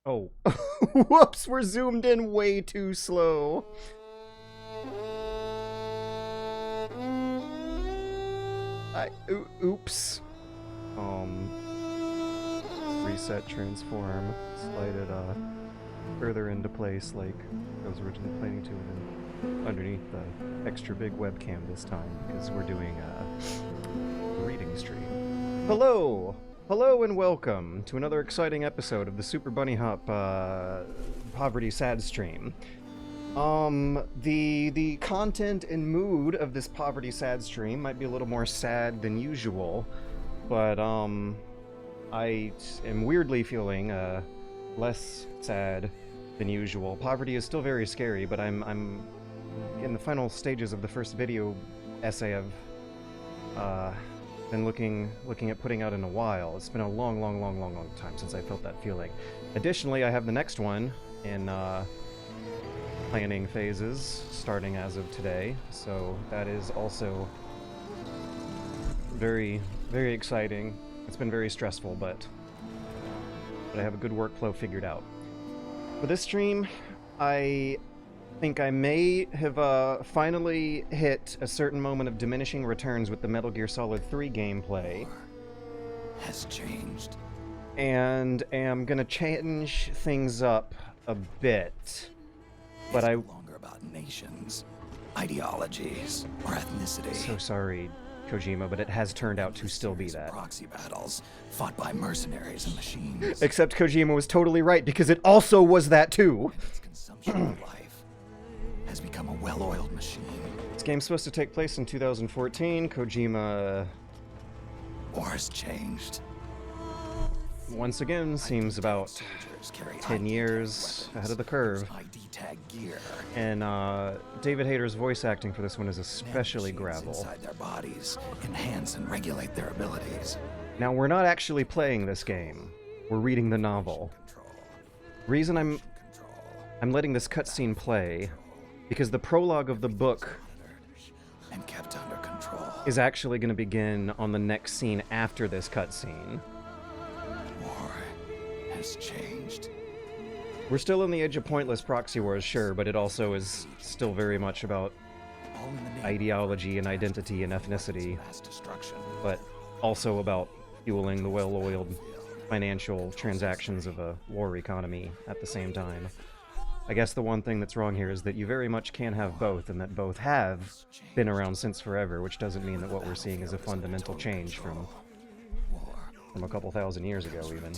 Oh. Whoops, we're zoomed in way too slow. Oops. Reset, transform, slide it further into place like I was originally planning to, and then underneath the extra big webcam this time because we're doing a reading stream. Hello! Hello and welcome to another exciting episode of the Super Bunny Hop Poverty Sad stream. The content and mood of this Poverty Sad stream might be a little more sad than usual, but I am weirdly feeling less sad than usual. Poverty is still very scary, but I'm in the final stages of the first video essay I've been looking at putting out in a while. It's been a long time since I felt that feeling. Additionally, I have the next one in planning phases starting as of today, so that is also very exciting. It's been very stressful, but I have a good workflow figured out. For this stream, I think I may have finally hit a certain moment of diminishing returns with the Metal Gear Solid 3 gameplay. Has changed. And am gonna change things up a bit. But it's no longer about nations, ideologies, or ethnicity. So sorry, Kojima, but it has turned out to still be that. Proxy battles fought by mercenaries and machines. Except Kojima was totally right, because it also was that too. And its consumption of life has become a well-oiled machine. This game's supposed to take place in 2014. Kojima War has changed. Once again seems about 10 years ahead of the curve. ID tag gear. And David Hayter's voice acting for this one is especially gravel. Inside their bodies enhance and regulate their abilities. Now, we're not actually playing this game. We're reading the novel. Reason I'm letting this cutscene play because the prologue of the book and kept under control is actually going to begin on the next scene after this cutscene. War has changed. We're still in the age of pointless proxy wars, sure, but it also is still very much about ideology and identity and ethnicity, but also about fueling the well-oiled financial transactions of a war economy at the same time. I guess the one thing that's wrong here is that you very much can have both, and that both have been around since forever, which doesn't mean that what we're seeing is a fundamental change from a couple thousand years ago, even.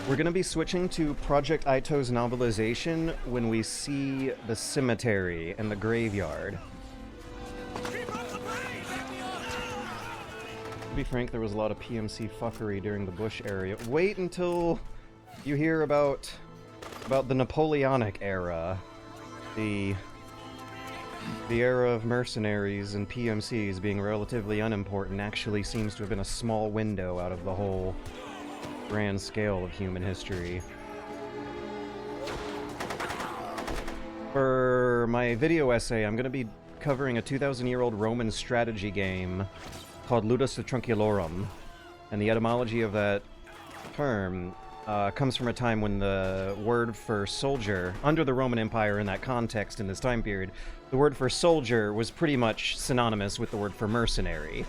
We're going to be switching to Project Itoh's Novelization when we see the cemetery and the graveyard. To be frank, there was a lot of PMC fuckery during the Bush area. Wait until you hear about the Napoleonic era. The era of mercenaries and PMCs being relatively unimportant actually seems to have been a small window out of the whole grand scale of human history. For my video essay, I'm going to be covering a 2,000-year-old Roman strategy game called Ludus Trunculorum, and the etymology of that term comes from a time when the word for soldier, under the Roman Empire in that context in this time period, the word for soldier was pretty much synonymous with the word for mercenary.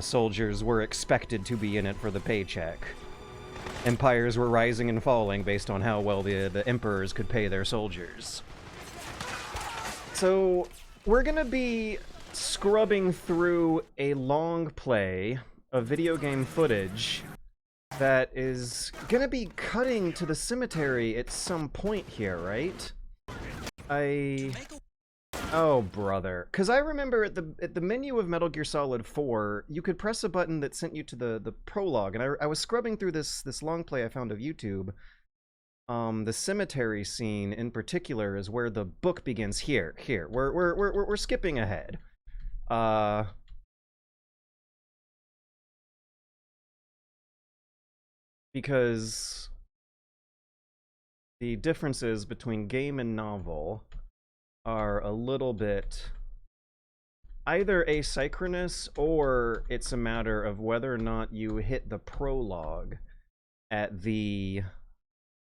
Soldiers were expected to be in it for the paycheck. Empires were rising and falling based on how well the emperors could pay their soldiers. So, we're gonna be scrubbing through a long play of video game footage that is gonna be cutting to the cemetery at some point here, right? Oh, brother. Because I remember at the menu of Metal Gear Solid 4, you could press a button that sent you to the prologue, and I was scrubbing through this long play I found of YouTube. The cemetery scene in particular is where the book begins. Here. We're skipping ahead. Because the differences between game and novel are a little bit either asynchronous or it's a matter of whether or not you hit the prologue at the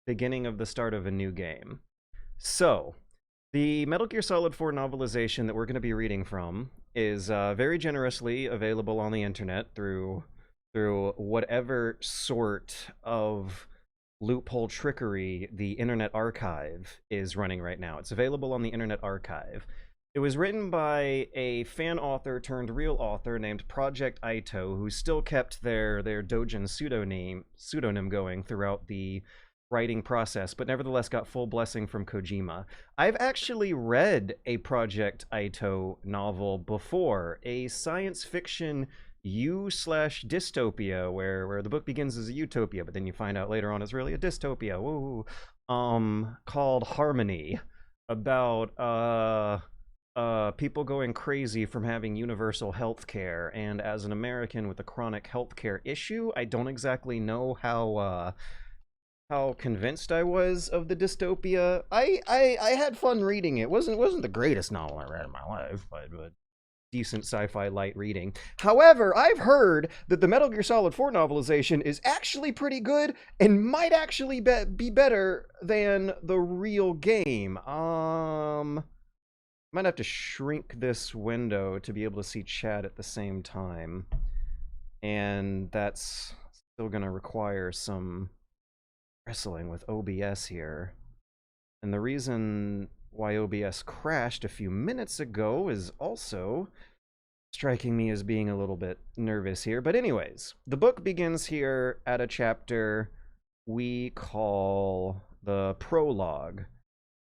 beginning of the start of a new game. So, the Metal Gear Solid 4 novelization that we're going to be reading from is very generously available on the internet through whatever sort of loophole trickery the Internet Archive is running right now. It's available on the Internet Archive. It was written by a fan author turned real author named Project Itoh, who still kept their Dojin pseudonym going throughout the writing process, but nevertheless got full blessing from Kojima. I've actually read a Project Itoh novel before, a science fiction U/dystopia where the book begins as a utopia, but then you find out later on it's really a dystopia. Woo! Called Harmony, about people going crazy from having universal health care, and as an American with a chronic healthcare issue, I don't exactly know how convinced I was of the dystopia. I had fun reading it. Wasn't the greatest novel I read in my life, but decent sci-fi light reading. However, I've heard that the Metal Gear Solid 4 novelization is actually pretty good and might actually be better than the real game. Might have to shrink this window to be able to see chat at the same time. And that's still gonna require some wrestling with OBS here. And the reason why OBS crashed a few minutes ago is also striking me as being a little bit nervous here. But anyways, the book begins here at a chapter we call the prologue.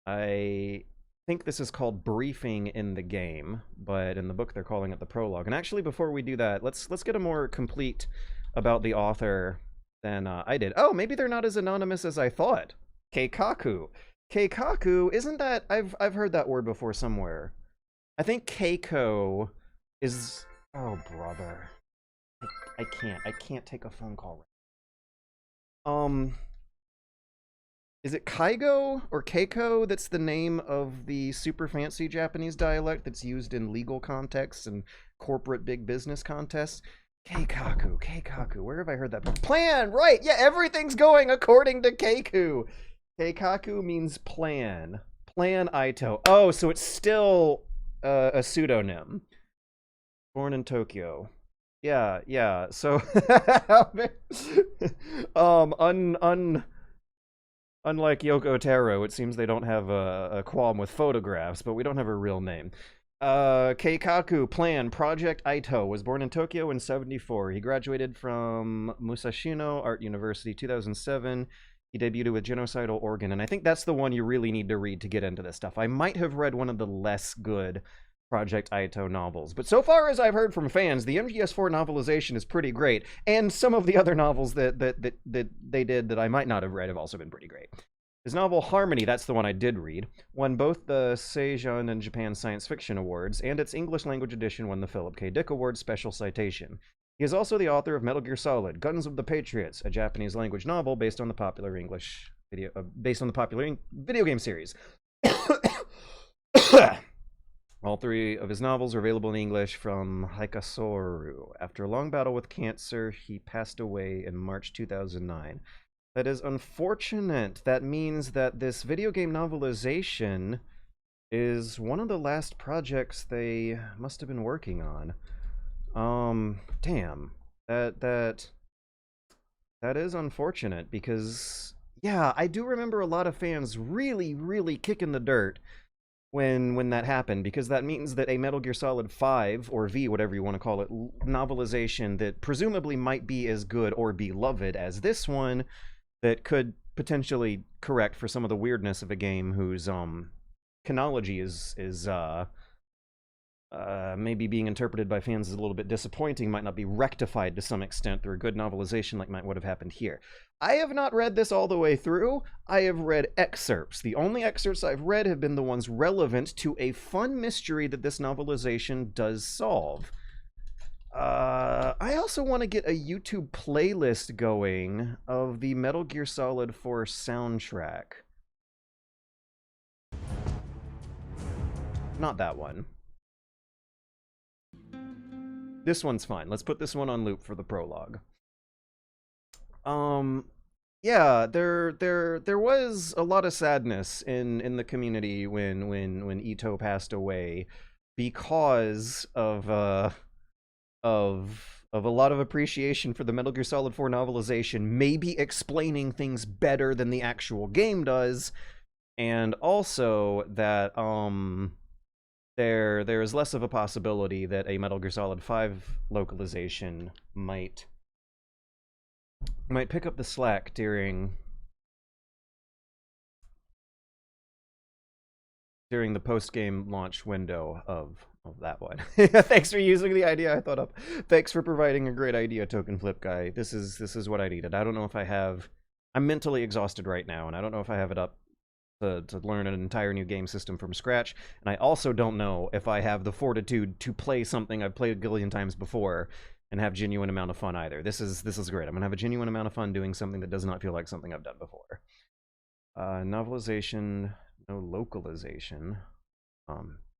I think this is called briefing in the game, but in the book they're calling it the prologue. And actually, before we do that, let's get a more complete about the author than I did. Oh, maybe they're not as anonymous as I thought. Keikaku. Keikaku, isn't that... I've heard that word before somewhere. I think Keiko is... Oh, brother. I can't take a phone call. Is it Kaigo or Keiko that's the name of the super fancy Japanese dialect that's used in legal contexts and corporate big business contests? Keikaku, where have I heard that? Plan, right, yeah, everything's going according to Keiku. Keikaku means plan. Plan Itoh. Oh, so it's still a pseudonym. Born in Tokyo. Yeah, so... Unlike Yoko Taro, it seems they don't have a qualm with photographs, but we don't have a real name. Keikaku Plan Project Itoh was born in Tokyo in 1974. He graduated from Musashino Art University 2007. He debuted with Genocidal Organ, and I think that's the one you really need to read to get into this stuff. I might have read one of the less good Project Itoh novels, but so far as I've heard from fans, the MGS4 novelization is pretty great, and some of the other novels that they did that I might not have read have also been pretty great. His novel Harmony, that's the one I did read, won both the Seijun and Japan Science Fiction Awards, and its English language edition won the Philip K. Dick Award Special Citation. He is also the author of Metal Gear Solid: Guns of the Patriots, a Japanese language novel based on the popular video game series. All three of his novels are available in English from Hikasoru. After a long battle with cancer, he passed away in March 2009. That is unfortunate. That means that this video game novelization is one of the last projects they must have been working on. Damn. That is unfortunate because, yeah, I do remember a lot of fans really kicking the dirt when that happened, because that means that a Metal Gear Solid 5, or V, whatever you want to call it, novelization that presumably might be as good or beloved as this one, that could potentially correct for some of the weirdness of a game whose chronology is maybe being interpreted by fans as a little bit disappointing, might not be rectified to some extent through a good novelization like might would have happened here. I have not read this all the way through. I have read excerpts. The only excerpts I've read have been the ones relevant to a fun mystery that this novelization does solve. I also want to get a YouTube playlist going of the Metal Gear Solid 4 soundtrack. Not that one. This one's fine. Let's put this one on loop for the prologue. Yeah, there was a lot of sadness in the community when Itoh passed away because of a lot of appreciation for the Metal Gear Solid 4 novelization, maybe explaining things better than the actual game does, and also that there is less of a possibility that a Metal Gear Solid 5 localization might pick up the slack during the post-game launch window of that one. Thanks for using the idea I thought up. Thanks for providing a great idea, Token Flip Guy. This is what I needed. I don't know if I have... I'm mentally exhausted right now, and I don't know if I have it up to learn an entire new game system from scratch, and I also don't know if I have the fortitude to play something I've played a gillion times before and have genuine amount of fun either. This is great. I'm gonna have a genuine amount of fun doing something that does not feel like something I've done before. Novelization, no localization.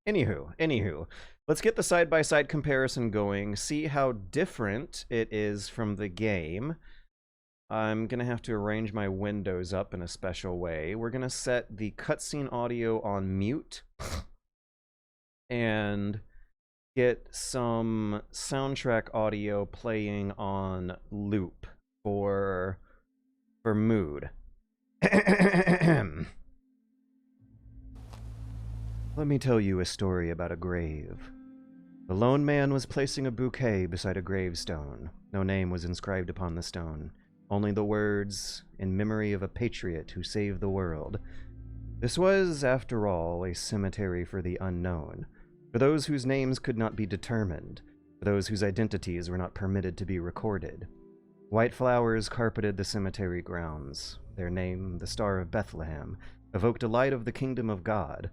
Anywho, let's get the side-by-side comparison going, see how different it is from the game. I'm gonna have to arrange my windows up in a special way. We're gonna set the cutscene audio on mute and get some soundtrack audio playing on loop for mood. Let me tell you a story about a grave. The lone man was placing a bouquet beside a gravestone. No name was inscribed upon the stone, only the words, "In memory of a patriot who saved the world." This was, after all, a cemetery for the unknown, for those whose names could not be determined, for those whose identities were not permitted to be recorded. White flowers carpeted the cemetery grounds. Their name, the Star of Bethlehem, evoked a light of the kingdom of God,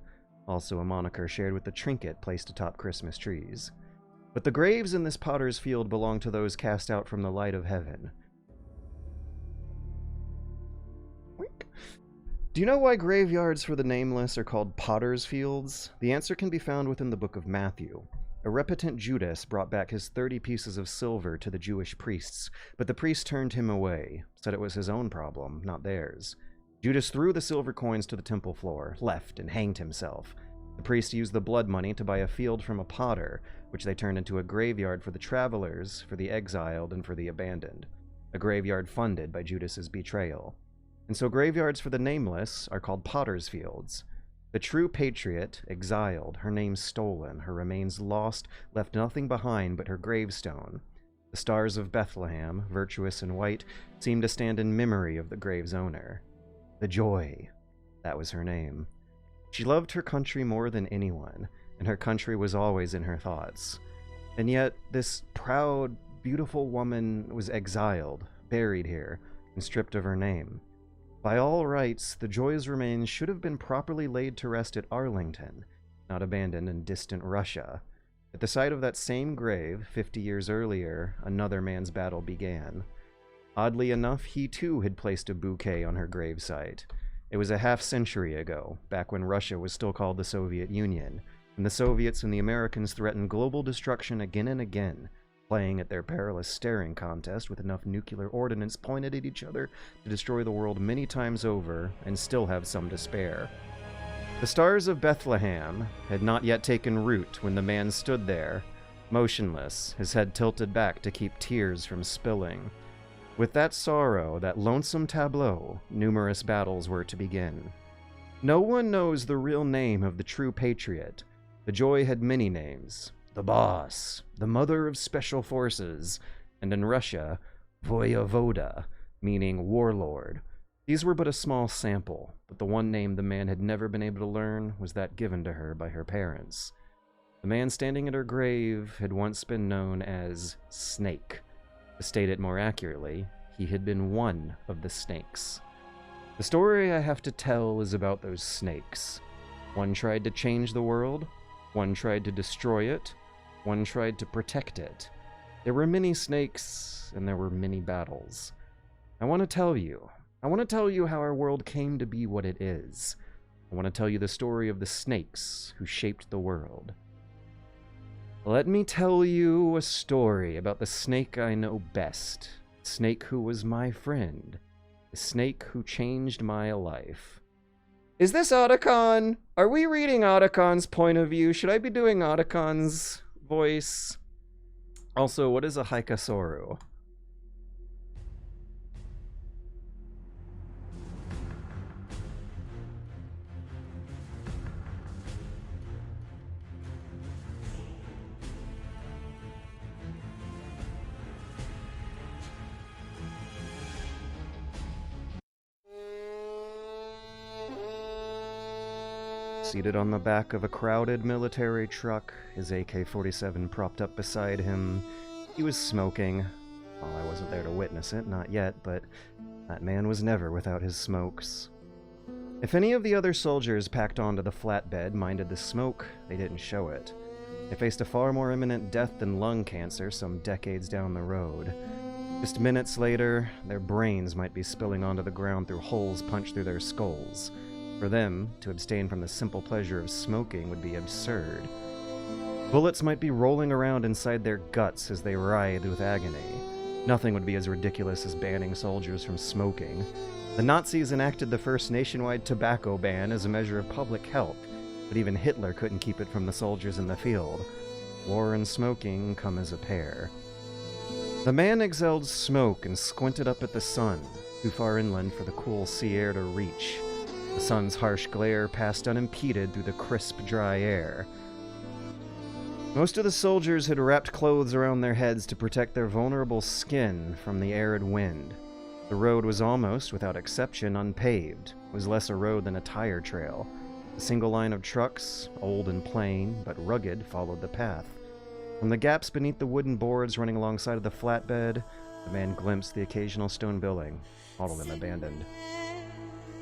also a moniker shared with the trinket placed atop Christmas trees. But the graves in this potter's field belong to those cast out from the light of heaven. Do you know why graveyards for the nameless are called potter's fields? The answer can be found within the book of Matthew. A repentant Judas brought back his 30 pieces of silver to the Jewish priests, but the priests turned him away, said it was his own problem, not theirs. Judas threw the silver coins to the temple floor, left, and hanged himself. The priest used the blood money to buy a field from a potter, which they turned into a graveyard for the travelers, for the exiled, and for the abandoned. A graveyard funded by Judas's betrayal. And so graveyards for the nameless are called potter's fields. The true patriot, exiled, her name stolen, her remains lost, left nothing behind but her gravestone. The stars of Bethlehem, virtuous and white, seemed to stand in memory of the grave's owner. The Joy, that was her name. She loved her country more than anyone, and her country was always in her thoughts. And yet, this proud, beautiful woman was exiled, buried here, and stripped of her name. By all rights, the Joy's remains should have been properly laid to rest at Arlington, not abandoned in distant Russia. At the site of that same grave, 50 years earlier, another man's battle began. Oddly enough, he too had placed a bouquet on her gravesite. It was a half-century ago, back when Russia was still called the Soviet Union, and the Soviets and the Americans threatened global destruction again and again, playing at their perilous staring contest with enough nuclear ordnance pointed at each other to destroy the world many times over, and still have some to spare. The stars of Bethlehem had not yet taken root when the man stood there, motionless, his head tilted back to keep tears from spilling. With that sorrow, that lonesome tableau, numerous battles were to begin. No one knows the real name of the true patriot. The Joy had many names. The Boss, the Mother of Special Forces, and in Russia, Voyevoda, meaning warlord. These were but a small sample, but the one name the man had never been able to learn was that given to her by her parents. The man standing at her grave had once been known as Snake. To state it more accurately, he had been one of the snakes. The story I have to tell is about those snakes. One tried to change the world, one tried to destroy it, one tried to protect it. There were many snakes, and there were many battles. I want to tell you how our world came to be what it is. I want to tell you the story of the snakes who shaped the world. Let me tell you a story about the snake I know best. The snake who was my friend. The snake who changed my life. Is this Otacon? Are we reading Otacon's point of view? Should I be doing Otacon's voice? Also, what is a Haikasoru? Seated on the back of a crowded military truck, his AK-47 propped up beside him, he was smoking. Well, I wasn't there to witness it, not yet, but that man was never without his smokes. If any of the other soldiers packed onto the flatbed minded the smoke, they didn't show it. They faced a far more imminent death than lung cancer some decades down the road. Just minutes later, their brains might be spilling onto the ground through holes punched through their skulls. For them, to abstain from the simple pleasure of smoking would be absurd. Bullets might be rolling around inside their guts as they writhed with agony. Nothing would be as ridiculous as banning soldiers from smoking. The Nazis enacted the first nationwide tobacco ban as a measure of public health, but even Hitler couldn't keep it from the soldiers in the field. War and smoking come as a pair. The man exhaled smoke and squinted up at the sun, too far inland for the cool sea air to reach. The sun's harsh glare passed unimpeded through the crisp, dry air. Most of the soldiers had wrapped clothes around their heads to protect their vulnerable skin from the arid wind. The road was almost, without exception, unpaved. It was less a road than a tire trail. A single line of trucks, old and plain, but rugged, followed the path. From the gaps beneath the wooden boards running alongside of the flatbed, the man glimpsed the occasional stone building, all of them abandoned.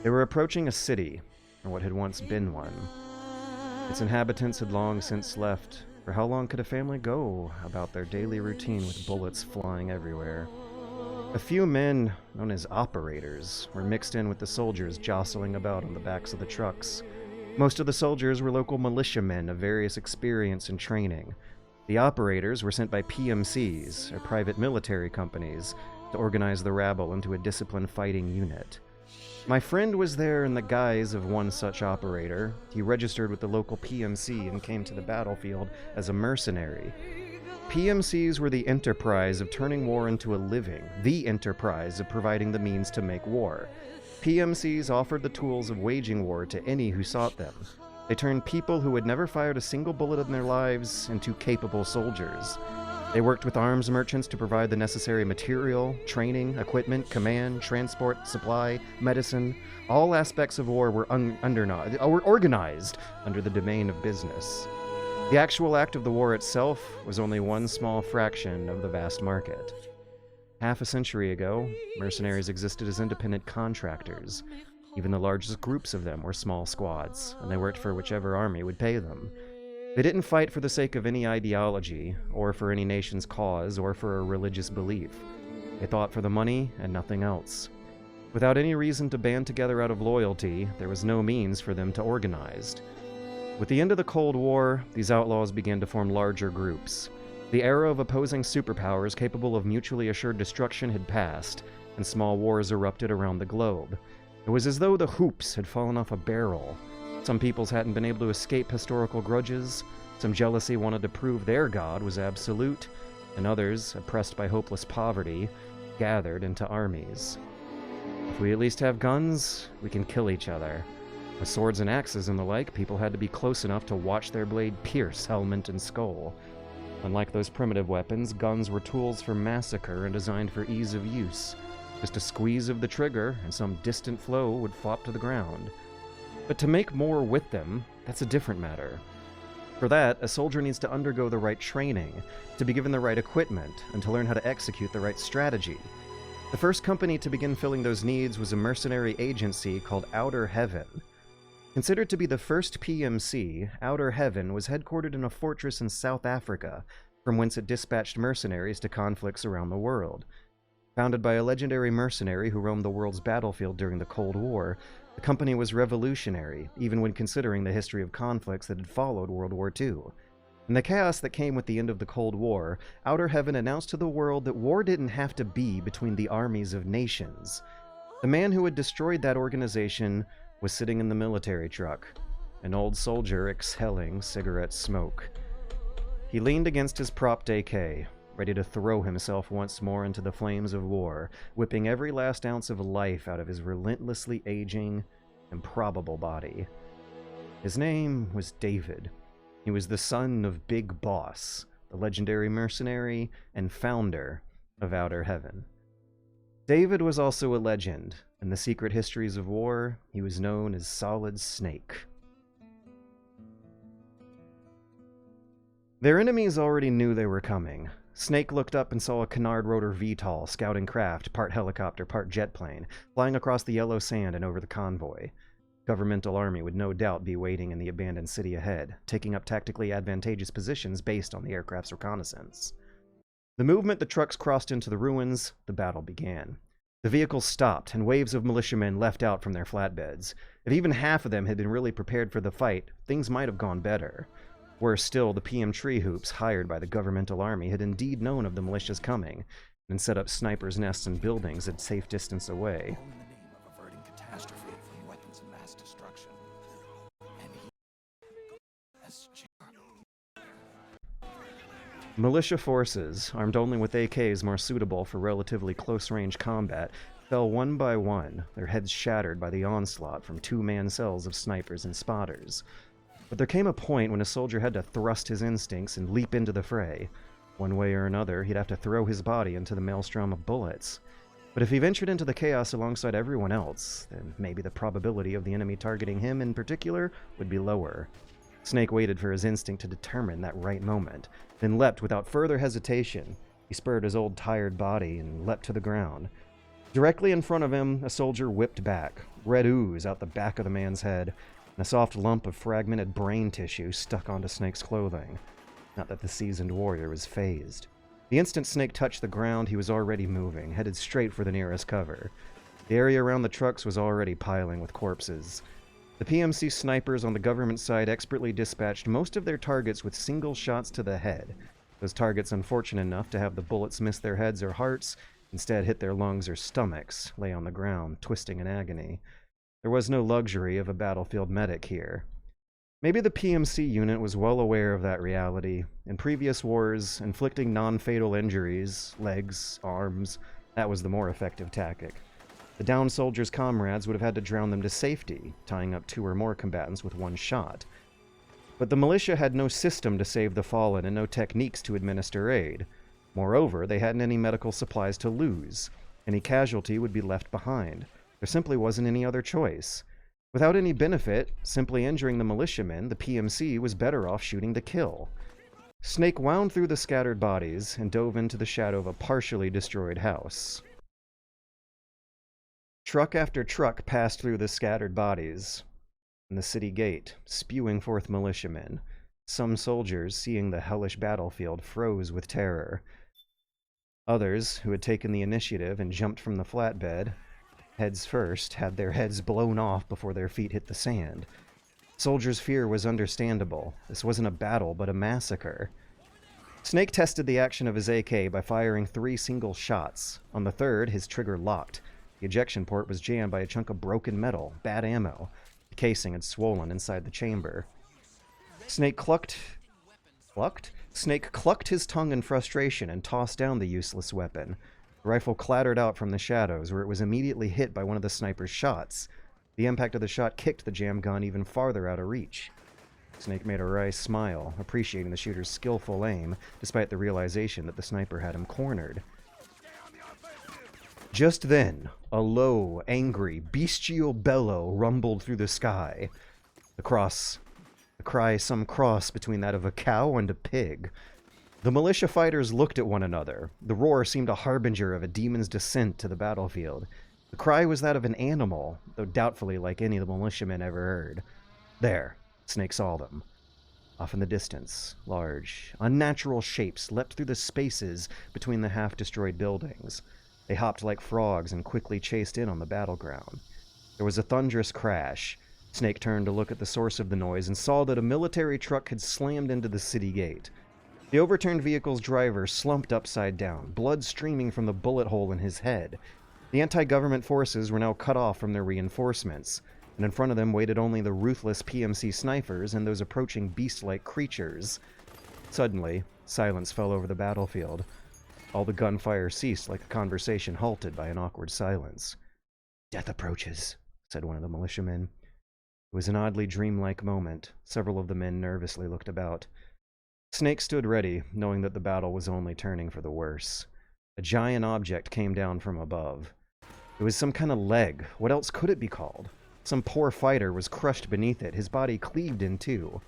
They were approaching a city, or what had once been one. Its inhabitants had long since left. For how long could a family go about their daily routine with bullets flying everywhere? A few men, known as operators, were mixed in with the soldiers jostling about on the backs of the trucks. Most of the soldiers were local militiamen of various experience and training. The operators were sent by PMCs, or private military companies, to organize the rabble into a disciplined fighting unit. My friend was there in the guise of one such operator. He registered with the local PMC and came to the battlefield as a mercenary. PMCs were the enterprise of turning war into a living, the enterprise of providing the means to make war. PMCs offered the tools of waging war to any who sought them. They turned people who had never fired a single bullet in their lives into capable soldiers. They worked with arms merchants to provide the necessary material, training, equipment, command, transport, supply, medicine. All aspects of war were organized under the domain of business. The actual act of the war itself was only one small fraction of the vast market. Half a century ago, mercenaries existed as independent contractors. Even the largest groups of them were small squads, and they worked for whichever army would pay them. They didn't fight for the sake of any ideology, or for any nation's cause, or for a religious belief. They fought for the money and nothing else. Without any reason to band together out of loyalty, there was no means for them to organize. With the end of the Cold War, these outlaws began to form larger groups. The era of opposing superpowers capable of mutually assured destruction had passed, and small wars erupted around the globe. It was as though the hoops had fallen off a barrel. Some peoples hadn't been able to escape historical grudges, some jealousy wanted to prove their god was absolute, and others, oppressed by hopeless poverty, gathered into armies. If we at least have guns, we can kill each other. With swords and axes and the like, people had to be close enough to watch their blade pierce helmet and skull. Unlike those primitive weapons, guns were tools for massacre and designed for ease of use. Just a squeeze of the trigger, and some distant foe would flop to the ground. But to make more with them, that's a different matter. For that, a soldier needs to undergo the right training, to be given the right equipment, and to learn how to execute the right strategy. The first company to begin filling those needs was a mercenary agency called Outer Heaven. Considered to be the first PMC, Outer Heaven was headquartered in a fortress in South Africa, from whence it dispatched mercenaries to conflicts around the world. Founded by a legendary mercenary who roamed the world's battlefield during the Cold War, the company was revolutionary, even when considering the history of conflicts that had followed World War II. In the chaos that came with the end of the Cold War, Outer Heaven announced to the world that war didn't have to be between the armies of nations. The man who had destroyed that organization was sitting in the military truck, an old soldier exhaling cigarette smoke. He leaned against his propped AK, ready to throw himself once more into the flames of war, whipping every last ounce of life out of his relentlessly aging, improbable body. His name was David. He was the son of Big Boss, the legendary mercenary and founder of Outer Heaven. David was also a legend. In the secret histories of war, he was known as Solid Snake. Their enemies already knew they were coming. Snake looked up and saw a canard rotor VTOL scouting craft, part helicopter, part jet plane, flying across the yellow sand and over the convoy. Governmental army would no doubt be waiting in the abandoned city ahead, taking up tactically advantageous positions based on the aircraft's reconnaissance. The moment the trucks crossed into the ruins, the battle began. The vehicles stopped, and waves of militiamen leapt out from their flatbeds. If even half of them had been really prepared for the fight, things might have gone better. Worse still, the PM tree hoops hired by the governmental army had indeed known of the militia's coming, and set up snipers' nests and buildings at safe distance away. All in the name of averting catastrophe from weapons of mass destruction. And he has Militia forces, armed only with AKs more suitable for relatively close-range combat, fell one by one, their heads shattered by the onslaught from two-man cells of snipers and spotters. But there came a point when a soldier had to thrust his instincts and leap into the fray. One way or another, he'd have to throw his body into the maelstrom of bullets. But if he ventured into the chaos alongside everyone else, then maybe the probability of the enemy targeting him in particular would be lower. Snake waited for his instinct to determine that right moment, then leapt without further hesitation. He spurred his old tired body and leapt to the ground. Directly in front of him, a soldier whipped back, red ooze out the back of the man's head, and a soft lump of fragmented brain tissue stuck onto Snake's clothing. Not that the seasoned warrior was phased. The instant Snake touched the ground, he was already moving, headed straight for the nearest cover. The area around the trucks was already piling with corpses. The PMC snipers on the government side expertly dispatched most of their targets with single shots to the head. Those targets, unfortunate enough to have the bullets miss their heads or hearts, instead hit their lungs or stomachs, lay on the ground, twisting in agony. There was no luxury of a battlefield medic here. Maybe the PMC unit was well aware of that reality. In previous wars, inflicting non-fatal injuries, legs, arms, that was the more effective tactic. The downed soldiers' comrades would have had to drown them to safety, tying up 2 or more combatants with 1 shot. But the militia had no system to save the fallen and no techniques to administer aid. Moreover, they hadn't any medical supplies to lose. Any casualty would be left behind. There simply wasn't any other choice. Without any benefit, simply injuring the militiamen, the PMC was better off shooting to kill. Snake wound through the scattered bodies and dove into the shadow of a partially destroyed house. Truck after truck passed through the scattered bodies, and the city gate, spewing forth militiamen. Some soldiers, seeing the hellish battlefield, froze with terror. Others, who had taken the initiative and jumped from the flatbed, heads first, had their heads blown off before their feet hit the sand. Soldiers' fear was understandable. This wasn't a battle, but a massacre. Snake tested the action of his AK by firing 3 single shots. On the third, his trigger locked. The ejection port was jammed by a chunk of broken metal, bad ammo. The casing had swollen inside the chamber. Snake clucked his tongue in frustration and tossed down the useless weapon. The rifle clattered out from the shadows, where it was immediately hit by one of the sniper's shots. The impact of the shot kicked the jam gun even farther out of reach. Snake made a wry smile, appreciating the shooter's skillful aim, despite the realization that the sniper had him cornered. Just then, a low, angry, bestial bellow rumbled through the sky. A cry some cross between that of a cow and a pig. The militia fighters looked at one another. The roar seemed a harbinger of a demon's descent to the battlefield. The cry was that of an animal, though doubtfully like any the militiamen ever heard. There, Snake saw them. Off in the distance, large, unnatural shapes leapt through the spaces between the half-destroyed buildings. They hopped like frogs and quickly chased in on the battleground. There was a thunderous crash. Snake turned to look at the source of the noise and saw that a military truck had slammed into the city gate. The overturned vehicle's driver slumped upside down, blood streaming from the bullet hole in his head. The anti-government forces were now cut off from their reinforcements, and in front of them waited only the ruthless PMC snipers and those approaching beast-like creatures. Suddenly, silence fell over the battlefield. All the gunfire ceased like a conversation halted by an awkward silence. "Death approaches," said one of the militiamen. It was an oddly dreamlike moment. Several of the men nervously looked about. Snake stood ready, knowing that the battle was only turning for the worse. A giant object came down from above. It was some kind of leg. What else could it be called? Some poor fighter was crushed beneath it, his body cleaved in two.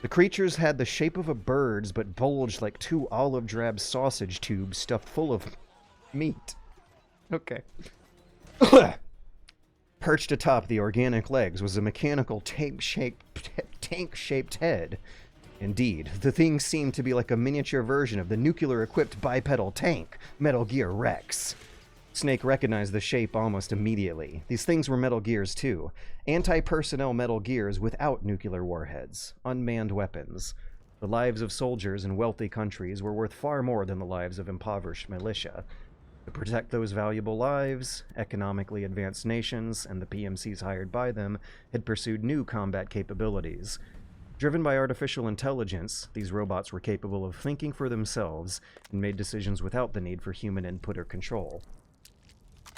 The creatures had the shape of a bird's, but bulged like two olive-drab sausage tubes stuffed full of meat. Okay. Perched atop the organic legs was a mechanical tank-shaped head. Indeed, the thing seemed to be like a miniature version of the nuclear-equipped bipedal tank, Metal Gear Rex. Snake recognized the shape almost immediately. These things were Metal Gears too. Anti-personnel Metal Gears without nuclear warheads. Unmanned weapons. The lives of soldiers in wealthy countries were worth far more than the lives of impoverished militia. To protect those valuable lives, economically advanced nations, and the PMCs hired by them, had pursued new combat capabilities. Driven by artificial intelligence, these robots were capable of thinking for themselves and made decisions without the need for human input or control.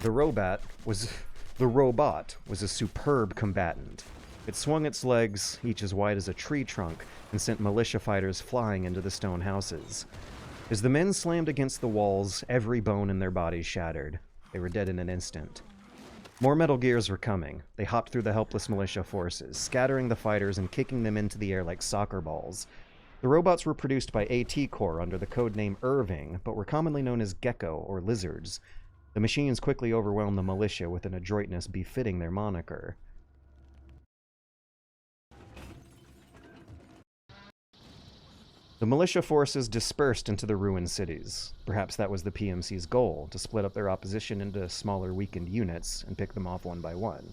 The robot was a superb combatant. It swung its legs, each as wide as a tree trunk, and sent militia fighters flying into the stone houses. As the men slammed against the walls, every bone in their bodies shattered. They were dead in an instant. More Metal Gears were coming. They hopped through the helpless militia forces, scattering the fighters and kicking them into the air like soccer balls. The robots were produced by AT Corps under the codename Irving, but were commonly known as Gecko or Lizards. The machines quickly overwhelmed the militia with an adroitness befitting their moniker. The militia forces dispersed into the ruined cities. Perhaps that was the PMC's goal, to split up their opposition into smaller, weakened units and pick them off one by one.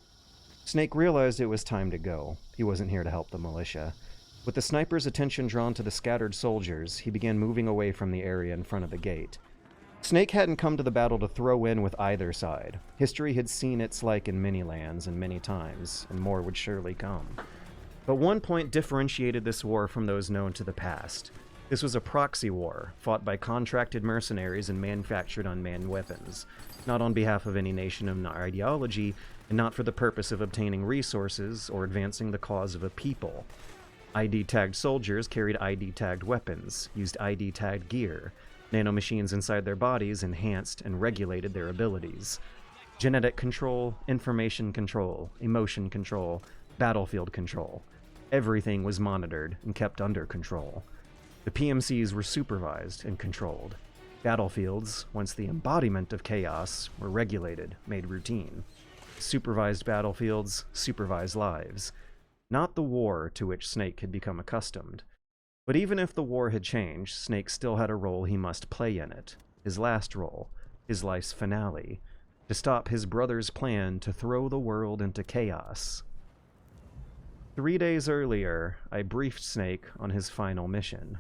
Snake realized it was time to go. He wasn't here to help the militia. With the sniper's attention drawn to the scattered soldiers, he began moving away from the area in front of the gate. Snake hadn't come to the battle to throw in with either side. History had seen its like in many lands and many times, and more would surely come. But one point differentiated this war from those known to the past. This was a proxy war, fought by contracted mercenaries and manufactured unmanned weapons, not on behalf of any nation of ideology, and not for the purpose of obtaining resources or advancing the cause of a people. ID-tagged soldiers carried ID-tagged weapons, used ID-tagged gear. Nanomachines inside their bodies enhanced and regulated their abilities. Genetic control, information control, emotion control, battlefield control. Everything was monitored and kept under control. The PMCs were supervised and controlled. Battlefields, once the embodiment of chaos, were regulated, made routine. Supervised battlefields, supervised lives. Not the war to which Snake had become accustomed. But even if the war had changed, Snake still had a role he must play in it. His last role. His life's finale. To stop his brother's plan to throw the world into chaos. 3 days earlier, I briefed Snake on his final mission.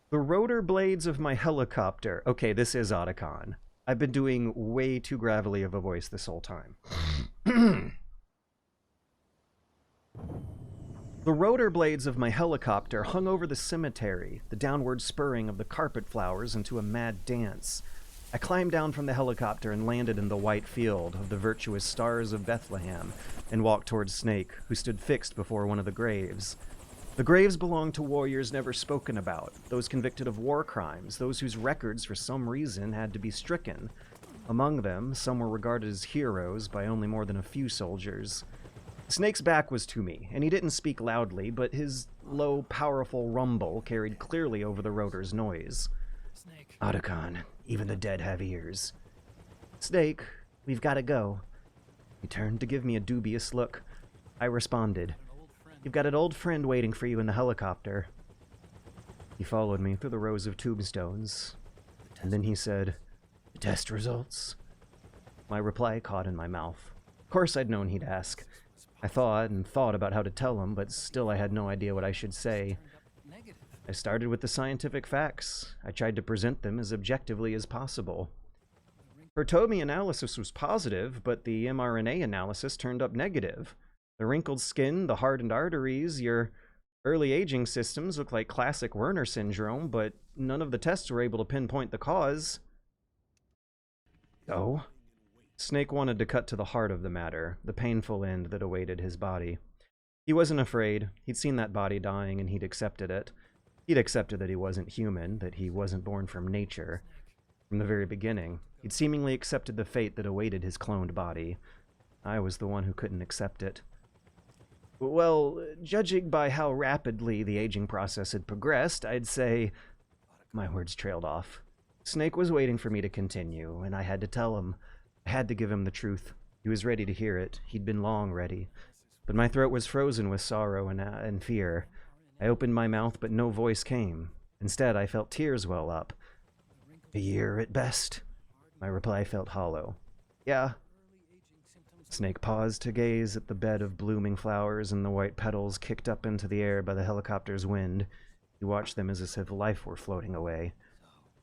The rotor blades of my helicopter. Okay, this is Otacon. I've been doing way too gravelly of a voice this whole time. The rotor blades of my helicopter hung over the cemetery, the downward spurring of the carpet flowers into a mad dance. I climbed down from the helicopter and landed in the white field of the virtuous stars of Bethlehem and walked towards Snake, who stood fixed before one of the graves. The graves belonged to warriors never spoken about, those convicted of war crimes, those whose records for some reason had to be stricken. Among them, some were regarded as heroes by only more than a few soldiers. Snake's back was to me, and he didn't speak loudly, but his low, powerful rumble carried clearly over the rotor's noise. Snake. Otacon, even the dead have ears. Snake, we've got to go. He turned to give me a dubious look. I responded, "You've got an old friend waiting for you in the helicopter." He followed me through the rows of tombstones, and then he said, "The test results?" My reply caught in my mouth. Of course I'd known he'd ask. I thought and thought about how to tell him, but still I had no idea what I should say. I started with the scientific facts. I tried to present them as objectively as possible. Her Tomy analysis was positive, but the mRNA analysis turned up negative. The wrinkled skin, the hardened arteries, your early aging systems look like classic Werner syndrome, but none of the tests were able to pinpoint the cause. Oh? Snake wanted to cut to the heart of the matter, the painful end that awaited his body. He wasn't afraid. He'd seen that body dying, and he'd accepted it. He'd accepted that he wasn't human, that he wasn't born from nature. From the very beginning, he'd seemingly accepted the fate that awaited his cloned body. I was the one who couldn't accept it. Well, judging by how rapidly the aging process had progressed, I'd say... My words trailed off. Snake was waiting for me to continue, and I had to tell him. I had to give him the truth. He was ready to hear it. He'd been long ready. But my throat was frozen with sorrow and fear. I opened my mouth, but no voice came. Instead, I felt tears well up. "A year at best." My reply felt hollow. "Yeah." Snake paused to gaze at the bed of blooming flowers and the white petals kicked up into the air by the helicopter's wind. He watched them as if life were floating away.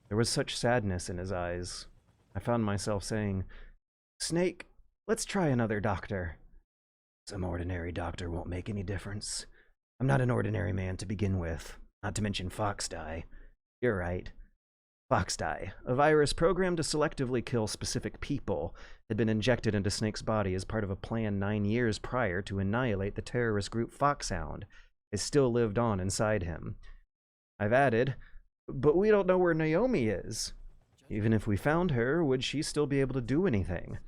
There was such sadness in his eyes. I found myself saying, "Snake, let's try another doctor." "Some ordinary doctor won't make any difference. I'm not an ordinary man to begin with, not to mention fox dye." "You're right." Fox dye, a virus programmed to selectively kill specific people, had been injected into Snake's body as part of a plan 9 years prior to annihilate the terrorist group Foxhound. It still lived on inside him. I've added, "But we don't know where Naomi is. Even if we found her, would she still be able to do anything?"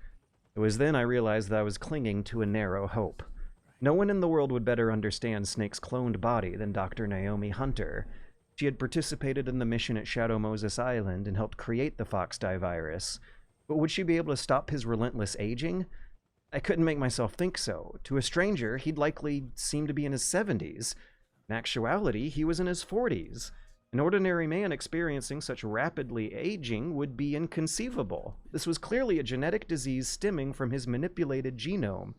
It was then I realized that I was clinging to a narrow hope. No one in the world would better understand Snake's cloned body than Dr. Naomi Hunter. She had participated in the mission at Shadow Moses Island and helped create the Fox dye virus. But would she be able to stop his relentless aging? I couldn't make myself think so. To a stranger, he'd likely seem to be in his 70s. In actuality, he was in his 40s. An ordinary man experiencing such rapidly aging would be inconceivable. This was clearly a genetic disease stemming from his manipulated genome.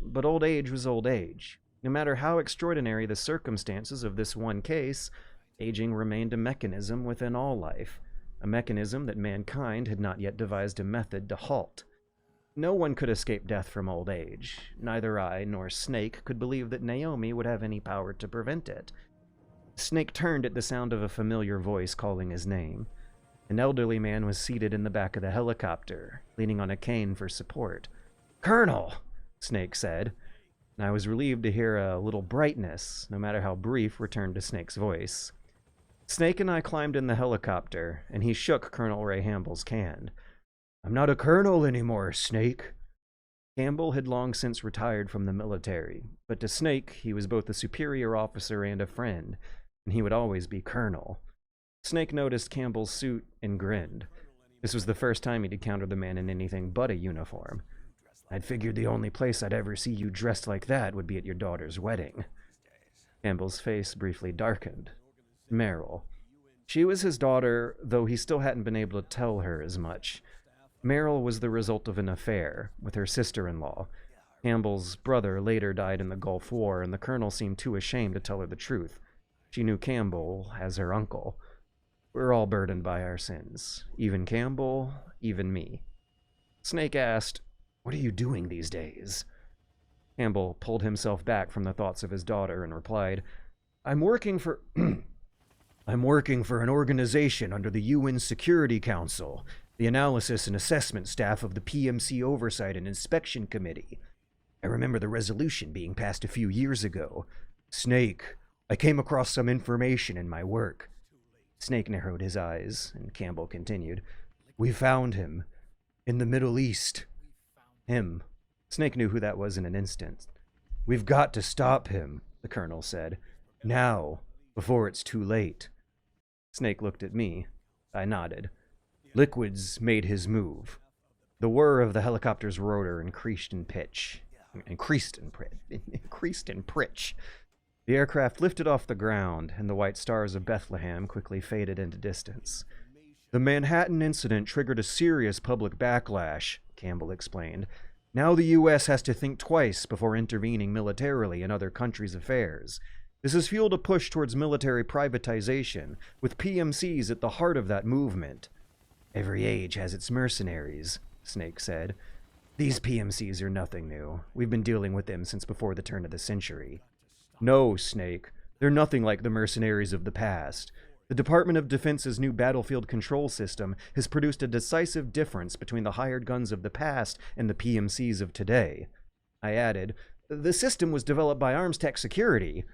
But old age was old age. No matter how extraordinary the circumstances of this one case, aging remained a mechanism within all life, a mechanism that mankind had not yet devised a method to halt. No one could escape death from old age. Neither I nor Snake could believe that Naomi would have any power to prevent it. Snake turned at the sound of a familiar voice calling his name. An elderly man was seated in the back of the helicopter, leaning on a cane for support. "Colonel!" Snake said, and I was relieved to hear a little brightness, no matter how brief, return to Snake's voice. Snake and I climbed in the helicopter, and he shook Colonel Ray Hamble's hand. "I'm not a colonel anymore, Snake." Campbell had long since retired from the military, but to Snake he was both a superior officer and a friend, and he would always be Colonel. Snake noticed Campbell's suit and grinned. This was the first time he'd encountered the man in anything but a uniform. "I'd figured the only place I'd ever see you dressed like that would be at your daughter's wedding." Campbell's face briefly darkened. Meryl. She was his daughter, though he still hadn't been able to tell her as much. Meryl was the result of an affair with her sister-in-law. Campbell's brother later died in the Gulf War, and the colonel seemed too ashamed to tell her the truth. She knew Campbell as her uncle. We're all burdened by our sins. Even Campbell, even me. Snake asked, "What are you doing these days?" Campbell pulled himself back from the thoughts of his daughter and replied, I'm working for an organization under the UN Security Council, the analysis and assessment staff of the PMC Oversight and Inspection Committee. I remember the resolution being passed a few years ago. Snake, I came across some information in my work." Snake narrowed his eyes, and Campbell continued, "We found him. In the Middle East." Him. Snake knew who that was in an instant. "We've got to stop him," the colonel said. "Now, before it's too late." Snake looked at me. I nodded. "Liquid's made his move." The whir of the helicopter's rotor increased in pitch. Increased in pitch. The aircraft lifted off the ground, and the white stars of Bethlehem quickly faded into distance. The Manhattan incident triggered a serious public backlash, Campbell explained. Now the U.S. has to think twice before intervening militarily in other countries' affairs. This has fueled a push towards military privatization, with PMCs at the heart of that movement. Every age has its mercenaries, Snake said. These PMCs are nothing new. We've been dealing with them since before the turn of the century. No, Snake. They're nothing like the mercenaries of the past. The Department of Defense's new battlefield control system has produced a decisive difference between the hired guns of the past and the PMCs of today. I added, the system was developed by Armstech Security.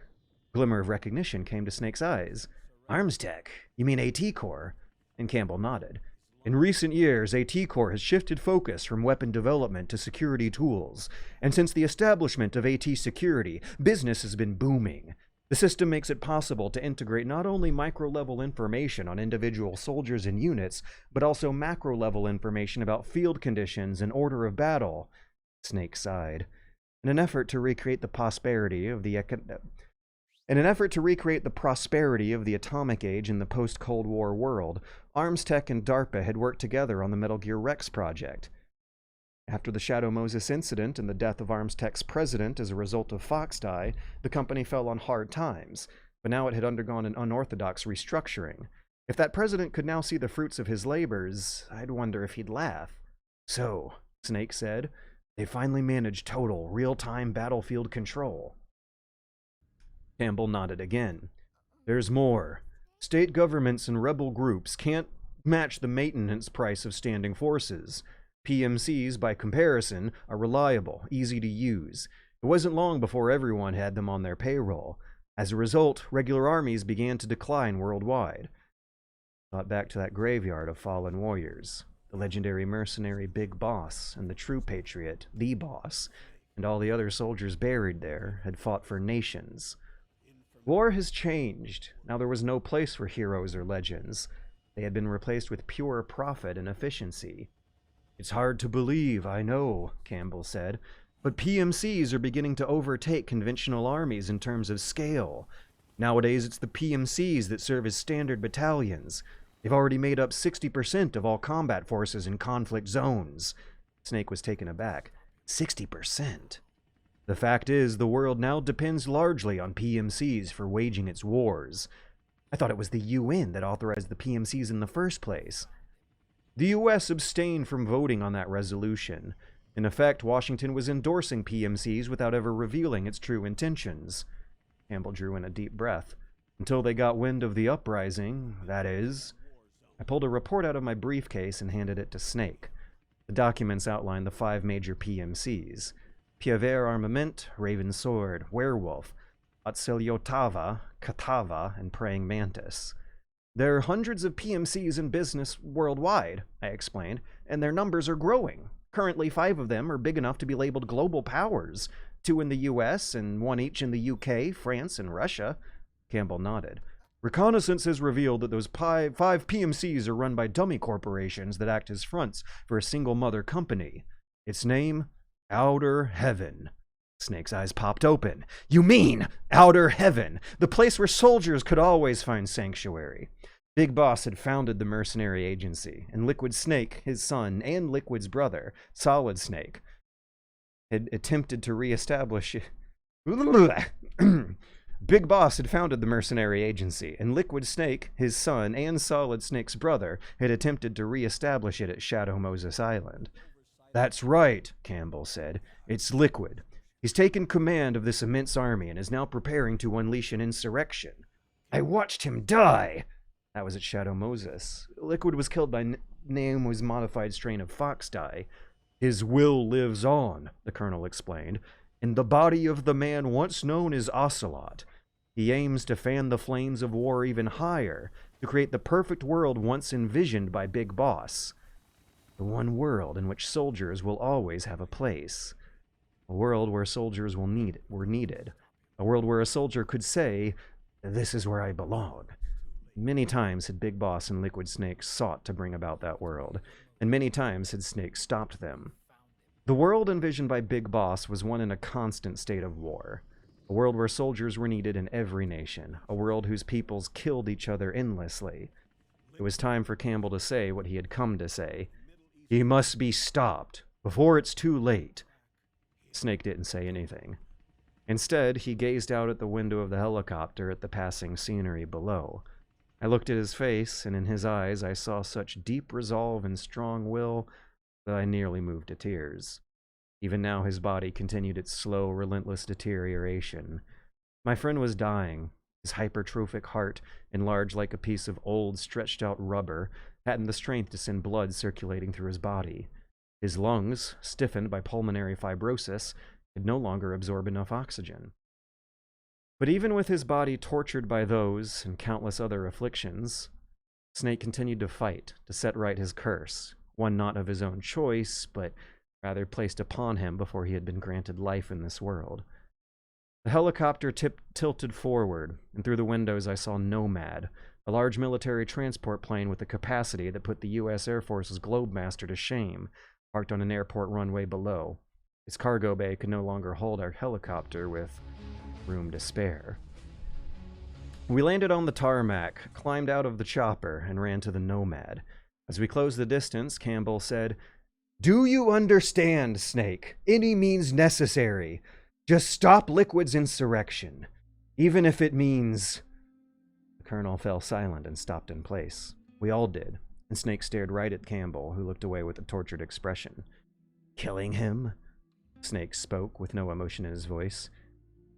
Glimmer of recognition came to Snake's eyes. Armstech? You mean AT Corps? And Campbell nodded. In recent years, AT Corps has shifted focus from weapon development to security tools, and since the establishment of AT Security, business has been booming. The system makes it possible to integrate not only micro-level information on individual soldiers and units, but also macro-level information about field conditions and order of battle. Snake sighed. In an effort to recreate the prosperity of the atomic age in the post-Cold War world, Armstech and DARPA had worked together on the Metal Gear Rex project. After the Shadow Moses incident and the death of Armstech's president as a result of Foxdie, the company fell on hard times, but now it had undergone an unorthodox restructuring. If that president could now see the fruits of his labors, I'd wonder if he'd laugh. So, Snake said, they finally managed total, real-time battlefield control. Campbell nodded again. There's more. State governments and rebel groups can't match the maintenance price of standing forces. PMCs, by comparison, are reliable, easy to use. It wasn't long before everyone had them on their payroll. As a result, regular armies began to decline worldwide. Thought back to that graveyard of fallen warriors. The legendary mercenary Big Boss and the true patriot, The Boss, and all the other soldiers buried there had fought for nations. War has changed. Now there was no place for heroes or legends. They had been replaced with pure profit and efficiency. It's hard to believe, I know, Campbell said, but PMCs are beginning to overtake conventional armies in terms of scale. Nowadays, it's the PMCs that serve as standard battalions. They've already made up 60% of all combat forces in conflict zones. Snake was taken aback. 60%? The fact is, the world now depends largely on PMCs for waging its wars. I thought it was the UN that authorized the PMCs in the first place. The U.S. abstained from voting on that resolution. In effect, Washington was endorsing PMCs without ever revealing its true intentions. Campbell drew in a deep breath. Until they got wind of the uprising, that is. I pulled a report out of my briefcase and handed it to Snake. The documents outlined the 5 major PMCs. Piever Armament, Raven Sword, Werewolf, Otseliotava, Katava, and Praying Mantis. There are hundreds of PMCs in business worldwide, I explained, and their numbers are growing. Currently, 5 of them are big enough to be labeled global powers, 2 in the US and 1 each in the UK, France, and Russia. Campbell nodded. Reconnaissance has revealed that those 5 PMCs are run by dummy corporations that act as fronts for a single mother company. Its name? Outer Heaven. Snake's eyes popped open. You mean Outer Heaven, the place where soldiers could always find sanctuary. Big Boss had founded the mercenary agency, and Liquid Snake, his son, and Liquid's brother, Solid Snake, had attempted to reestablish... Big Boss had founded the mercenary agency, and Liquid Snake, his son, and Solid Snake's brother, had attempted to reestablish it at Shadow Moses Island. That's right, Campbell said. It's Liquid. He's taken command of this immense army and is now preparing to unleash an insurrection. I watched him die! That was at Shadow Moses. Liquid was killed by Naomi's modified strain of Foxdie. His will lives on, the colonel explained, in the body of the man once known as Ocelot. He aims to fan the flames of war even higher, to create the perfect world once envisioned by Big Boss. The one world in which soldiers will always have a place. A world where soldiers were needed. A world where a soldier could say, "This is where I belong." Many times had Big Boss and Liquid Snake sought to bring about that world. and many times had Snake stopped them. The world envisioned by Big Boss was one in a constant state of war. A world where soldiers were needed in every nation. A world whose peoples killed each other endlessly. It was time for Campbell to say what he had come to say. He must be stopped, before it's too late. Snake didn't say anything. Instead, he gazed out at the window of the helicopter at the passing scenery below. I looked at his face, and in his eyes I saw such deep resolve and strong will that I nearly moved to tears. Even now his body continued its slow, relentless deterioration. My friend was dying. His hypertrophic heart, enlarged like a piece of old, stretched-out rubber, hadn't the strength to send blood circulating through his body. His lungs, stiffened by pulmonary fibrosis, could no longer absorb enough oxygen. But even with his body tortured by those and countless other afflictions, Snake continued to fight to set right his curse, one not of his own choice, but rather placed upon him before he had been granted life in this world. The helicopter tilted forward, and through the windows I saw Nomad, a large military transport plane with a capacity that put the U.S. Air Force's Globemaster to shame, parked on an airport runway below. Its cargo bay could no longer hold our helicopter with room to spare. We landed on the tarmac, climbed out of the chopper, and ran to the Nomad. As we closed the distance, Campbell said, "Do you understand, Snake? Any means necessary. Just stop Liquid's insurrection, even if it means..." The Colonel fell silent and stopped in place. We all did, and Snake stared right at Campbell, who looked away with a tortured expression. "Killing him?" Snake spoke with no emotion in his voice.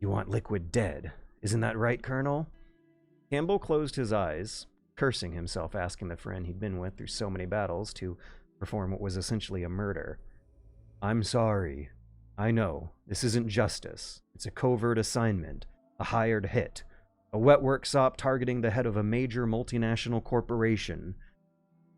"You want Liquid dead, isn't that right, Colonel?" Campbell closed his eyes, cursing himself asking the friend he'd been with through so many battles to perform what was essentially a murder. "I'm sorry. I know, this isn't justice. It's a covert assignment, a hired hit, a wet workshop targeting the head of a major multinational corporation."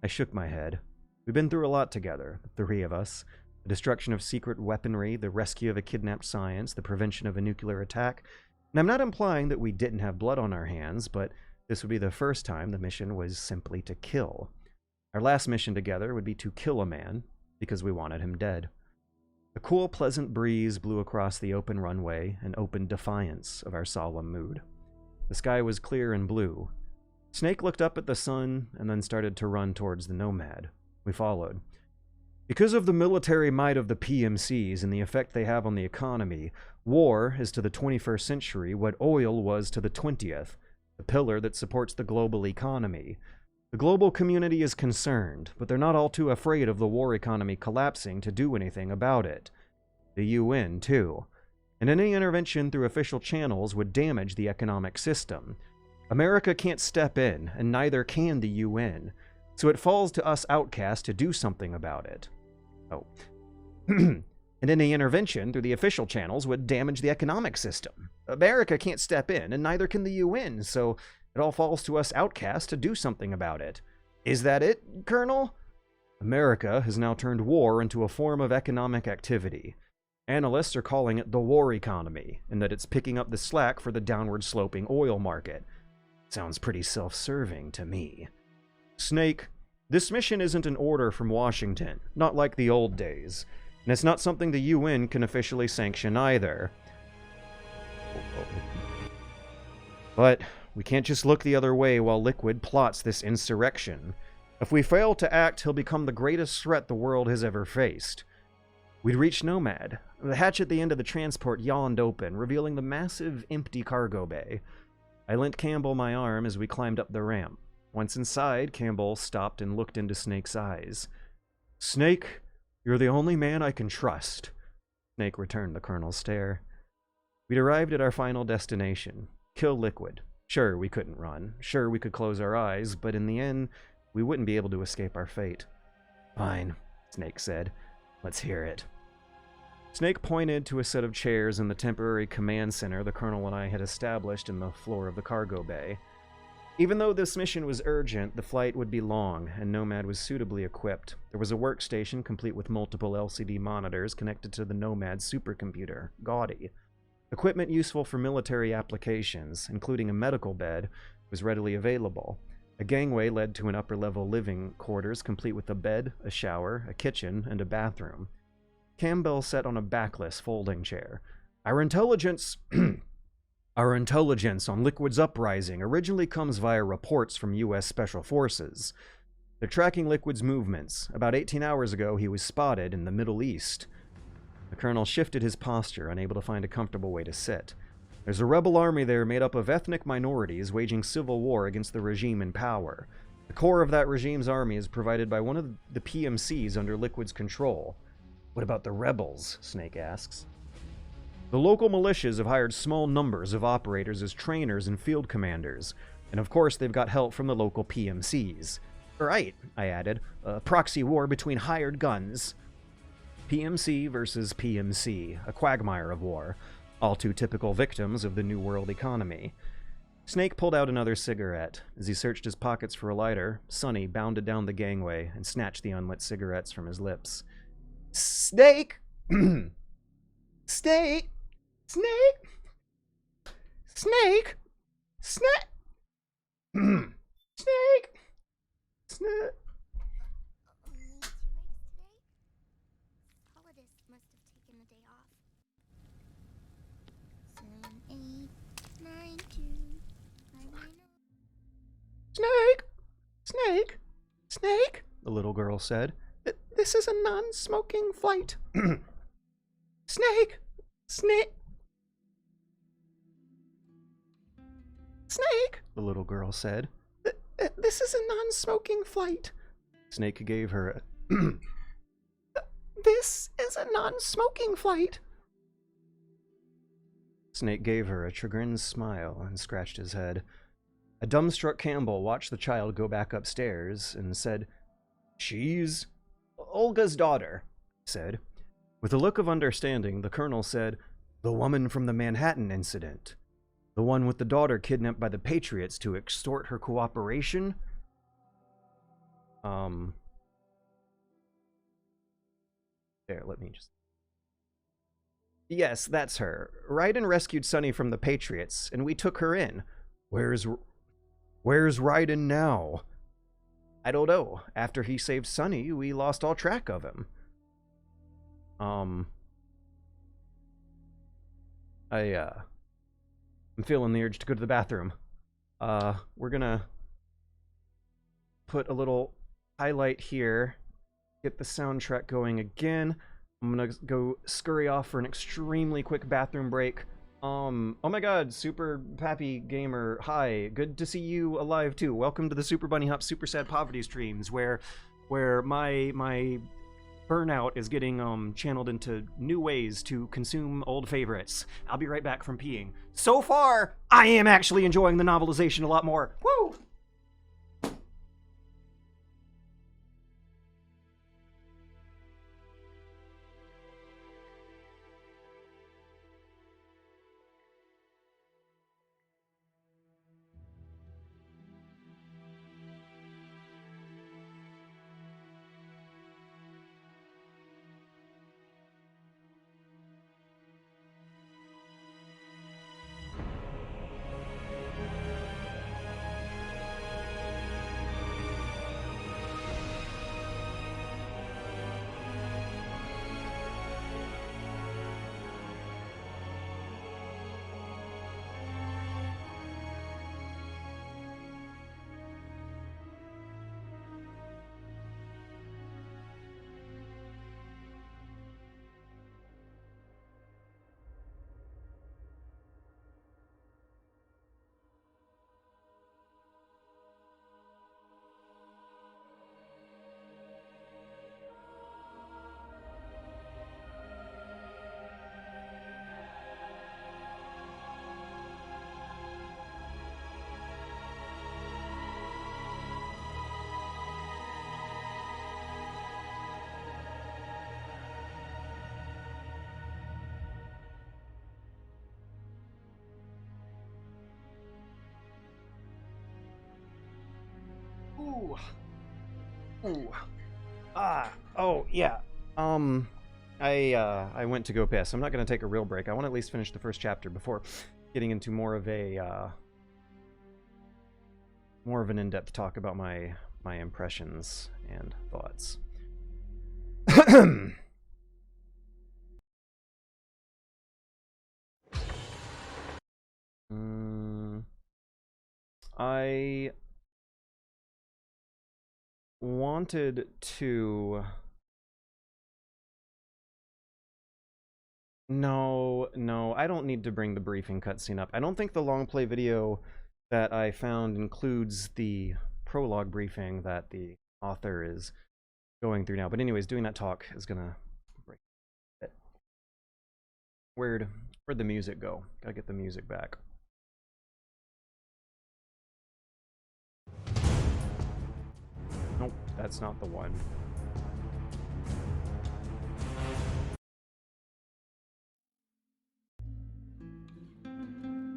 I shook my head. We've been through a lot together, the three of us. The destruction of secret weaponry, the rescue of a kidnapped science, the prevention of a nuclear attack. And I'm not implying that we didn't have blood on our hands, but this would be the first time the mission was simply to kill. Our last mission together would be to kill a man, because we wanted him dead. A cool, pleasant breeze blew across the open runway and opened defiance of our solemn mood. The sky was clear and blue. Snake looked up at the sun and then started to run towards the Nomad. We followed. "Because of the military might of the PMCs and the effect they have on the economy, war is to the 21st century what oil was to the 20th, the pillar that supports the global economy. The global community is concerned, but they're not all too afraid of the war economy collapsing to do anything about it. The UN, too. And any intervention through official channels would damage the economic system. America can't step in, and neither can the UN, so it falls to us outcasts to do something about it." Oh. "And any intervention through the official channels would damage the economic system. America can't step in, and neither can the UN, so it all falls to us outcasts to do something about it. Is that it, Colonel?" "America has now turned war into a form of economic activity. Analysts are calling it the war economy, and that it's picking up the slack for the downward sloping oil market. Sounds pretty self-serving to me. Snake, this mission isn't an order from Washington, not like the old days, and it's not something the UN can officially sanction either. But we can't just look the other way while Liquid plots this insurrection. If we fail to act, he'll become the greatest threat the world has ever faced." We'd reached Nomad. The hatch at the end of the transport yawned open, revealing the massive, empty cargo bay. I lent Campbell my arm as we climbed up the ramp. Once inside, Campbell stopped and looked into Snake's eyes. "Snake, you're the only man I can trust." Snake returned the Colonel's stare. We'd arrived at our final destination. Kill Liquid. Sure, we couldn't run. Sure, we could close our eyes, but in the end, we wouldn't be able to escape our fate. "Fine," Snake said. "Let's hear it." Snake pointed to a set of chairs in the temporary command center the Colonel and I had established in the floor of the cargo bay. Even though this mission was urgent, the flight would be long, and Nomad was suitably equipped. There was a workstation complete with multiple LCD monitors connected to the Nomad supercomputer, Gaudy. Equipment useful for military applications, including a medical bed, was readily available. A gangway led to an upper-level living quarters complete with a bed, a shower, a kitchen, and a bathroom. Campbell sat on a backless folding chair. Our intelligence on Liquid's uprising originally comes via reports from U.S. Special Forces. They're tracking Liquid's movements. About 18 hours ago, he was spotted in the Middle East. The colonel shifted his posture, unable to find a comfortable way to sit. There's a rebel army there made up of ethnic minorities waging civil war against the regime in power. The core of that regime's army is provided by one of the PMCs under Liquid's control. What about the rebels? Snake asks. The local militias have hired small numbers of operators as trainers and field commanders, and of course they've got help from the local PMCs. Right, I added. A proxy war between hired guns. PMC versus PMC, a quagmire of war. All too typical victims of the New World economy. Snake pulled out another cigarette. As he searched his pockets for a lighter, Sonny bounded down the gangway and snatched the unlit cigarettes from his lips. Snake! Snake! Snake! Snake! Snake! Snake! Snake! Holidays must have taken the day off. 7, 8, 9, 2, 5, 9, 0. Snake! Snake! Snake! The little girl said. This is a non-smoking flight. Snake! Snake! Snake! The little girl said. This is a non-smoking flight. Snake gave her a... This is a non-smoking flight. Snake gave her a chagrined smile and scratched his head. A dumbstruck Campbell watched the child go back upstairs and said, She's Olga's daughter, he said. With a look of understanding, the colonel said, The woman from the Manhattan incident. The one with the daughter kidnapped by the Patriots to extort her cooperation? There, let me just... Yes, that's her. Raiden rescued Sonny from the Patriots, and we took her in. Where's Raiden now? I don't know. After he saved Sonny, we lost all track of him. I'm feeling the urge to go to the bathroom. We're gonna put a little highlight here, get the soundtrack going again. I'm gonna go scurry off for an extremely quick bathroom break. Oh my god, Super Pappy Gamer, hi, good to see you alive too. Welcome to the Super Bunny Hop Super Sad Poverty streams, where my burnout is getting channeled into new ways to consume old favorites. I'll be right back from peeing. So far, I am actually enjoying the novelization a lot more. Woo! Ooh. Ooh. Oh, yeah. I went to go piss. I'm not going to take a real break. I want to at least finish the first chapter before getting into more of a, more of an in-depth talk about my impressions and thoughts. I wanted to... No, I don't need to bring the briefing cutscene up. I don't think the long play video that I found includes the prologue briefing that the author is going through now. But anyways, doing that talk is gonna break it. Where'd the music go? Gotta get the music back. Nope, that's not the one.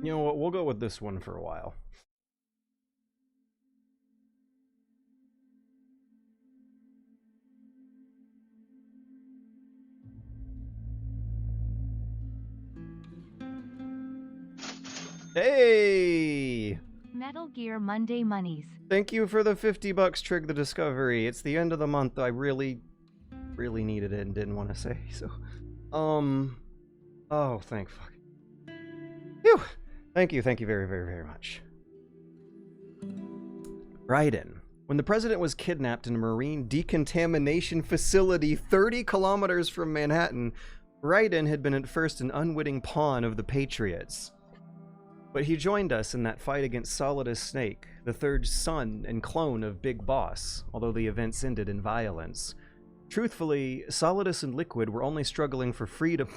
You know what, we'll go with this one for a while. Hey! Metal Gear Monday Monies. Thank you for the $50, Trig the Discovery. It's the end of the month. I really needed it and didn't want to say, so. Oh, thank fuck. Phew! Thank you very, very, very much. Raiden. When the president was kidnapped in a marine decontamination facility 30 kilometers from Manhattan, Raiden had been at first an unwitting pawn of the Patriots. But he joined us in that fight against Solidus Snake, the third son and clone of Big Boss, although the events ended in violence. Truthfully, Solidus and Liquid were only struggling for freedom.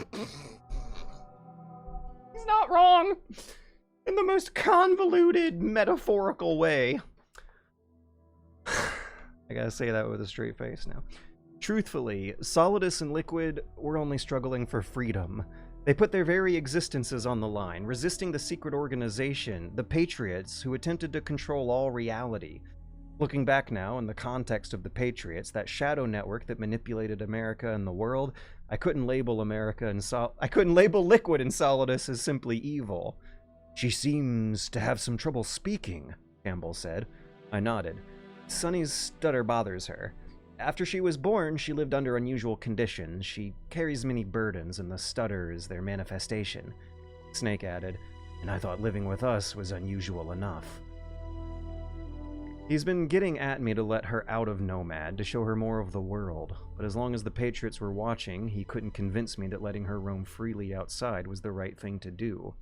He's not wrong! In the most convoluted, metaphorical way. I gotta say that with a straight face now. Truthfully, Solidus and Liquid were only struggling for freedom. They put their very existences on the line, resisting the secret organization, the Patriots, who attempted to control all reality. Looking back now, in the context of the Patriots, that shadow network that manipulated America and the world, I couldn't label Liquid and Solidus as simply evil. She seems to have some trouble speaking, Campbell said. I nodded. Sunny's stutter bothers her. After she was born, she lived under unusual conditions. She carries many burdens, and the stutter is their manifestation. Snake added, and I thought living with us was unusual enough. He's been getting at me to let her out of Nomad, to show her more of the world, but as long as the Patriots were watching, he couldn't convince me that letting her roam freely outside was the right thing to do.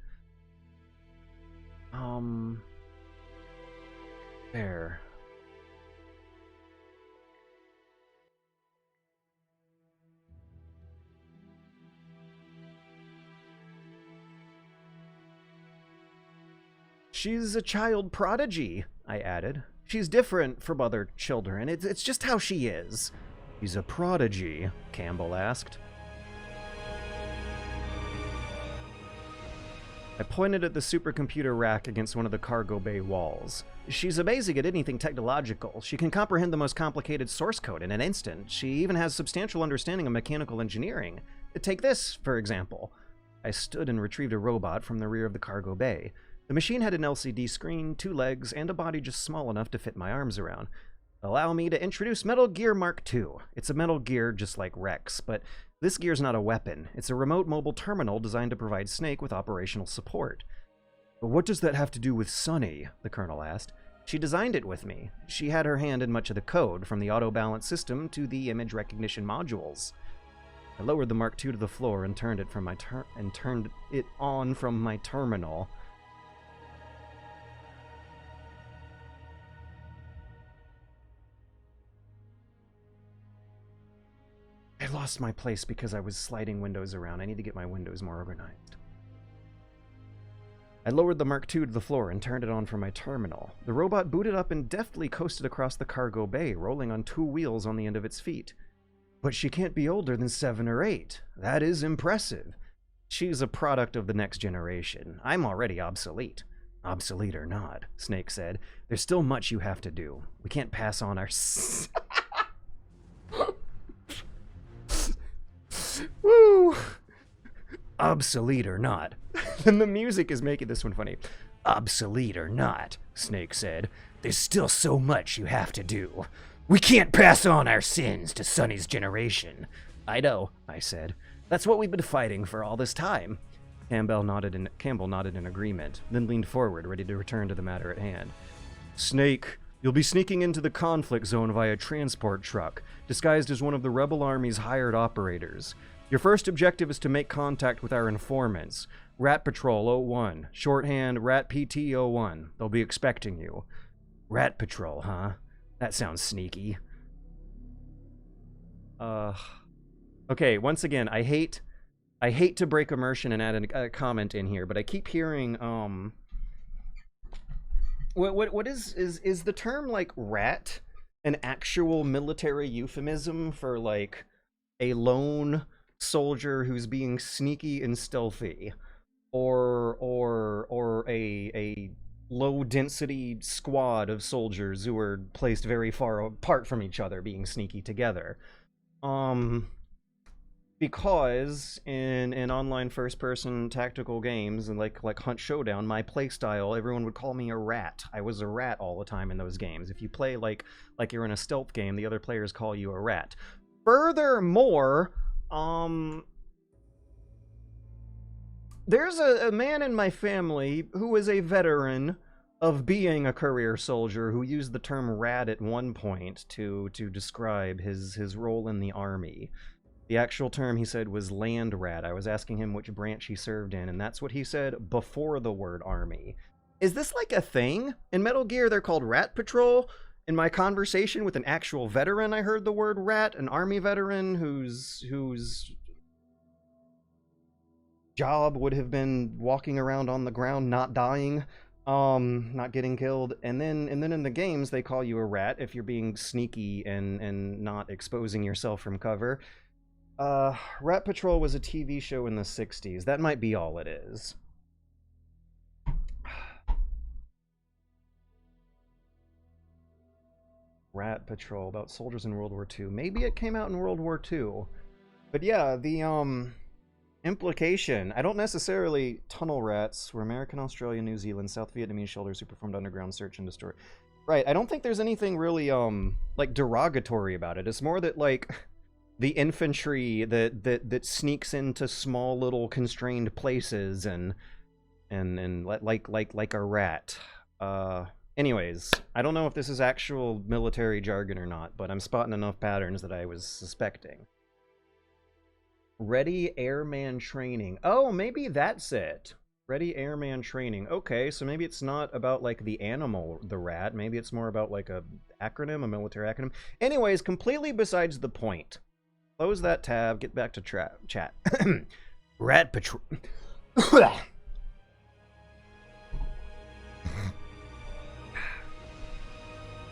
There. She's a child prodigy, I added. She's different from other children. It's just how she is. She's a prodigy, Campbell asked. I pointed at the supercomputer rack against one of the cargo bay walls. She's amazing at anything technological. She can comprehend the most complicated source code in an instant. She even has substantial understanding of mechanical engineering. Take this, for example. I stood and retrieved a robot from the rear of the cargo bay. The machine had an LCD screen, 2 legs, and a body just small enough to fit my arms around. Allow me to introduce Metal Gear Mark II. It's a Metal Gear just like Rex, but this gear's not a weapon. It's a remote mobile terminal designed to provide Snake with operational support. But what does that have to do with Sunny? The Colonel asked. She designed it with me. She had her hand in much of the code, from the auto-balance system to the image recognition modules. I lowered the Mark II to the floor and turned it on from my terminal. I lost my place because I was sliding windows around. I need to get my windows more organized. I lowered the Mark II to the floor and turned it on from my terminal. The robot booted up and deftly coasted across the cargo bay, rolling on 2 wheels on the end of its feet. But she can't be older than 7 or 8. That is impressive. She's a product of the next generation. I'm already obsolete. Obsolete or not, Snake said. There's still much you have to do. We can't pass on our... Woo! Obsolete or not. And the music is making this one funny. Obsolete or not, Snake said, there's still so much you have to do. We can't pass on our sins to Sonny's generation. I know, I said. That's what we've been fighting for all this time. Campbell nodded in agreement, then leaned forward, ready to return to the matter at hand. Snake, you'll be sneaking into the conflict zone via transport truck, disguised as one of the Rebel Army's hired operators. Your first objective is to make contact with our informants, Rat Patrol 01, shorthand Rat PT 01. They'll be expecting you. Rat Patrol, huh? That sounds sneaky. Okay, once again, I hate to break immersion and add a comment in here, but I keep hearing, what is the term, like, rat an actual military euphemism for, like, a lone soldier who's being sneaky and stealthy, or a low density squad of soldiers who are placed very far apart from each other being sneaky together? Because in online first-person tactical games and like Hunt Showdown, my playstyle, everyone would call me a rat. I was a rat all the time in those games. If you play like you're in a stealth game, the other players call you a rat. Furthermore, there's a man in my family who is a veteran of being a career soldier who used the term rat at one point to describe his role in the army. The actual term, he said, was land rat. I was asking him which branch he served in, and that's what he said before the word army. Is this like a thing? In Metal Gear, they're called Rat Patrol. In my conversation with an actual veteran, I heard the word rat, an army veteran whose job would have been walking around on the ground, not dying, not getting killed. And then in the games, they call you a rat if you're being sneaky and not exposing yourself from cover. Rat Patrol was a TV show in the 60s. That might be all it is. Rat Patrol, about soldiers in World War II. Maybe it came out in World War II. But yeah, the, implication. I don't necessarily... Tunnel rats were American, Australian, New Zealand, South Vietnamese soldiers who performed underground search and destroy. Right, I don't think there's anything really, like, derogatory about it. It's more that, like... the infantry that sneaks into small little constrained places and like a rat. Anyways, I don't know if this is actual military jargon or not, but I'm spotting enough patterns that I was suspecting. Ready Airman Training. Oh, maybe that's it. Ready Airman Training. Okay, so maybe it's not about, like, the animal, the rat. Maybe it's more about, like, a acronym, a military acronym. Anyways, completely besides the point. Close that tab, get back to chat. Rat Patrol.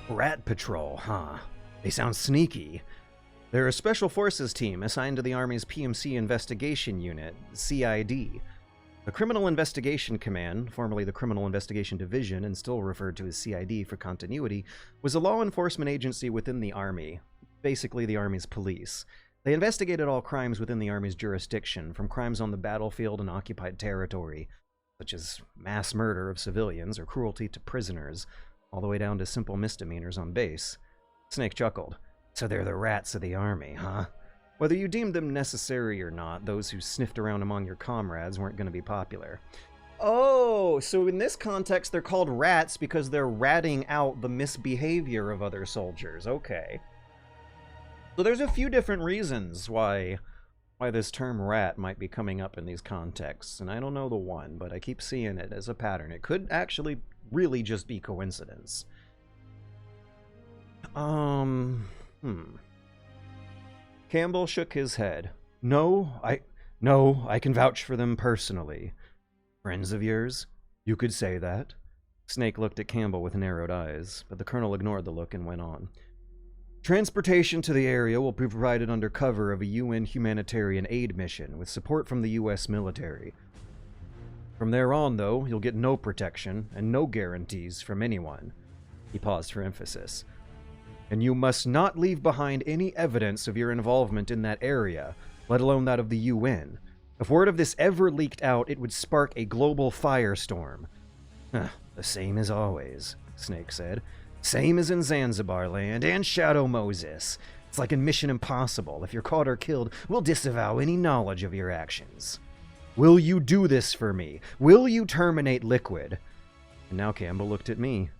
Rat Patrol, huh? They sound sneaky. They're a special forces team assigned to the Army's PMC Investigation Unit, CID. The Criminal Investigation Command, formerly the Criminal Investigation Division and still referred to as CID for continuity, was a law enforcement agency within the Army, basically the Army's police. They investigated all crimes within the Army's jurisdiction, from crimes on the battlefield and occupied territory, such as mass murder of civilians or cruelty to prisoners, all the way down to simple misdemeanors on base. Snake chuckled. So they're the rats of the Army, huh? Whether you deemed them necessary or not, those who sniffed around among your comrades weren't going to be popular. Oh, so in this context they're called rats because they're ratting out the misbehavior of other soldiers. Okay. So there's a few different reasons why this term rat might be coming up in these contexts, and I don't know the one, but I keep seeing it as a pattern. It could actually really just be coincidence. Campbell shook his head. No, I can vouch for them personally. Friends of yours? You could say that. Snake looked at Campbell with narrowed eyes, but the colonel ignored the look and went on. Transportation to the area will be provided under cover of a UN humanitarian aid mission with support from the U.S. military. From there on, though, you'll get no protection and no guarantees from anyone. He paused for emphasis. And you must not leave behind any evidence of your involvement in that area, let alone that of the UN. If word of this ever leaked out, it would spark a global firestorm. Huh, the same as always, Snake said. Same as in Zanzibar Land and Shadow Moses. It's like in Mission Impossible. If you're caught or killed, we'll disavow any knowledge of your actions. Will you do this for me? Will you terminate Liquid? And now Campbell looked at me.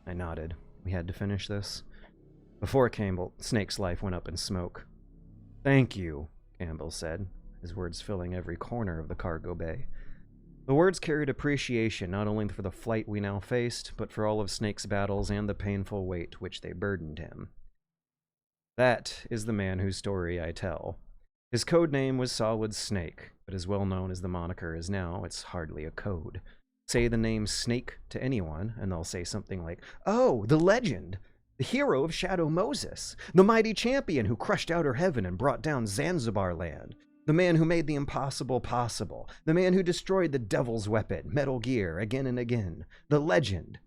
I nodded. We had to finish this. Before Campbell, Snake's life went up in smoke. Thank you, Campbell said, his words filling every corner of the cargo bay. The words carried appreciation not only for the flight we now faced, but for all of Snake's battles and the painful weight which they burdened him. That is the man whose story I tell. His code name was Solid Snake, but as well known as the moniker is now, it's hardly a code. Say the name Snake to anyone, and they'll say something like, "Oh, the legend! The hero of Shadow Moses! The mighty champion who crushed outer heaven and brought down Zanzibar Land! The man who made the impossible possible! The man who destroyed the devil's weapon, Metal Gear, again and again! The legend!"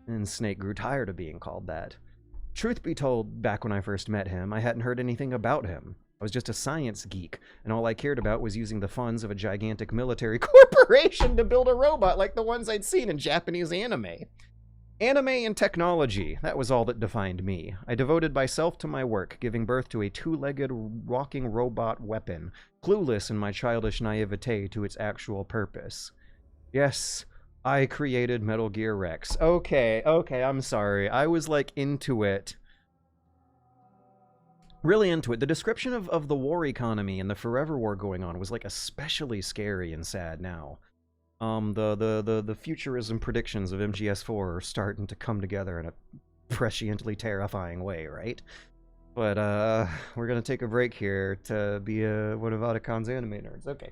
And Snake grew tired of being called that. Truth be told, back when I first met him, I hadn't heard anything about him. I was just a science geek, and all I cared about was using the funds of a gigantic military corporation to build a robot like the ones I'd seen in Japanese anime. Anime and technology, that was all that defined me. I devoted myself to my work, giving birth to a two-legged walking robot weapon, clueless in my childish naivete to its actual purpose. Yes, I created Metal Gear Rex. Okay, I'm sorry. I was, like, into it. Really into it. The description of the war economy and the forever war going on was, like, especially scary and sad now. The futurism predictions of MGS4 are starting to come together in a presciently terrifying way, right? But, we're gonna take a break here to be one of Otacon's anime nerds. Okay.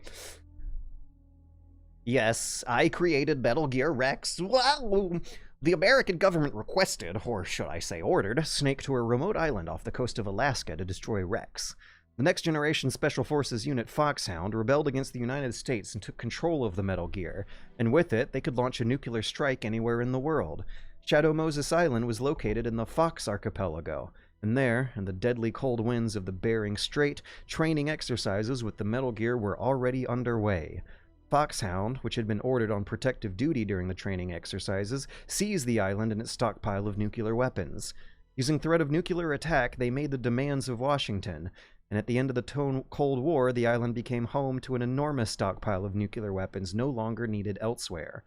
Yes, I created Metal Gear Rex. Wow! The American government requested, or should I say ordered, Snake to a remote island off the coast of Alaska to destroy Rex. The Next Generation Special Forces unit Foxhound rebelled against the United States and took control of the Metal Gear, and with it, they could launch a nuclear strike anywhere in the world. Shadow Moses Island was located in the Fox Archipelago, and there, in the deadly cold winds of the Bering Strait, training exercises with the Metal Gear were already underway. Foxhound, which had been ordered on protective duty during the training exercises, seized the island and its stockpile of nuclear weapons. Using threat of nuclear attack, they made the demands of Washington, and at the end of the Cold War, the island became home to an enormous stockpile of nuclear weapons no longer needed elsewhere.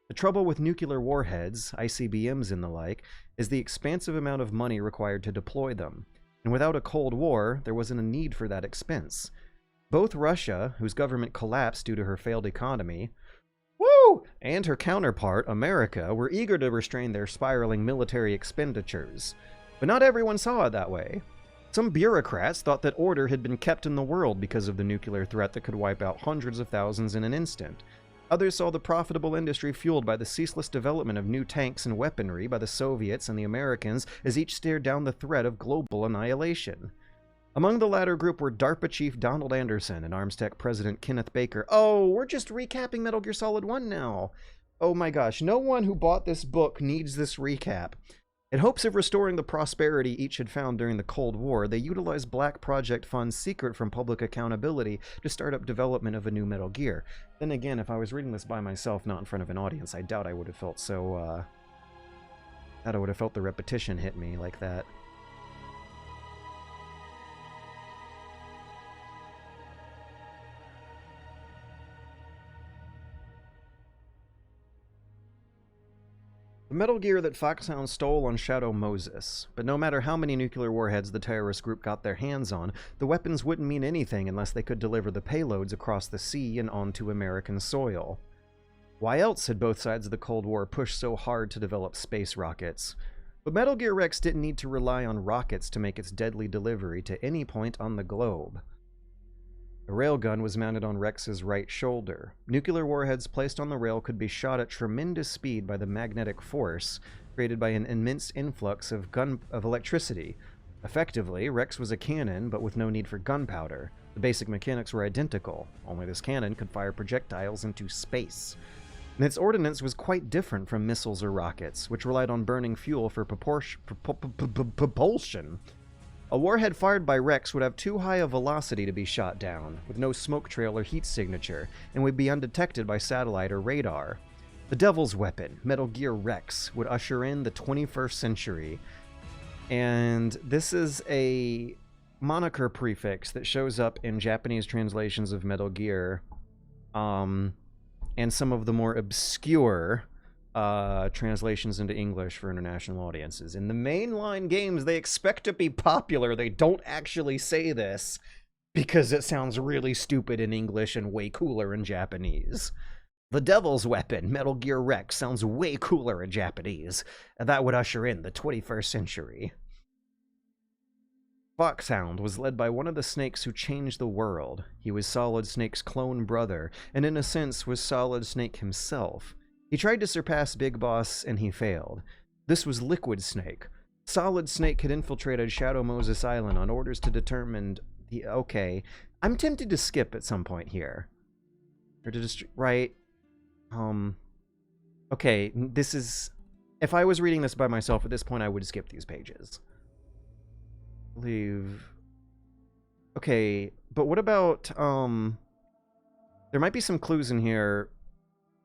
The trouble with nuclear warheads, ICBMs and the like, is the expansive amount of money required to deploy them, and without a Cold War, there wasn't a need for that expense. Both Russia, whose government collapsed due to her failed economy, and her counterpart, America, were eager to restrain their spiraling military expenditures. But not everyone saw it that way. Some bureaucrats thought that order had been kept in the world because of the nuclear threat that could wipe out hundreds of thousands in an instant. Others saw the profitable industry fueled by the ceaseless development of new tanks and weaponry by the Soviets and the Americans as each stared down the threat of global annihilation. Among the latter group were DARPA Chief Donald Anderson and ArmsTech President Kenneth Baker. Oh, we're just recapping Metal Gear Solid 1 now. Oh my gosh, no one who bought this book needs this recap. In hopes of restoring the prosperity each had found during the Cold War, they utilized Black Project funds secret from public accountability to start up development of a new Metal Gear. Then again, if I was reading this by myself, not in front of an audience, I doubt I would have felt so, doubt I would have felt the repetition hit me like that. The Metal Gear that Foxhound stole on Shadow Moses, but no matter how many nuclear warheads the terrorist group got their hands on, the weapons wouldn't mean anything unless they could deliver the payloads across the sea and onto American soil. Why else had both sides of the Cold War pushed so hard to develop space rockets? But Metal Gear Rex didn't need to rely on rockets to make its deadly delivery to any point on the globe. A railgun was mounted on Rex's right shoulder. Nuclear warheads placed on the rail could be shot at tremendous speed by the magnetic force created by an immense influx of electricity. Effectively, Rex was a cannon, but with no need for gunpowder. The basic mechanics were identical, only this cannon could fire projectiles into space. And its ordnance was quite different from missiles or rockets, which relied on burning fuel for propulsion. A warhead fired by Rex would have too high a velocity to be shot down, with no smoke trail or heat signature, and would be undetected by satellite or radar. The Devil's Weapon, Metal Gear Rex, would usher in the 21st century. And this is a moniker prefix that shows up in Japanese translations of Metal Gear, and some of the more obscure translations into English for international audiences. In the mainline games, they expect to be popular. They don't actually say this because it sounds really stupid in English and way cooler in Japanese. The Devil's Weapon, Metal Gear Rex, sounds way cooler in Japanese, and that would usher in the 21st century. Foxhound was led by one of the Snakes who changed the world. He was Solid Snake's clone brother, and in a sense was Solid Snake himself. He tried to surpass Big Boss, and he failed. This was Liquid Snake. Solid Snake had infiltrated Shadow Moses Island on orders to determine the... Okay, I'm tempted to skip at some point here. Or to just... Right... Okay, this is... If I was reading this by myself at this point, I would skip these pages. Leave... Okay, but what about, there might be some clues in here.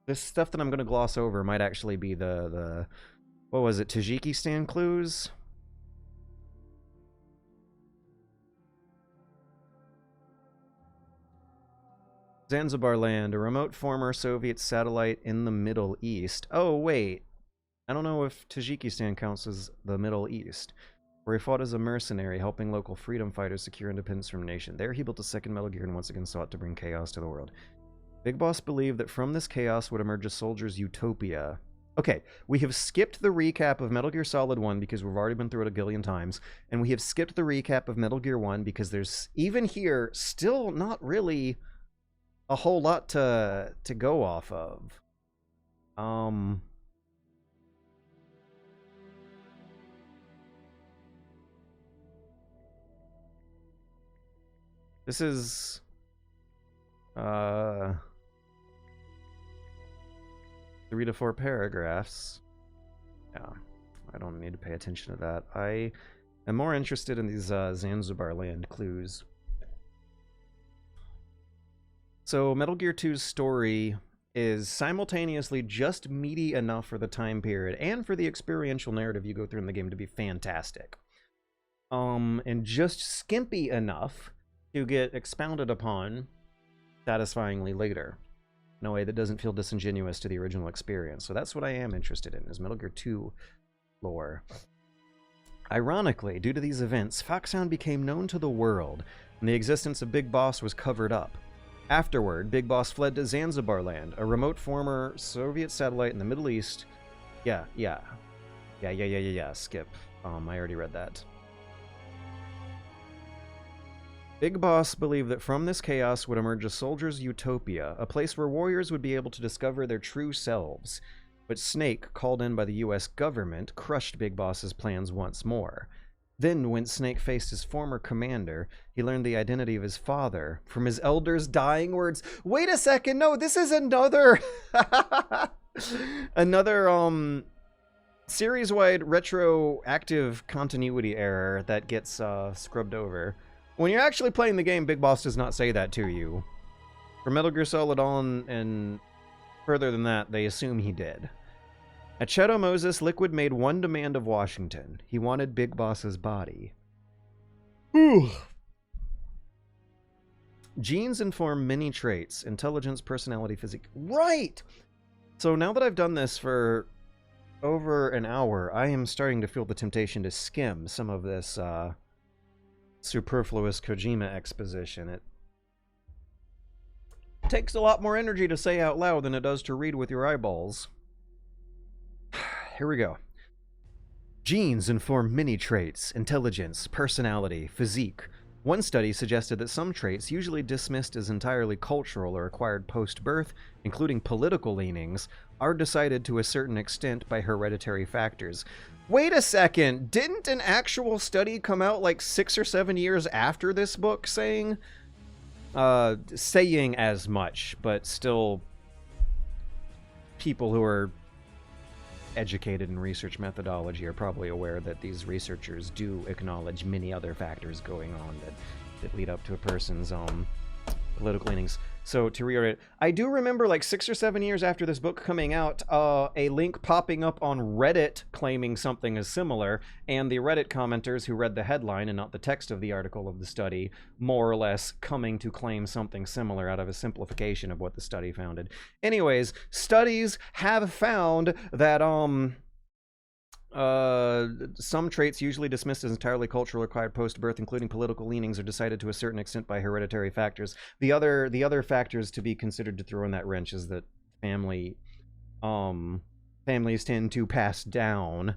This stuff that I'm going to gloss over might actually be the... What was it? Tajikistan clues? Zanzibar land, a remote former Soviet satellite in the Middle East. Oh, wait. I don't know if Tajikistan counts as the Middle East, where he fought as a mercenary, helping local freedom fighters secure independence from a nation. There he built a second Metal Gear and once again sought to bring chaos to the world. Big Boss believed that from this chaos would emerge a soldier's utopia. Okay, we have skipped the recap of Metal Gear Solid 1 because we've already been through it a gillion times, and we have skipped the recap of Metal Gear 1 because there's, even here, still not really a whole lot to go off of. This is 3 to 4 paragraphs. Yeah, I don't need to pay attention to that. I am more interested in these Zanzibar land clues. So Metal Gear 2's story is simultaneously just meaty enough for the time period and for the experiential narrative you go through in the game to be fantastic. And just skimpy enough to get expounded upon satisfyingly later in a way that doesn't feel disingenuous to the original experience. So that's what I am interested in, is Metal Gear 2 lore. Ironically, due to these events, Foxhound became known to the world, and the existence of Big Boss was covered up. Afterward, Big Boss fled to Zanzibar land, a remote former Soviet satellite in the Middle East. Yeah, skip. I already read that. Big Boss believed that from this chaos would emerge a soldier's utopia, a place where warriors would be able to discover their true selves. But Snake, called in by the US government, crushed Big Boss's plans once more. Then, when Snake faced his former commander, he learned the identity of his father from his elder's dying words. Wait a second, no, this is another... another, series-wide retroactive continuity error that gets, scrubbed over. When you're actually playing the game, Big Boss does not say that to you. For Metal Gear Solid on and further than that, they assume he did. At Shadow Moses, Liquid made one demand of Washington. He wanted Big Boss's body. Ooh. Genes inform many traits: intelligence, personality, physique. Right! So now that I've done this for over an hour, I am starting to feel the temptation to skim some of this, superfluous Kojima exposition. It takes a lot more energy to say out loud than it does to read with your eyeballs. Here we go. Genes inform many traits: intelligence, personality, physique. One study suggested that some traits, usually dismissed as entirely cultural or acquired post-birth, including political leanings, are decided to a certain extent by hereditary factors. Wait a second, didn't an actual study come out like 6 or 7 years after this book saying as much, but still people who are educated in research methodology are probably aware that these researchers do acknowledge many other factors going on that lead up to a person's political leanings. So to reiterate, I do remember like 6 or 7 years after this book coming out, a link popping up on Reddit claiming something is similar, and the Reddit commenters who read the headline and not the text of the article of the study, more or less coming to claim something similar out of a simplification of what the study founded. Anyways, studies have found that some traits usually dismissed as entirely cultural acquired post-birth, including political leanings, are decided to a certain extent by hereditary factors. The other factors to be considered to throw in that wrench is that families tend to pass down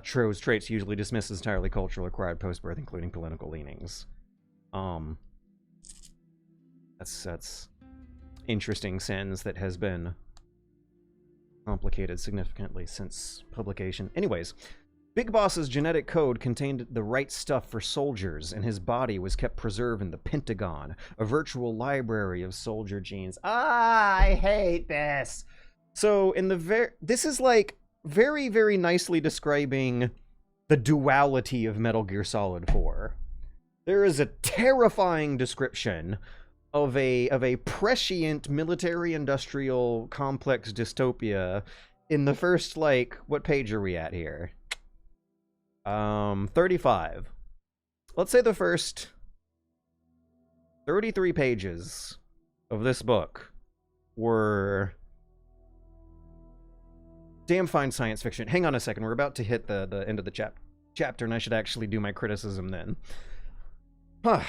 traits usually dismissed as entirely cultural acquired post-birth, including political leanings. That's interesting sentence that has been complicated significantly since publication. Anyways, Big Boss's genetic code contained the right stuff for soldiers, and his body was kept preserved in the Pentagon, a virtual library of soldier genes. I hate this. So in the this is like very, very nicely describing the duality of Metal Gear Solid 4. There is a terrifying description of a prescient military-industrial complex dystopia in the first, like, what page are we at here? 35. Let's say the first 33 pages of this book were damn fine science fiction. Hang on a second, we're about to hit the end of the chapter, and I should actually do my criticism then. Huh.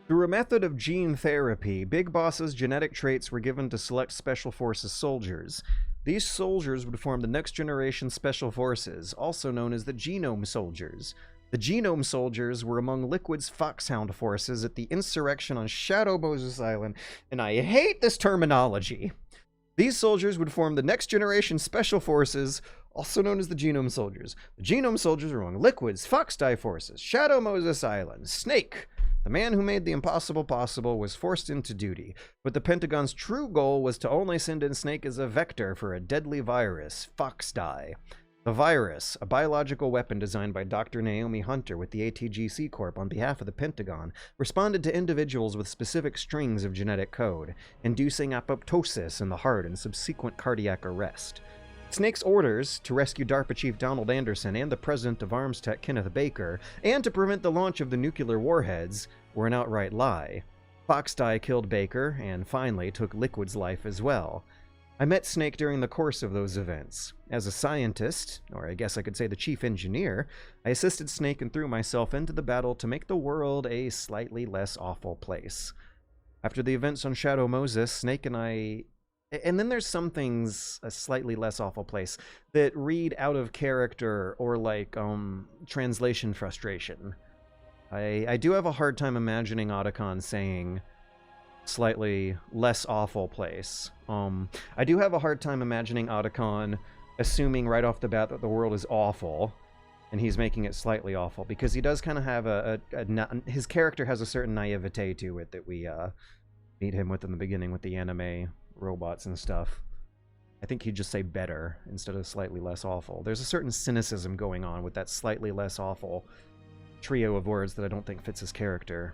Through a method of gene therapy, Big Boss's genetic traits were given to select Special Forces soldiers. These soldiers would form the next generation Special Forces, also known as the Genome Soldiers. The Genome Soldiers were among Liquid's Foxhound forces at the insurrection on Shadow Moses Island, and I hate this terminology. These soldiers would form the next generation Special Forces, also known as the Genome Soldiers. The Genome Soldiers were among Liquid's Foxdie forces, Shadow Moses Island, Snake. The man who made the impossible possible was forced into duty, but the Pentagon's true goal was to only send in Snake as a vector for a deadly virus, Foxdie. The virus, a biological weapon designed by Dr. Naomi Hunter with the ATGC Corp on behalf of the Pentagon, responded to individuals with specific strings of genetic code, inducing apoptosis in the heart and subsequent cardiac arrest. Snake's orders to rescue DARPA Chief Donald Anderson and the president of Arms Tech Kenneth Baker, and to prevent the launch of the nuclear warheads, were an outright lie. Foxdie killed Baker, and finally took Liquid's life as well. I met Snake during the course of those events. As a scientist, or I guess I could say the chief engineer, I assisted Snake and threw myself into the battle to make the world a slightly less awful place. After the events on Shadow Moses, Snake and I... And then there's some things, a slightly less awful place, that read out of character or like translation frustration. I do have a hard time imagining Otacon saying slightly less awful place. I do have a hard time imagining Otacon assuming right off the bat that the world is awful, and he's making it slightly awful, because he does kind of have his character has a certain naivete to it that we meet him with in the beginning with the anime robots and stuff. I think he'd just say better instead of slightly less awful. There's a certain cynicism going on with that slightly less awful trio of words that I don't think fits his character.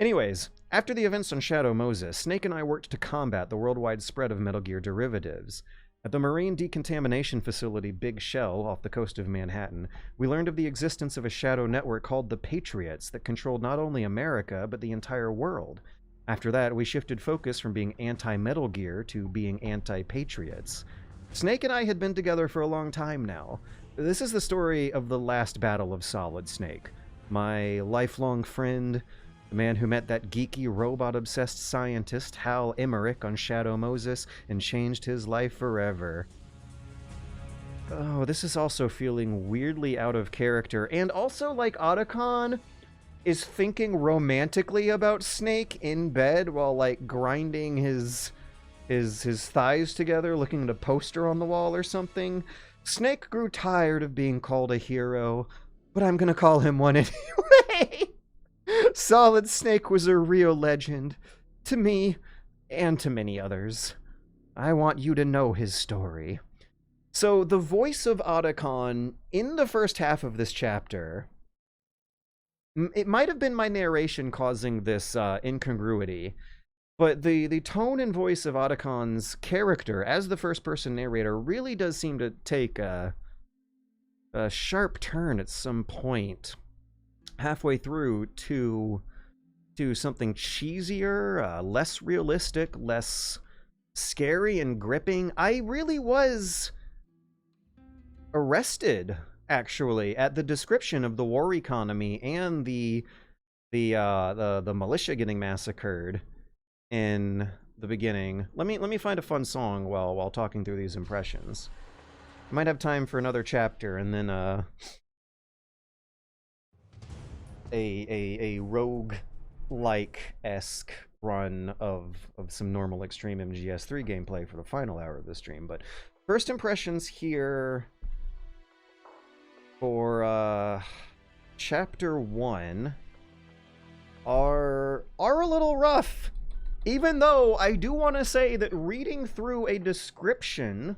Anyways, after the events on Shadow Moses, Snake and I worked to combat the worldwide spread of Metal Gear derivatives. At the marine decontamination facility Big Shell off the coast of Manhattan, we learned of the existence of a shadow network called the Patriots that controlled not only America, but the entire world. After that, we shifted focus from being anti-Metal Gear to being anti-Patriots. Snake and I had been together for a long time now. This is the story of the last battle of Solid Snake. My lifelong friend, the man who met that geeky, robot-obsessed scientist, Hal Emmerich, on Shadow Moses and changed his life forever. Oh, this is also feeling weirdly out of character, and also like Otacon is thinking romantically about Snake in bed while like grinding his thighs together, looking at a poster on the wall or something. Snake grew tired of being called a hero, but I'm gonna call him one anyway. Solid Snake was a real legend. To me, and to many others. I want you to know his story. So the voice of Otacon in the first half of this chapter, it might have been my narration causing this incongruity, but the tone and voice of Otacon's character as the first-person narrator really does seem to take a sharp turn at some point halfway through to something cheesier, less realistic, less scary and gripping. I really was arrested, actually, at the description of the war economy and the militia getting massacred in the beginning. Let me find a fun song while talking through these impressions. I might have time for another chapter, and then a rogue-like-esque run of some normal extreme MGS3 gameplay for the final hour of the stream. But first impressions here for chapter 1 are a little rough. Even though I do want to say that reading through a description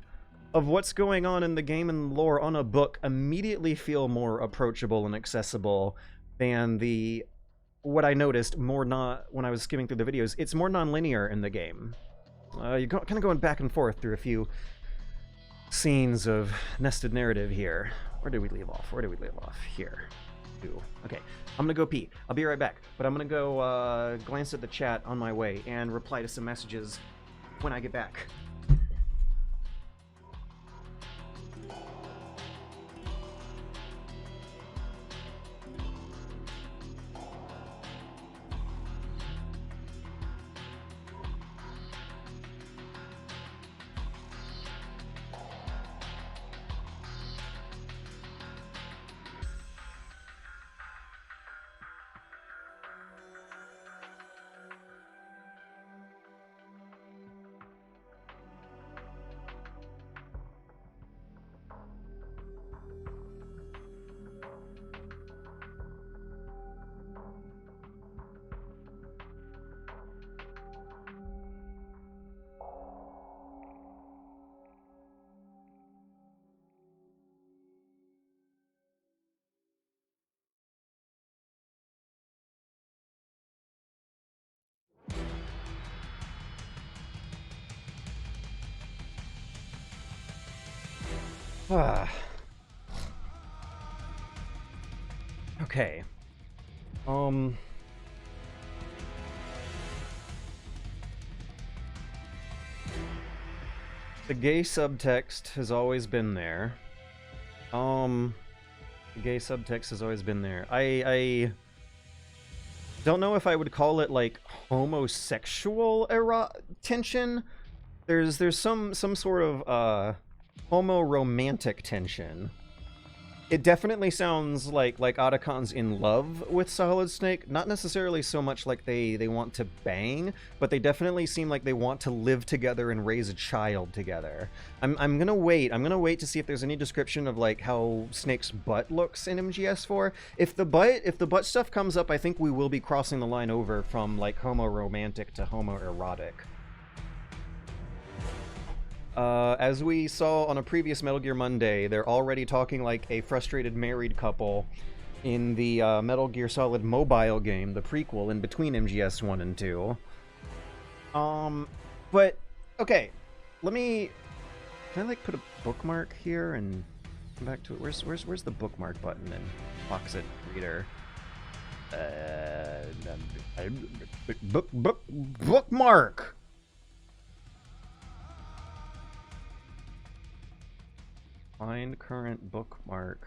of what's going on in the game and lore on a book immediately feel more approachable and accessible than what I noticed when I was skimming through the videos. It's more non-linear in the game. You're kind of going back and forth through a few scenes of nested narrative here. Where did we leave off? Here. Okay, I'm gonna go pee. I'll be right back, but I'm gonna go glance at the chat on my way and reply to some messages when I get back. Okay. The gay subtext has always been there. The gay subtext has always been there. I don't know if I would call it like homosexual tension. There's some sort of homo-romantic tension. It definitely sounds like Otacon's in love with Solid Snake. Not necessarily so much like they want to bang, but they definitely seem like they want to live together and raise a child together. I'm gonna wait. I'm gonna wait to see if there's any description of like how Snake's butt looks in MGS4. If the butt stuff comes up, I think we will be crossing the line over from like homo-romantic to homo-erotic. As we saw on a previous Metal Gear Monday, they're already talking like a frustrated married couple in the Metal Gear Solid mobile game, the prequel in between MGS 1 and 2. But, okay, can I like put a bookmark here and come back to it? Where's the bookmark button in Foxit Reader? Bookmark! Find current bookmark.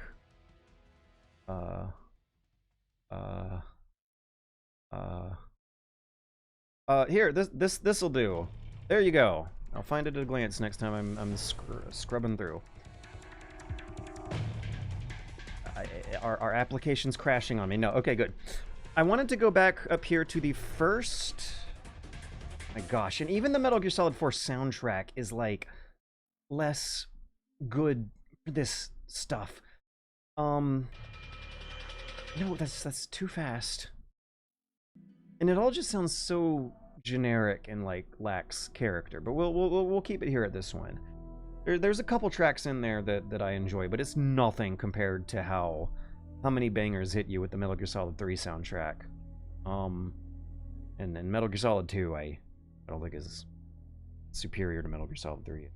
Here, this'll do. There you go. I'll find it at a glance next time I'm scrubbing through. Our application's crashing on me. No, okay, good. I wanted to go back up here to the first. My gosh, and even the Metal Gear Solid 4 soundtrack is like less good for this stuff. No, that's too fast. And it all just sounds so generic and like lacks character. But we'll keep it here at this one. There's a couple tracks in there that I enjoy, but it's nothing compared to how many bangers hit you with the Metal Gear Solid 3 soundtrack. And then Metal Gear Solid 2, I don't think is superior to Metal Gear Solid 3.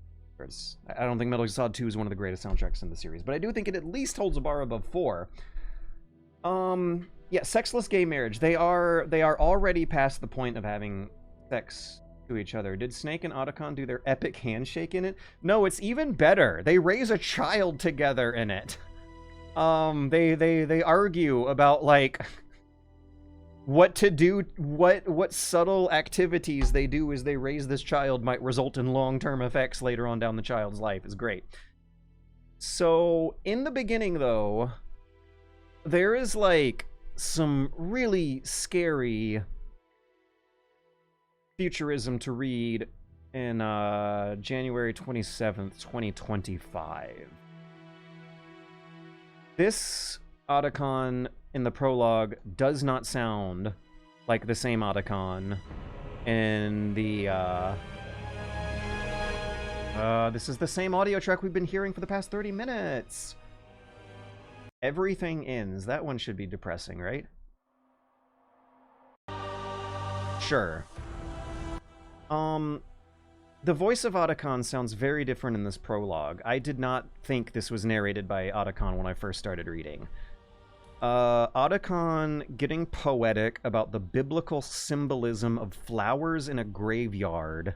I don't think Metal Gear Solid 2 is one of the greatest soundtracks in the series, but I do think it at least holds a bar above 4. Yeah, sexless gay marriage. They are already past the point of having sex to each other. Did Snake and Otacon do their epic handshake in it? No, it's even better. They raise a child together in it. They argue about like what to do, what subtle activities they do as they raise this child might result in long-term effects later on down the child's life. Is great. So in the beginning though, there is like some really scary futurism to read in January 27th, 2025. This Otacon in the prologue does not sound like the same Otacon in the this is the same audio track we've been hearing for the past 30 minutes. Everything ends. That one should be depressing, right? Sure. The voice of Otacon sounds very different in this prologue. I did not think this was narrated by Otacon when I first started reading. Otacon getting poetic about the biblical symbolism of flowers in a graveyard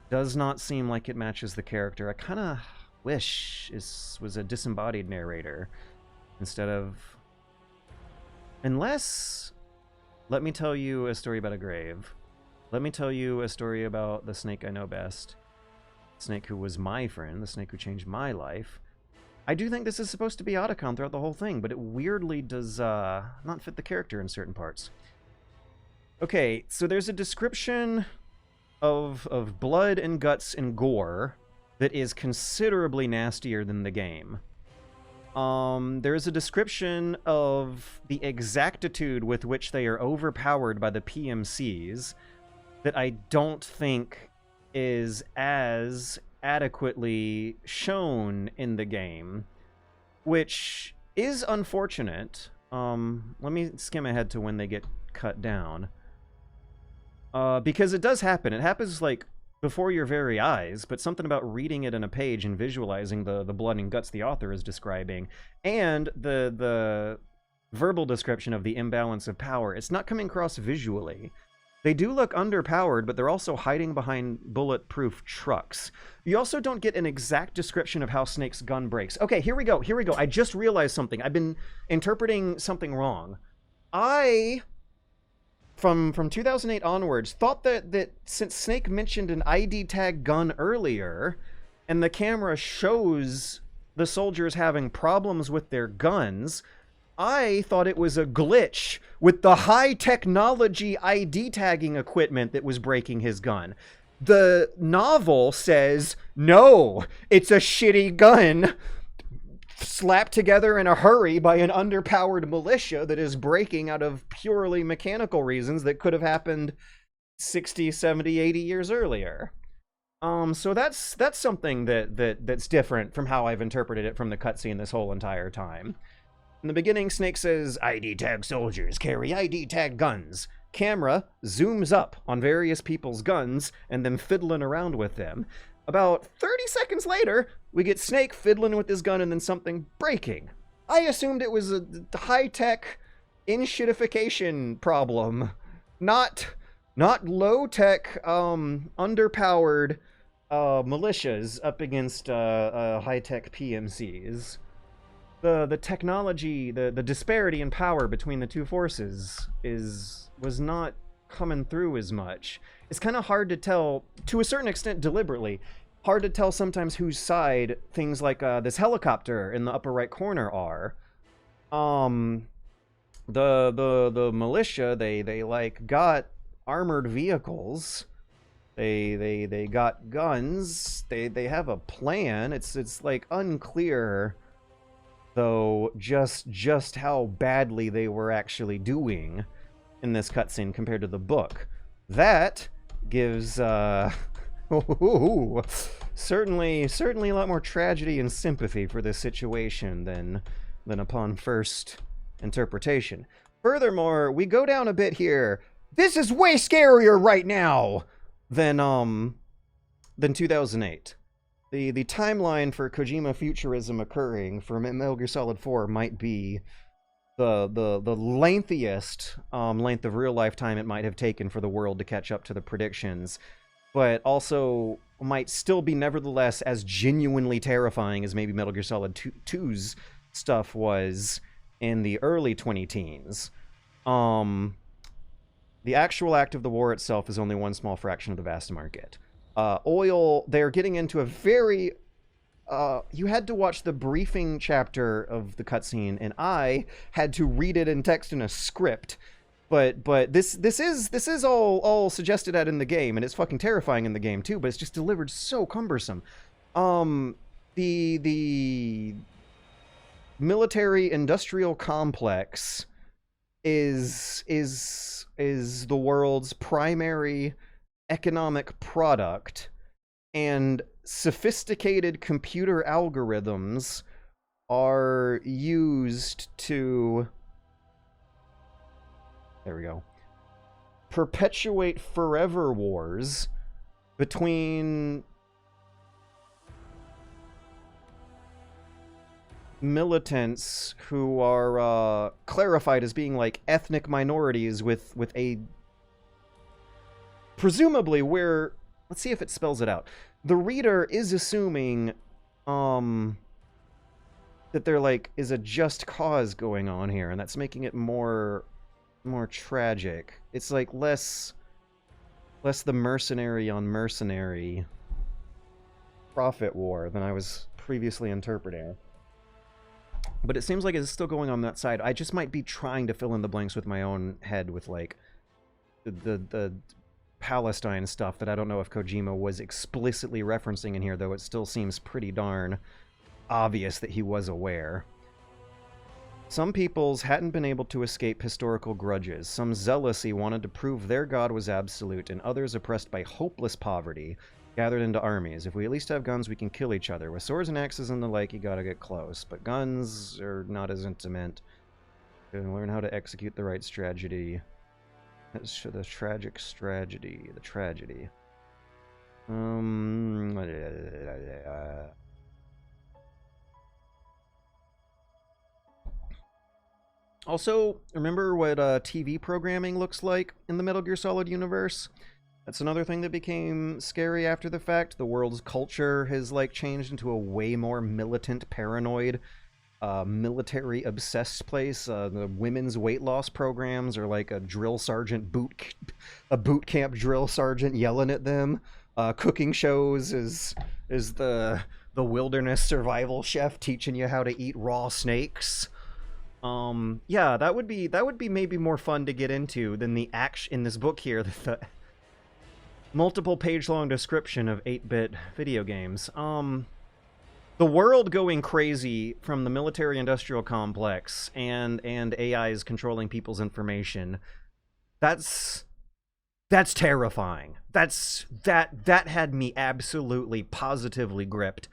does not seem like it matches the character. I kind of wish this was a disembodied narrator instead of... Unless... Let me tell you a story about a grave. Let me tell you a story about the Snake I know best. The Snake who was my friend, the Snake who changed my life. I do think this is supposed to be Otacon throughout the whole thing, but it weirdly does not fit the character in certain parts. Okay, so there's a description of blood and guts and gore that is considerably nastier than the game. There is a description of the exactitude with which they are overpowered by the PMCs that I don't think is as adequately shown in the game, which is unfortunate. Let me skim ahead to when they get cut down. Because it does happen. It happens, like, before your very eyes, but something about reading it in a page and visualizing the blood and guts the author is describing, and the verbal description of the imbalance of power, it's not coming across visually. They do look underpowered, but they're also hiding behind bulletproof trucks. You also don't get an exact description of how Snake's gun breaks. Okay, here we go. I just realized something. I've been interpreting something wrong. From 2008 onwards, thought that since Snake mentioned an ID tag gun earlier, and the camera shows the soldiers having problems with their guns, I thought it was a glitch with the high technology ID tagging equipment that was breaking his gun. The novel says, no, it's a shitty gun slapped together in a hurry by an underpowered militia that is breaking out of purely mechanical reasons that could have happened 60, 70, 80 years earlier. So that's something that's different from how I've interpreted it from the cutscene this whole entire time. In the beginning, Snake says, ID tag soldiers carry ID tag guns. Camera zooms up on various people's guns and then fiddling around with them. About 30 seconds later, we get Snake fiddling with his gun and then something breaking. I assumed it was a high-tech in-shitification problem, not low-tech, underpowered militias up against high-tech PMCs. The technology, the disparity in power between the two forces was not coming through as much. It's kind of hard to tell, to a certain extent deliberately, hard to tell sometimes whose side things like this helicopter in the upper right corner are. The militia, they like got armored vehicles. They got guns. They have a plan. It's like unclear though just how badly they were actually doing in this cutscene compared to the book. that gives certainly a lot more tragedy and sympathy for this situation than upon first interpretation. Furthermore, we go down a bit here. This is way scarier right now than 2008. The timeline for Kojima futurism occurring for Metal Gear Solid 4 might be the lengthiest length of real life time it might have taken for the world to catch up to the predictions, but also might still be nevertheless as genuinely terrifying as maybe Metal Gear Solid 2's stuff was in the early 2010s. The actual act of the war itself is only one small fraction of the vast market. Oil, they're getting into a very... you had to watch the briefing chapter of the cutscene, and I had to read it in text in a script. But this is all suggested at in the game, and it's fucking terrifying in the game too. But it's just delivered so cumbersome. The military industrial complex is the world's primary economic product, and sophisticated computer algorithms are used to, there we go, perpetuate forever wars between militants who are clarified as being like ethnic minorities with a presumably where, let's see if it spells it out. The reader is assuming that there like is a just cause going on here, and that's making it more tragic. It's like less the mercenary on mercenary profit war than I was previously interpreting. But it seems like it's still going on that side. I just might be trying to fill in the blanks with my own head with like the Palestine stuff that I don't know if Kojima was explicitly referencing in here, though it still seems pretty darn obvious that he was aware. Some peoples hadn't been able to escape historical grudges. Some zealousy wanted to prove their god was absolute, and others oppressed by hopeless poverty gathered into armies. If we at least have guns, we can kill each other. With swords and axes and the like, you gotta get close. But guns are not as intimate. You can learn how to execute the right strategy. That's the tragic strategy. The tragedy. Also, remember what TV programming looks like in the Metal Gear Solid universe? That's another thing that became scary after the fact. The world's culture has like changed into a way more militant, paranoid, military obsessed place. The women's weight loss programs are like a drill sergeant a boot camp drill sergeant yelling at them. Cooking shows is the wilderness survival chef teaching you how to eat raw snakes. Yeah, that would be maybe more fun to get into than the action in this book here. The multiple page-long description of 8-bit video games. The world going crazy from the military-industrial complex and AIs controlling people's information. That's terrifying. That had me absolutely, positively gripped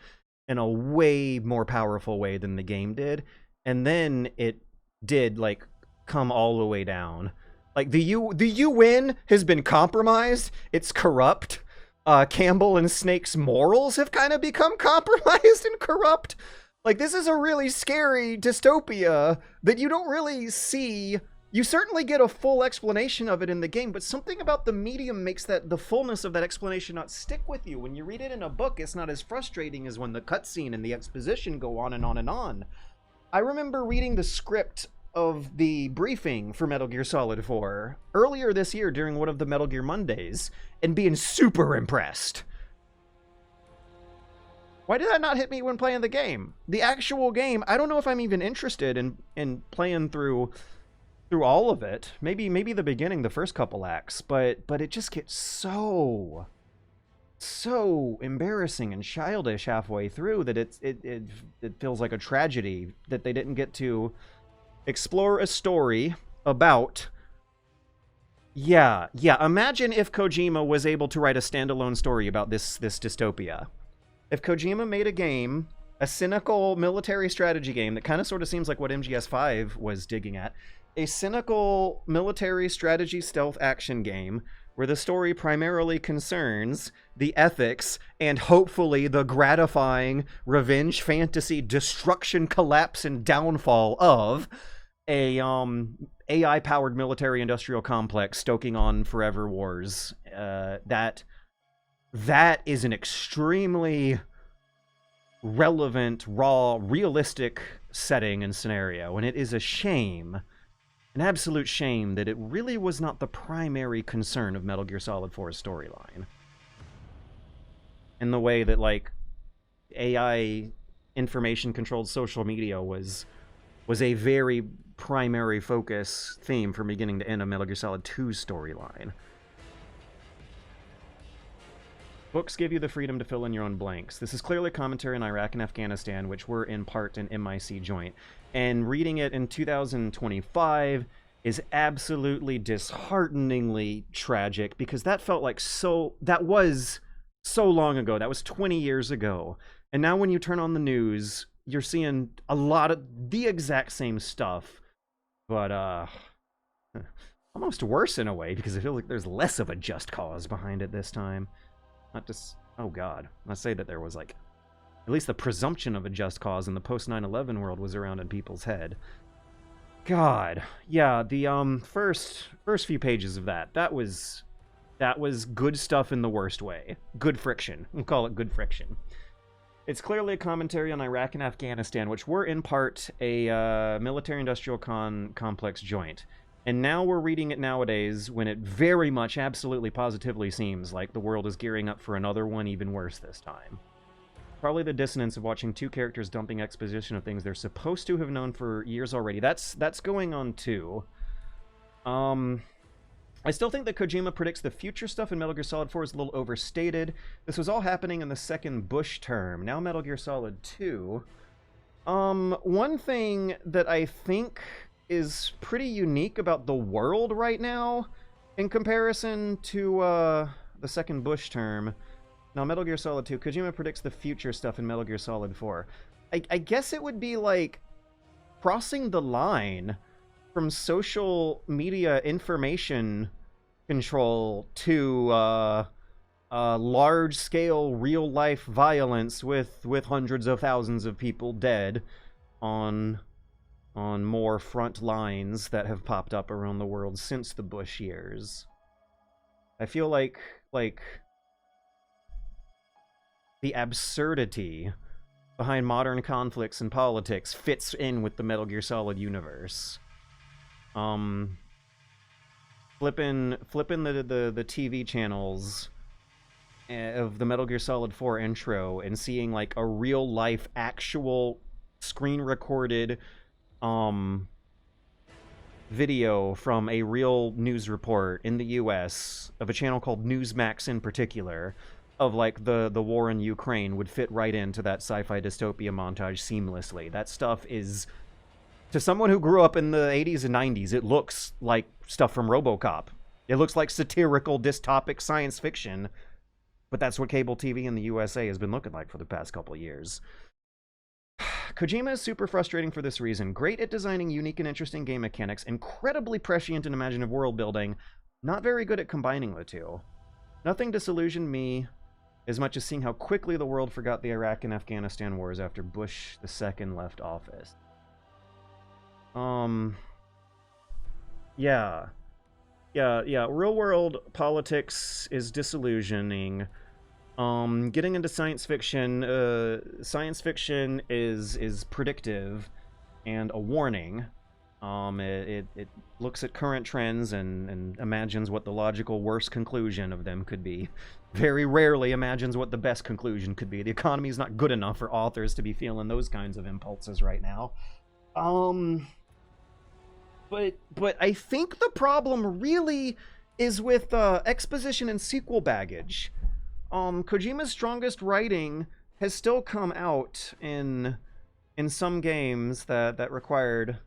in a way more powerful way than the game did. And then it did, like, come all the way down. Like, the UN has been compromised. It's corrupt. Campbell and Snake's morals have kind of become compromised and corrupt. Like, this is a really scary dystopia that you don't really see. You certainly get a full explanation of it in the game, but something about the medium makes the fullness of that explanation not stick with you. When you read it in a book, it's not as frustrating as when the cutscene and the exposition go on and on and on. I remember reading the script of the briefing for Metal Gear Solid 4 earlier this year during one of the Metal Gear Mondays and being super impressed. Why did that not hit me when playing the game? The actual game, I don't know if I'm even interested in playing through all of it. Maybe the beginning, the first couple acts, but it just gets so embarrassing and childish halfway through that it feels like a tragedy that they didn't get to explore a story about Yeah, yeah. Imagine if Kojima was able to write a standalone story about this dystopia. If Kojima made a game, a cynical military strategy game that kind of sort of seems like what MGS5 was digging at, a cynical military strategy stealth action game where the story primarily concerns the ethics and hopefully the gratifying revenge fantasy destruction, collapse, and downfall of a AI powered military industrial complex stoking on forever wars. That is an extremely relevant, raw, realistic setting and scenario, and it is a shame, an absolute shame, that it really was not the primary concern of Metal Gear Solid 4's storyline. In the way that, like, AI information-controlled social media was a very primary focus theme from beginning to end of Metal Gear Solid 2's storyline. Books give you the freedom to fill in your own blanks. This is clearly commentary on Iraq and Afghanistan, which were in part an MIC joint. And reading it in 2025 is absolutely dishearteningly tragic, because that felt like that was so long ago. That was 20 years ago. And now when you turn on the news, you're seeing a lot of the exact same stuff, but almost worse in a way, because I feel like there's less of a just cause behind it this time. Not just, oh god, let's say that there was, like, at least the presumption of a just cause in the post 9/11 world was around in people's head. God, yeah, the first few pages of that was good stuff in the worst way. Good friction. We'll call it good friction. It's clearly a commentary on Iraq and Afghanistan, which were in part a military-industrial complex joint. And now we're reading it nowadays when it very much, absolutely, positively seems like the world is gearing up for another one even worse this time. Probably the dissonance of watching two characters dumping exposition of things they're supposed to have known for years already. That's going on too. I still think that Kojima predicts the future stuff in Metal Gear Solid 4 is a little overstated. This was all happening in the second Bush term. Now Metal Gear Solid 2. One thing that I think is pretty unique about the world right now in comparison to the second Bush term. Now, Metal Gear Solid 2, Kojima predicts the future stuff in Metal Gear Solid 4. I guess it would be like crossing the line from social media information control to large-scale real-life violence with hundreds of thousands of people dead on more front lines that have popped up around the world since the Bush years. I feel like the absurdity behind modern conflicts and politics fits in with the Metal Gear Solid universe. Flipping the TV channels of the Metal Gear Solid 4 intro and seeing, like, a real-life, actual screen-recorded video from a real news report in the US of a channel called Newsmax in particular, of, like, the war in Ukraine would fit right into that sci-fi dystopia montage seamlessly. That stuff is, to someone who grew up in the 80s and 90s, it looks like stuff from RoboCop. It looks like satirical, dystopic science fiction, but that's what cable TV in the USA has been looking like for the past couple of years. Kojima is super frustrating for this reason. Great at designing unique and interesting game mechanics, incredibly prescient and imaginative world building, not very good at combining the two. Nothing disillusioned me as much as seeing how quickly the world forgot the Iraq and Afghanistan wars after Bush II left office. Yeah, real world politics is disillusioning. Getting into science fiction is predictive and a warning. It looks at current trends and imagines what the logical worst conclusion of them could be. Very rarely imagines what the best conclusion could be. The economy is not good enough for authors to be feeling those kinds of impulses right now. But I think the problem really is with exposition and sequel baggage. Kojima's strongest writing has still come out in some games that required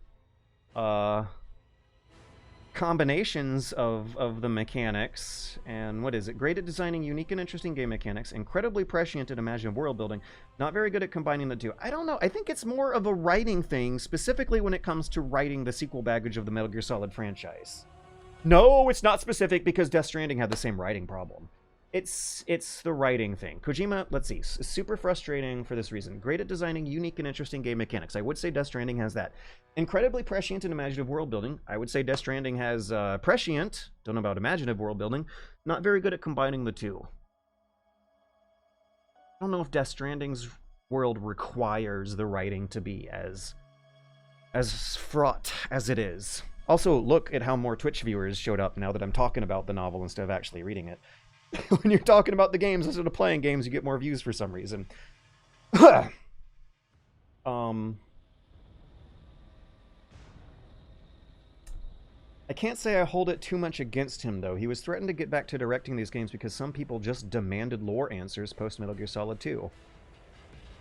combinations of the mechanics, and what is it? Great at designing unique and interesting game mechanics, incredibly prescient at imaginative world building, not very good at combining the two. I don't know. I think it's more of a writing thing, specifically when it comes to writing the sequel baggage of the Metal Gear Solid franchise. No, it's not specific because Death Stranding had the same writing problem. It's the writing thing. Kojima, let's see, is super frustrating for this reason. Great at designing unique and interesting game mechanics. I would say Death Stranding has that. Incredibly prescient and imaginative world building. I would say Death Stranding has prescient, don't know about imaginative world building, not very good at combining the two. I don't know if Death Stranding's world requires the writing to be as fraught as it is. Also, look at how more Twitch viewers showed up now that I'm talking about the novel instead of actually reading it. When you're talking about the games instead of playing games, you get more views for some reason. I can't say I hold it too much against him, though. He was threatened to get back to directing these games because some people just demanded lore answers post Metal Gear Solid 2.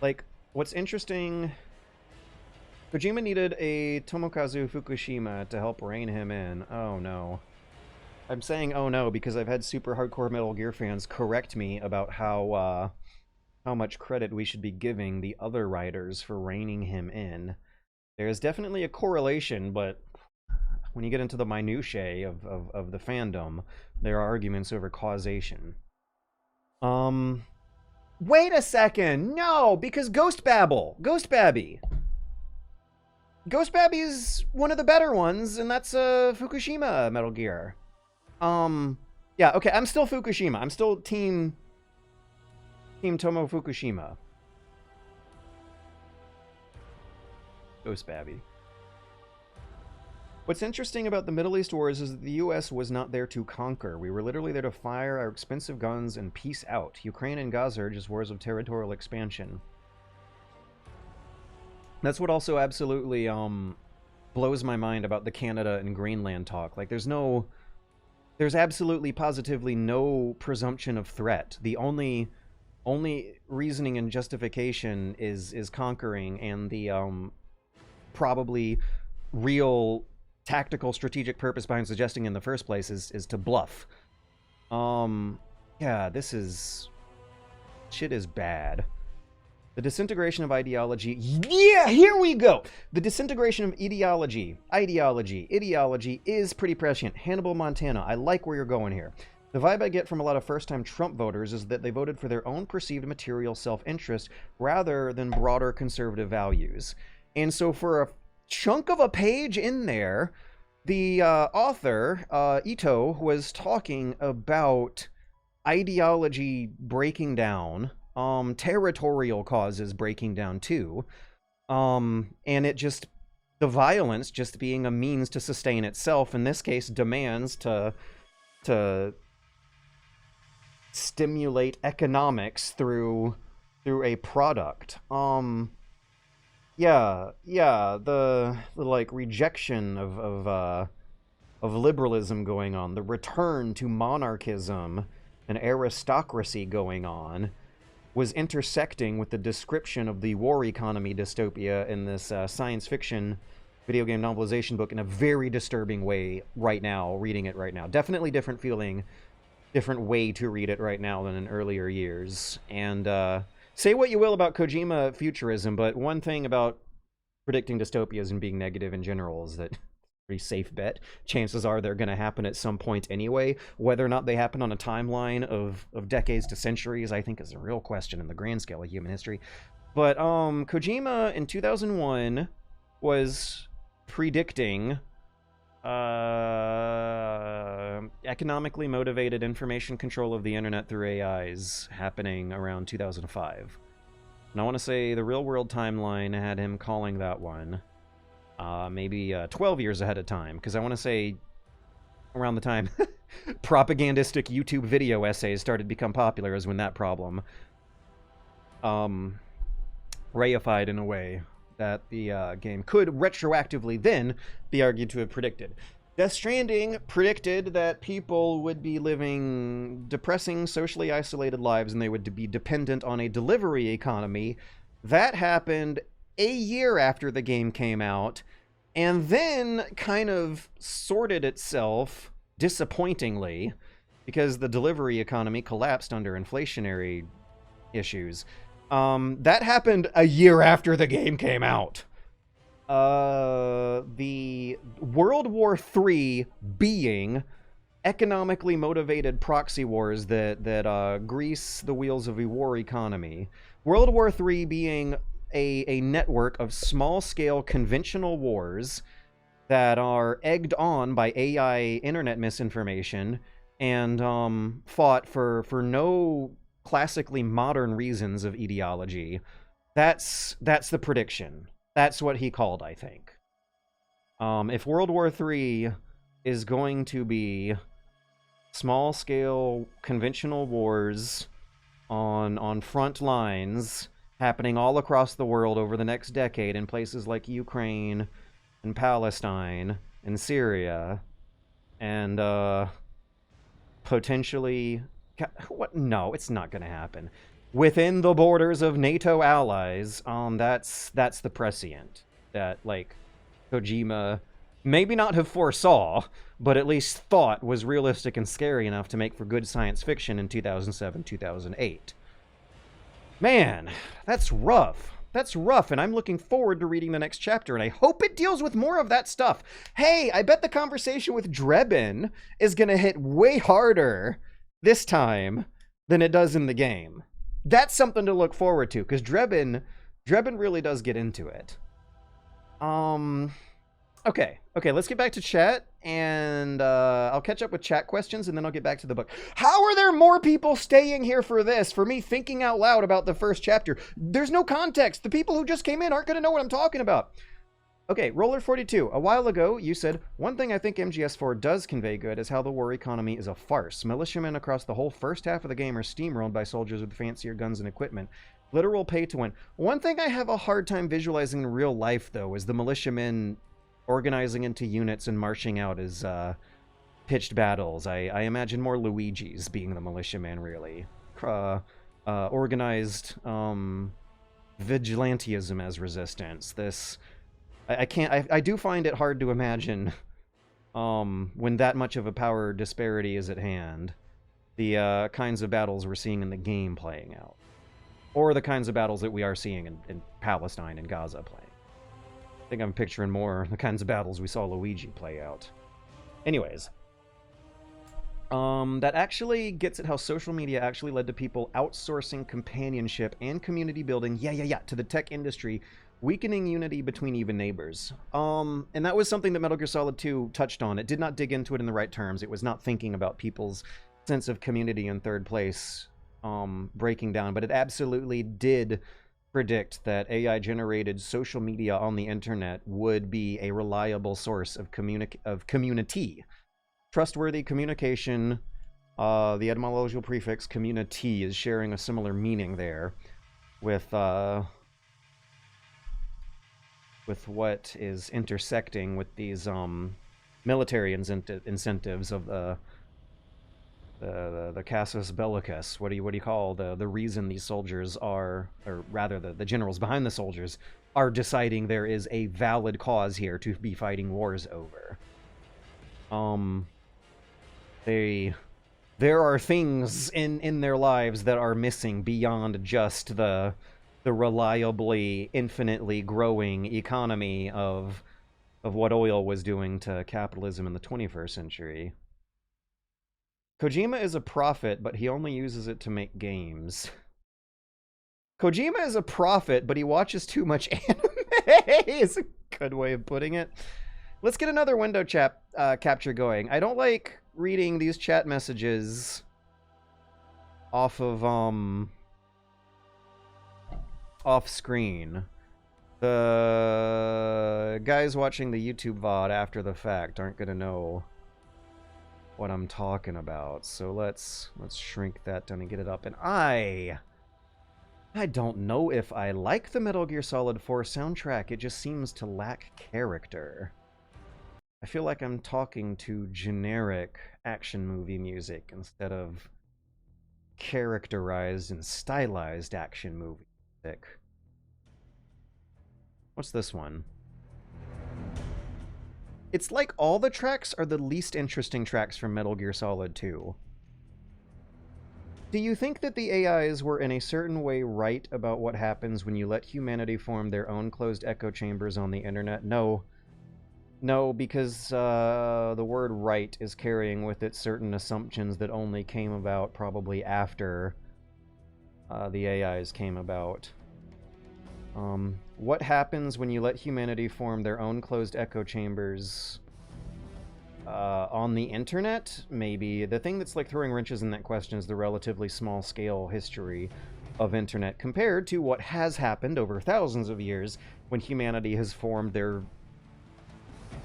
Like, what's interesting... Kojima needed a Tomokazu Fukushima to help rein him in. Oh, no. I'm saying oh no because I've had super hardcore Metal Gear fans correct me about how much credit we should be giving the other writers for reining him in. There's definitely a correlation, but when you get into the minutiae of the fandom, there are arguments over causation. Wait a second! No! Because Ghost Babby is one of the better ones, and that's Fukushima Metal Gear. Yeah, okay, I'm still Fukushima. I'm still Team Tomo Fukushima. Ghost Babby. What's interesting about the Middle East wars is that the US was not there to conquer. We were literally there to fire our expensive guns and peace out. Ukraine and Gaza are just wars of territorial expansion. That's what also absolutely blows my mind about the Canada and Greenland talk. Like, there's absolutely positively no presumption of threat. The only reasoning and justification is conquering, and the probably real tactical strategic purpose behind suggesting in the first place is to bluff. Yeah, shit is bad. The disintegration of ideology. Yeah, here we go. The disintegration of ideology is pretty prescient. Hannibal, Montana. I like where you're going here. The vibe I get from a lot of first-time Trump voters is that they voted for their own perceived material self-interest rather than broader conservative values. And so for a chunk of a page in there, the author, Itoh, was talking about ideology breaking down, territorial causes breaking down too, and the violence just being a means to sustain itself, in this case demands to stimulate economics through a product. Yeah, the like rejection of liberalism going on, the return to monarchism and aristocracy going on, was intersecting with the description of the war economy dystopia in this science fiction video game novelization book in a very disturbing way right now, reading it right now. Definitely different feeling, different way to read it right now than in earlier years. And say what you will about Kojima futurism, but one thing about predicting dystopias and being negative in general is that pretty safe bet. Chances are they're going to happen at some point anyway. Whether or not they happen on a timeline of decades to centuries, I think is a real question in the grand scale of human history. But Kojima in 2001 was predicting economically motivated information control of the internet through AIs happening around 2005. And I want to say the real world timeline had him calling that one maybe 12 years ahead of time, because I want to say around the time propagandistic YouTube video essays started to become popular is when that problem reified in a way that the game could retroactively then be argued to have predicted. Death Stranding predicted that people would be living depressing, socially isolated lives, and they would be dependent on a delivery economy. That happened a year after the game came out, and then kind of sorted itself disappointingly because the delivery economy collapsed under inflationary issues. That happened a year after the game came out. The World War III being economically motivated proxy wars that grease the wheels of a war economy. World War III being a network of small-scale conventional wars that are egged on by AI internet misinformation and fought for no classically modern reasons of ideology. That's the prediction. That's what he called, I think. If World War III is going to be small-scale conventional wars on front lines happening all across the world over the next decade in places like Ukraine and Palestine and Syria and potentially what? No, it's not going to happen. Within the borders of NATO allies, that's the prescient that like Kojima maybe not have foresaw, but at least thought was realistic and scary enough to make for good science fiction in 2007, 2008. Man, that's rough. That's rough, and I'm looking forward to reading the next chapter, and I hope it deals with more of that stuff. Hey, I bet the conversation with Drebin is going to hit way harder this time than it does in the game. That's something to look forward to, because Drebin really does get into it. Okay, let's get back to chat, and I'll catch up with chat questions, and then I'll get back to the book. How are there more people staying here for this, for me thinking out loud about the first chapter? There's no context. The people who just came in aren't going to know what I'm talking about. Okay, Roller42, a while ago, you said, one thing I think MGS4 does convey good is how the war economy is a farce. Militiamen across the whole first half of the game are steamrolled by soldiers with fancier guns and equipment. Literal pay to win. One thing I have a hard time visualizing in real life, though, is the militiamen organizing into units and marching out as pitched battles. I imagine more Luigi's being the militiaman, really. Organized vigilantism as resistance. This... I do find it hard to imagine when that much of a power disparity is at hand, the kinds of battles we're seeing in the game playing out. Or the kinds of battles that we are seeing in Palestine and Gaza playing. I think I'm picturing more the kinds of battles we saw Luigi play out. Anyways. That actually gets at how social media actually led to people outsourcing companionship and community building, to the tech industry, weakening unity between even neighbors. And that was something that Metal Gear Solid 2 touched on. It did not dig into it in the right terms. It was not thinking about people's sense of community in third place breaking down, but it absolutely did predict that AI-generated social media on the internet would be a reliable source of community. Trustworthy communication. The etymological prefix community is sharing a similar meaning there with what is intersecting with these military incentives of the casus bellicus. What do you call the reason these soldiers are, or rather the generals behind the soldiers are deciding there is a valid cause here to be fighting wars over. There are things in their lives that are missing beyond just the reliably, infinitely growing economy of what oil was doing to capitalism in the 21st century. Kojima is a prophet, but he only uses it to make games. Kojima is a prophet, but he watches too much anime is a good way of putting it. Let's get another window capture going. I don't like reading these chat messages off of, off screen. The guys watching the YouTube VOD after the fact aren't gonna know what I'm talking about. So let's shrink that down and get it up. And I don't know if I like the Metal Gear Solid 4 soundtrack. It just seems to lack character. I feel like I'm talking to generic action movie music instead of characterized and stylized action movie music. What's this one? It's like all the tracks are the least interesting tracks from Metal Gear Solid 2. Do you think that the AIs were in a certain way right about what happens when you let humanity form their own closed echo chambers on the internet? No. No, because the word right is carrying with it certain assumptions that only came about probably after the AIs came about. What happens when you let humanity form their own closed echo chambers on the internet? Maybe. The thing that's like throwing wrenches in that question is the relatively small scale history of internet compared to what has happened over thousands of years when humanity has formed their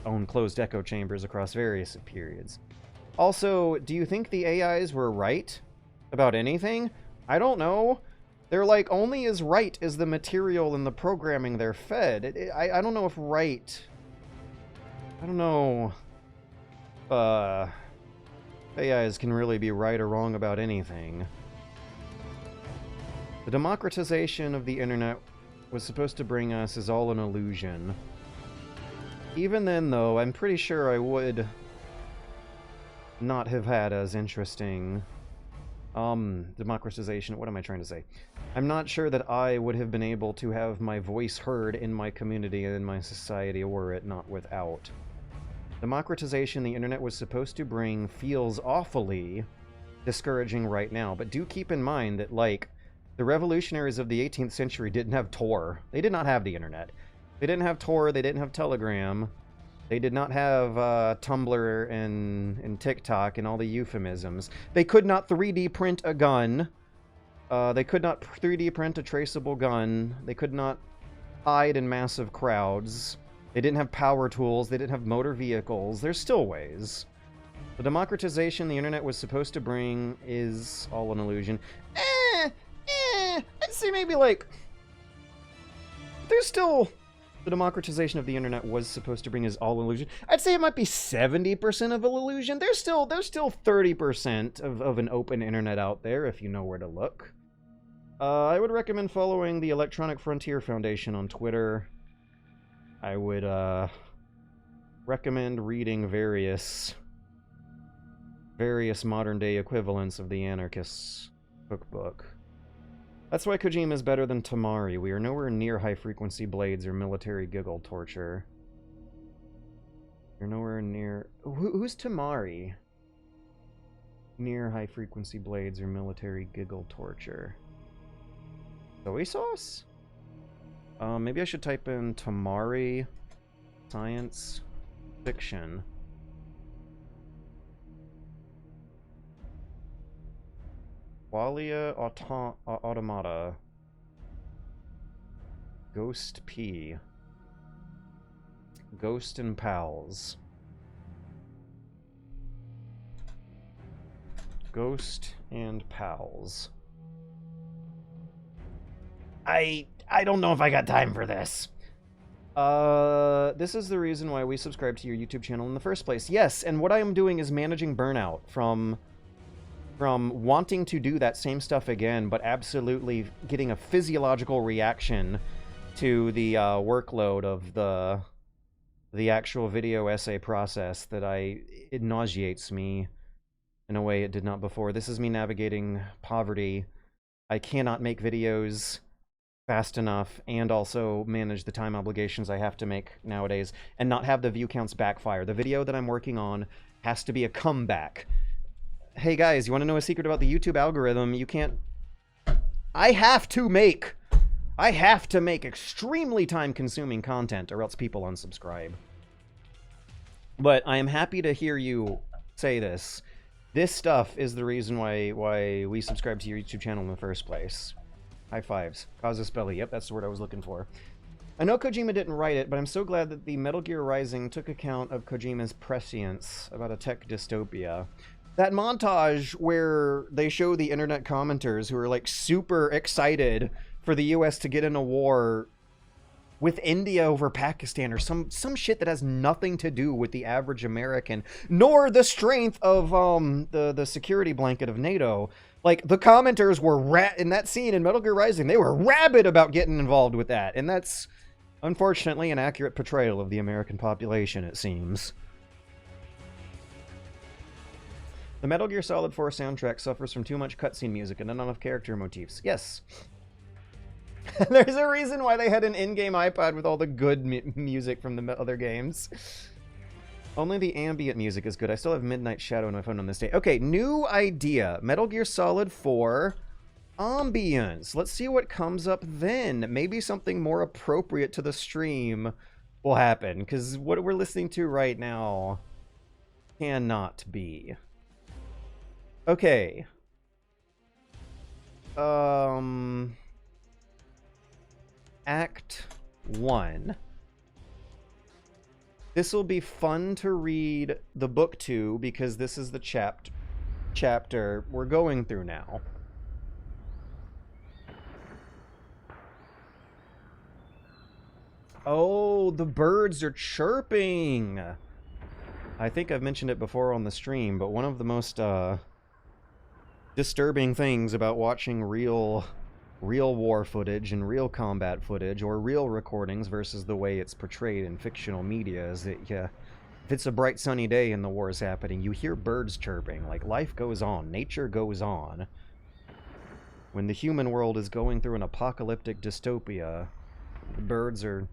own closed echo chambers across various periods. Also, do you think the AIs were right about anything? I don't know. They're like only as right as the material and the programming they're fed. I don't know if right... I don't know... AIs can really be right or wrong about anything. The democratization of the internet was supposed to bring us is all an illusion. Even then, though, I'm pretty sure I would not have had as interesting... democratization, what am I trying to say? I'm not sure that I would have been able to have my voice heard in my community and in my society were it not without. Democratization the internet was supposed to bring feels awfully discouraging right now, but do keep in mind that, like, the revolutionaries of the 18th century didn't have Tor. They did not have the internet. They didn't have Tor, they didn't have Telegram, they did not have Tumblr and TikTok and all the euphemisms. They could not 3D print a gun. They could not 3D print a traceable gun. They could not hide in massive crowds. They didn't have power tools. They didn't have motor vehicles. There's still ways. The democratization the internet was supposed to bring is all an illusion. I'd say maybe like... There's still... The democratization of the internet was supposed to bring is all illusion. I'd say it might be 70% of an illusion. There's still 30% of an open internet out there if you know where to look. I would recommend following the Electronic Frontier Foundation on Twitter. I would recommend reading various modern-day equivalents of the Anarchist's cookbook. That's why Kojima is better than Tamari. We are nowhere near high-frequency blades or military giggle torture. You're nowhere near... Who's Tamari? Near high-frequency blades or military giggle torture. Soy sauce? Maybe I should type in Tamari science fiction. Qualia Automata. Ghost P. Ghost and Pals. Ghost and Pals. I don't know if I got time for this. This is the reason why we subscribe to your YouTube channel in the first place. Yes, and what I am doing is managing burnout from wanting to do that same stuff again, but absolutely getting a physiological reaction to the workload of the actual video essay process that it nauseates me in a way it did not before. This is me navigating poverty. I cannot make videos fast enough and also manage the time obligations I have to make nowadays and not have the view counts backfire. The video that I'm working on has to be a comeback. Hey guys, you want to know a secret about the YouTube algorithm? You can't... I have to make extremely time-consuming content or else people unsubscribe. But I am happy to hear you say this. This stuff is the reason why we subscribe to your YouTube channel in the first place. High fives. Casus belli. Yep, that's the word I was looking for. I know Kojima didn't write it, but I'm so glad that the Metal Gear Rising took account of Kojima's prescience about a tech dystopia. That montage where they show the internet commenters who are like super excited for the US to get in a war with India over Pakistan or some shit that has nothing to do with the average American, nor the strength of the security blanket of NATO. Like, the commenters were in that scene in Metal Gear Rising, they were rabid about getting involved with that, and that's Unfortunately, an accurate portrayal of the American population, it seems. The Metal Gear Solid 4 soundtrack suffers from too much cutscene music and not enough character motifs. Yes. There's a reason why they had an in-game iPod with all the good music from the other games. Only the ambient music is good. I still have Midnight Shadow on my phone on this day. Okay, new idea. Metal Gear Solid 4 ambience. Let's see what comes up then. Maybe something more appropriate to the stream will happen, because what we're listening to right now cannot be. Okay. Act 1. This will be fun to read the book to, because this is the chapter we're going through now. Oh, the birds are chirping! I think I've mentioned it before on the stream, but one of the most disturbing things about watching real war footage and real combat footage, or real recordings versus the way it's portrayed in fictional media, is that, yeah, if it's a bright sunny day and the war is happening, you hear birds chirping. Like, life goes on, nature goes on. When the human world is going through an apocalyptic dystopia, the birds are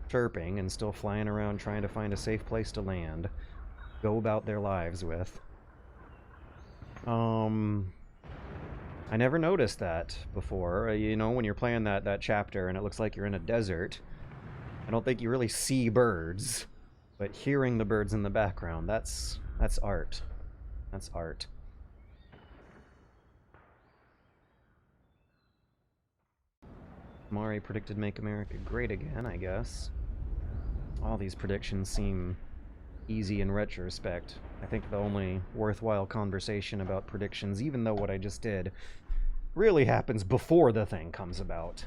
chirping and still flying around trying to find a safe place to land, go about their lives with. I never noticed that before. You know, when you're playing that chapter and it looks like you're in a desert, I don't think you really see birds, but hearing the birds in the background, that's art. That's art. Mari predicted Make America Great Again, I guess. All these predictions seem easy in retrospect. I think the only worthwhile conversation about predictions, even though what I just did really happens before the thing comes about.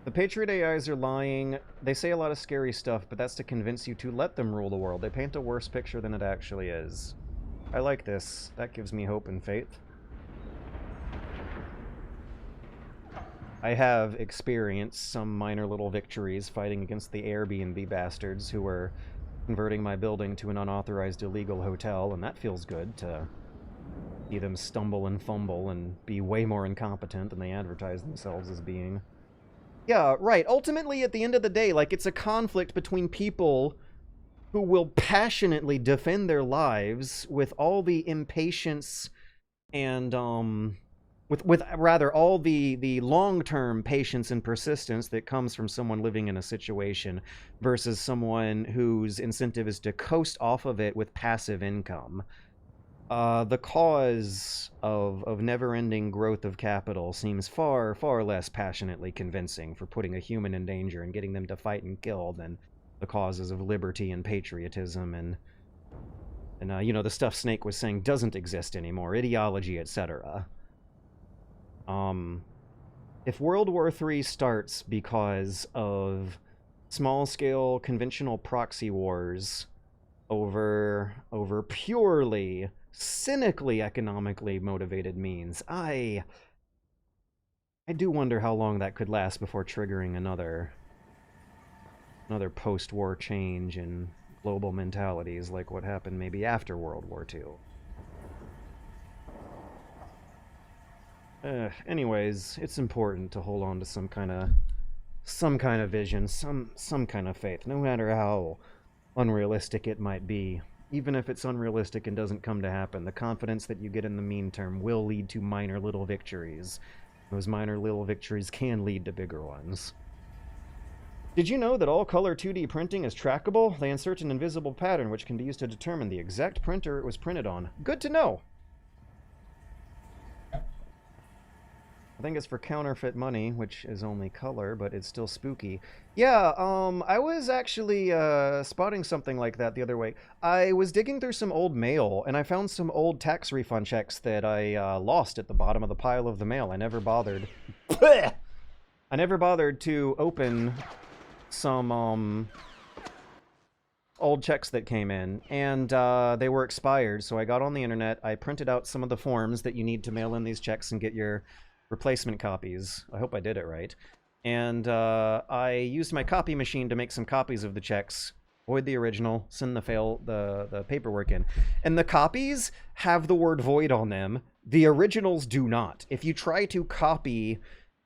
The Patriot AIs are lying. They say a lot of scary stuff, but that's to convince you to let them rule the world. They paint a worse picture than it actually is. I like this. That gives me hope and faith. I have experienced some minor little victories fighting against the Airbnb bastards who were converting my building to an unauthorized illegal hotel, and that feels good to see them stumble and fumble and be way more incompetent than they advertise themselves as being. Yeah, right. Ultimately, at the end of the day, like, it's a conflict between people who will passionately defend their lives with all the impatience and, with rather all the long-term patience and persistence that comes from someone living in a situation versus someone whose incentive is to coast off of it with passive income. The cause of never-ending growth of capital seems far, far less passionately convincing for putting a human in danger and getting them to fight and kill than the causes of liberty and patriotism and you know, the stuff Snake was saying doesn't exist anymore, ideology, etc. If World War III starts because of small-scale conventional proxy wars over purely, cynically economically motivated means, I do wonder how long that could last before triggering another post-war change in global mentalities like what happened maybe after World War II. Anyways, it's important to hold on to some kind of vision, some kind of faith, no matter how unrealistic it might be. Even if it's unrealistic and doesn't come to happen, the confidence that you get in the mean term will lead to minor little victories. Those minor little victories can lead to bigger ones. Did you know that all color 2D printing is trackable? They insert an invisible pattern which can be used to determine the exact printer it was printed on. Good to know! I think it's for counterfeit money, which is only color, but it's still spooky. Yeah, I was actually spotting something like that the other way. I was digging through some old mail, and I found some old tax refund checks that I lost at the bottom of the pile of the mail. I never bothered. I never bothered to open some old checks that came in, and they were expired. So I got on the internet. I printed out some of the forms that you need to mail in these checks and get your replacement copies. I hope I did it right. And I used my copy machine to make some copies of the checks. Void the original, send the paperwork in. And the copies have the word void on them. The originals do not. If you try to copy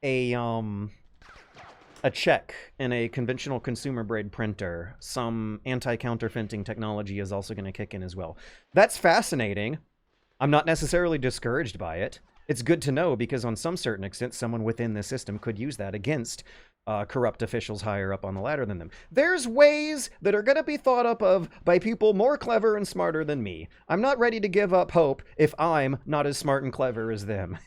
a check in a conventional consumer grade printer, some anti-counterfeiting technology is also going to kick in as well. That's fascinating. I'm not necessarily discouraged by it. It's good to know because on some certain extent, someone within the system could use that against corrupt officials higher up on the ladder than them. There's ways that are going to be thought up of by people more clever and smarter than me. I'm not ready to give up hope if I'm not as smart and clever as them.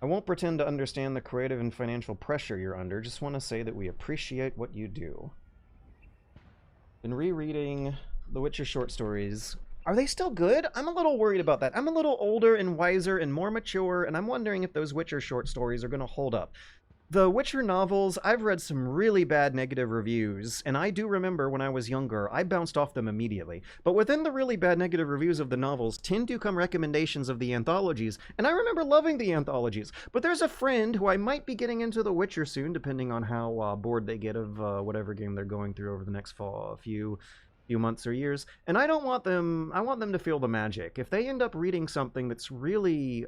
I won't pretend to understand the creative and financial pressure you're under, just want to say that we appreciate what you do. Been rereading The Witcher short stories. Are they still good? I'm a little worried about that. I'm a little older and wiser and more mature, and I'm wondering if those Witcher short stories are going to hold up. The Witcher novels, I've read some really bad negative reviews, and I do remember when I was younger, I bounced off them immediately. But within the really bad negative reviews of the novels tend to come recommendations of the anthologies, and I remember loving the anthologies. But there's a friend who I might be getting into The Witcher soon, depending on how bored they get of whatever game they're going through over the next few months or years. And I don't want them, I want them to feel the magic. If they end up reading something that's really,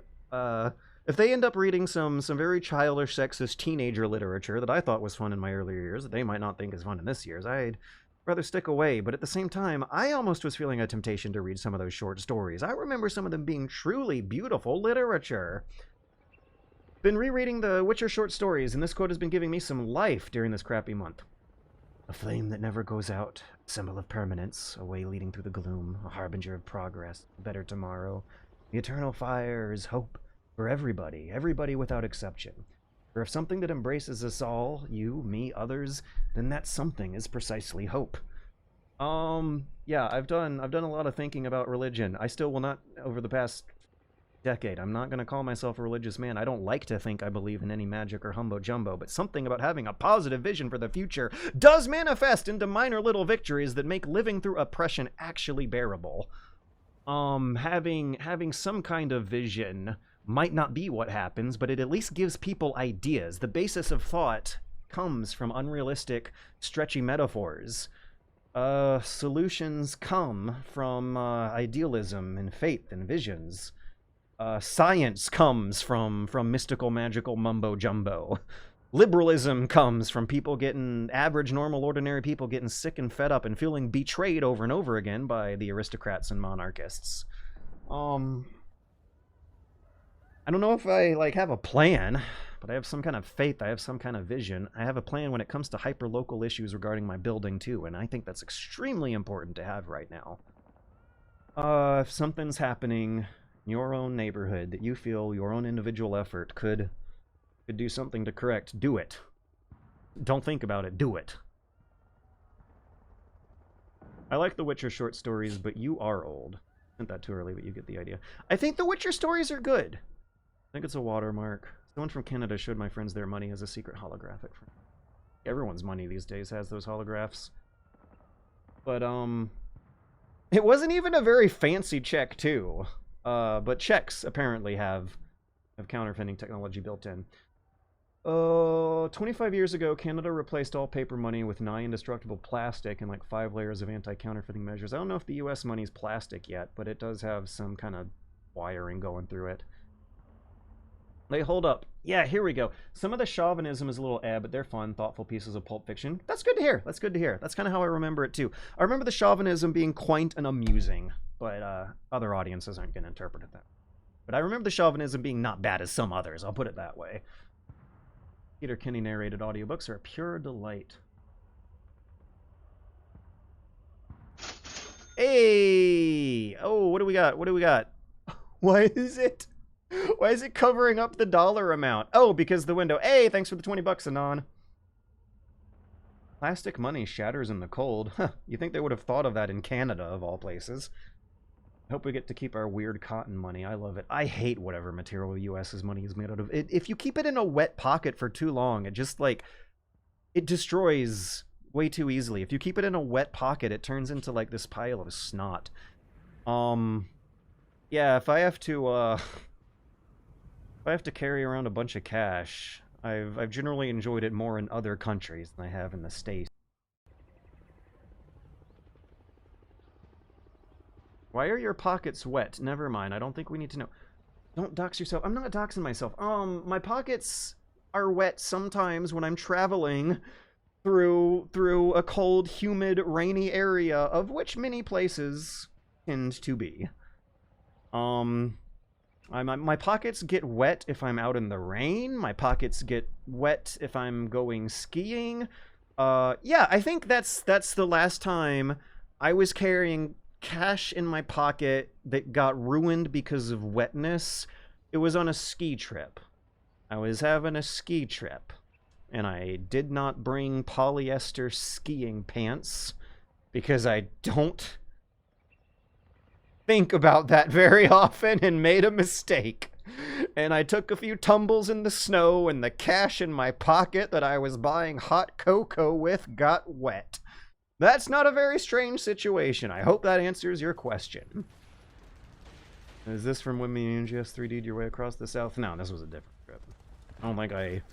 if they end up reading some very childish, sexist teenager literature that I thought was fun in my earlier years, that they might not think is fun in this year's, I'd rather stick away. But at the same time, I almost was feeling a temptation to read some of those short stories. I remember some of them being truly beautiful literature. Been rereading the Witcher short stories, and this quote has been giving me some life during this crappy month. A flame that never goes out, a symbol of permanence, a way leading through the gloom, a harbinger of progress, a better tomorrow. The eternal fire is hope. For everybody without exception. For if something that embraces us all, you, me, others, then that something is precisely hope. Yeah, I've done a lot of thinking about religion. I still will not, over the past decade, I'm not going to call myself a religious man. I don't like to think I believe in any magic or humbo-jumbo, but something about having a positive vision for the future does manifest into minor little victories that make living through oppression actually bearable. Having some kind of vision might not be what happens, but it at least gives people ideas. The basis of thought comes from unrealistic, stretchy metaphors. Solutions come from idealism and faith and visions. Science comes from mystical, magical mumbo-jumbo. Liberalism comes from people getting, average, normal, ordinary people getting sick and fed up and feeling betrayed over and over again by the aristocrats and monarchists. I don't know if I, have a plan, but I have some kind of faith, I have some kind of vision. I have a plan when it comes to hyper-local issues regarding my building, too, and I think that's extremely important to have right now. If something's happening in your own neighborhood that you feel your own individual effort could do something to correct, do it. Don't think about it, do it. I like the Witcher short stories, but you are old. Not that too early, but you get the idea. I think the Witcher stories are good. I think it's a watermark. Someone from Canada showed my friends their money as a secret holographic. Everyone's money these days has those holographs. But, it wasn't even a very fancy check, too. But checks apparently have counterfeiting technology built in. 25 years ago, Canada replaced all paper money with nigh-indestructible plastic and 5 layers of anti-counterfeiting measures. I don't know if the US money's plastic yet, but it does have some kind of wiring going through it. They hold up. Yeah, here we go. Some of the chauvinism is a little but they're fun, thoughtful pieces of pulp fiction. That's good to hear. That's good to hear. That's kind of how I remember it, too. I remember the chauvinism being quaint and amusing, but other audiences aren't going to interpret it that way. But I remember the chauvinism being not bad as some others. I'll put it that way. Peter Kinney narrated audiobooks are a pure delight. Hey! Oh, what do we got? What do we got? Why is it covering up the dollar amount? Oh, because the window. Hey, thanks for the 20 bucks, Anon. Plastic money shatters in the cold. Huh, you think they would have thought of that in Canada, of all places. I hope we get to keep our weird cotton money. I love it. I hate whatever material the U.S.'s money is made out of. If you keep it in a wet pocket for too long, it just, like, it destroys way too easily. If you keep it in a wet pocket, it turns into, like, this pile of snot. Yeah, if I have to carry around a bunch of cash, I've generally enjoyed it more in other countries than I have in the States. Why are your pockets wet? Never mind, I don't think we need to know. Don't dox yourself. I'm not doxing myself. My pockets are wet sometimes when I'm traveling through a cold, humid, rainy area, of which many places tend to be. My pockets get wet if I'm out in the rain. My pockets get wet if I'm going skiing. Yeah, I think that's the last time I was carrying cash in my pocket that got ruined because of wetness. It was on a ski trip. I was having a ski trip, and I did not bring polyester skiing pants because I don't think about that very often and made a mistake. And I took a few tumbles in the snow, and the cash in my pocket that I was buying hot cocoa with got wet. That's not a very strange situation. I hope that answers your question. Is this from when me and MGS 3D'd your way across the South? No, this was a different trip. I don't think I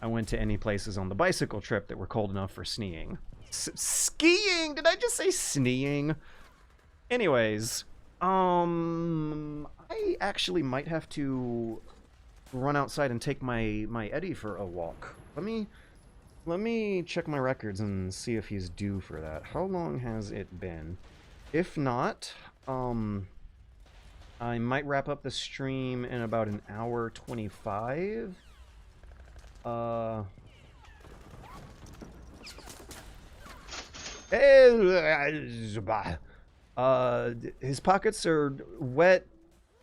went to any places on the bicycle trip that were cold enough for sneeing. Skiing? Did I just say sneeing? Anyways, I actually might have to run outside and take my Eddie for a walk. Let me check my records and see if he's due for that. How long has it been? If not, I might wrap up the stream in about an hour 25. His pockets are wet.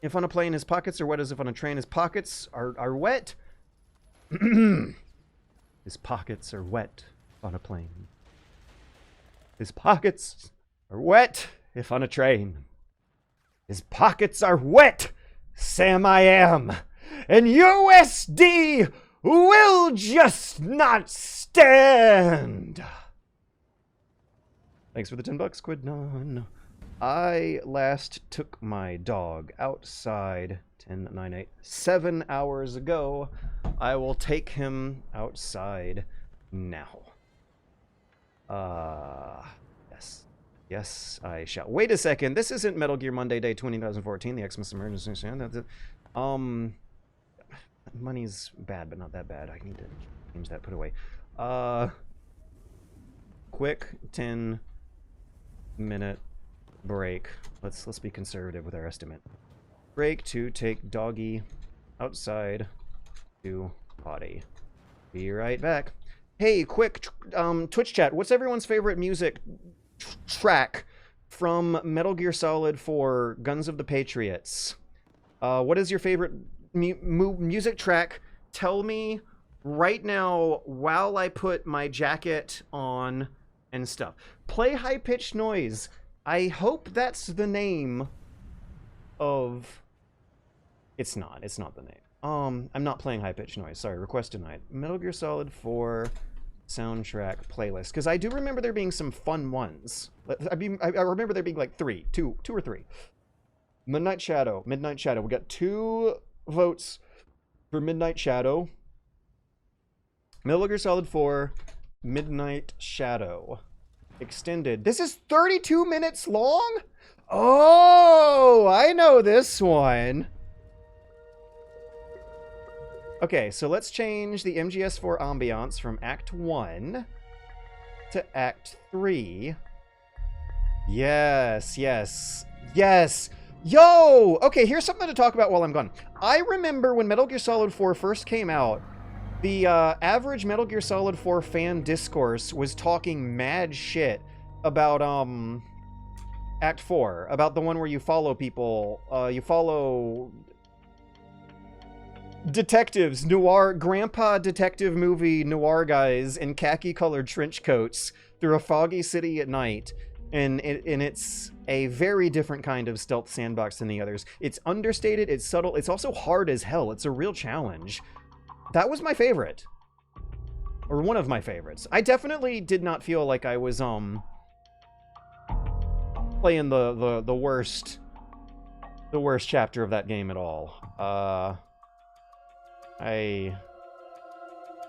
If on a plane, his pockets are wet as if on a train. His pockets are wet. His pockets are wet on a plane. His pockets are wet if on a train. His pockets are wet, Sam I am. And USD will just not stand. Thanks for the $10, Quidnon. I last took my dog outside 10/9/8 7 hours ago. I will take him outside now. Yes. Yes, I shall. Wait a second. This isn't Metal Gear Monday Day 2014, the Xmas Emergency. Money's bad, but not that bad. I need to change that, put away. Quick 10-minute break. Let's be conservative with our estimate. Break to take doggy outside to potty. Be right back. Hey, quick Twitch chat. What's everyone's favorite music track from Metal Gear Solid 4 Guns of the Patriots? What is your favorite music track? Tell me right now while I put my jacket on and stuff. Play High Pitched Noise. I hope that's the name of... It's not the name. I'm not playing High Pitched Noise. Sorry, request denied. Metal Gear Solid 4 soundtrack playlist. Because I do remember there being some fun ones. I remember there being like two or three. Midnight Shadow. We got 2 votes for Midnight Shadow. Metal Gear Solid 4, Midnight Shadow. Extended. This is 32 minutes long? Oh, I know this one. Okay, so let's change the MGS4 ambiance from Act 1 to Act 3. Yes. Yo! Okay, here's something to talk about while I'm gone. I remember when Metal Gear Solid 4 first came out, the average Metal Gear Solid 4 fan discourse was talking mad shit about Act 4, about the one where you follow people, you follow detectives, noir, grandpa detective movie noir guys in khaki-colored trench coats through a foggy city at night. And it's a very different kind of stealth sandbox than the others. It's understated, it's subtle, it's also hard as hell. It's a real challenge. That was my favorite. Or one of my favorites. I definitely did not feel like I was, playing the worst chapter of that game at all.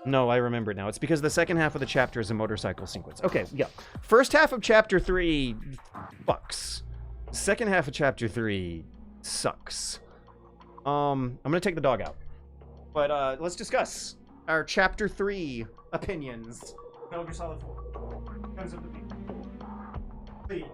No, I remember it now. It's because the second half of the chapter is a motorcycle sequence. Okay, yeah. First half of chapter 3 fucks. Second half of chapter 3 sucks. I'm gonna take the dog out. But let's discuss our chapter 3 opinions. Metal Gear Solid 4. Guns of the People. Please.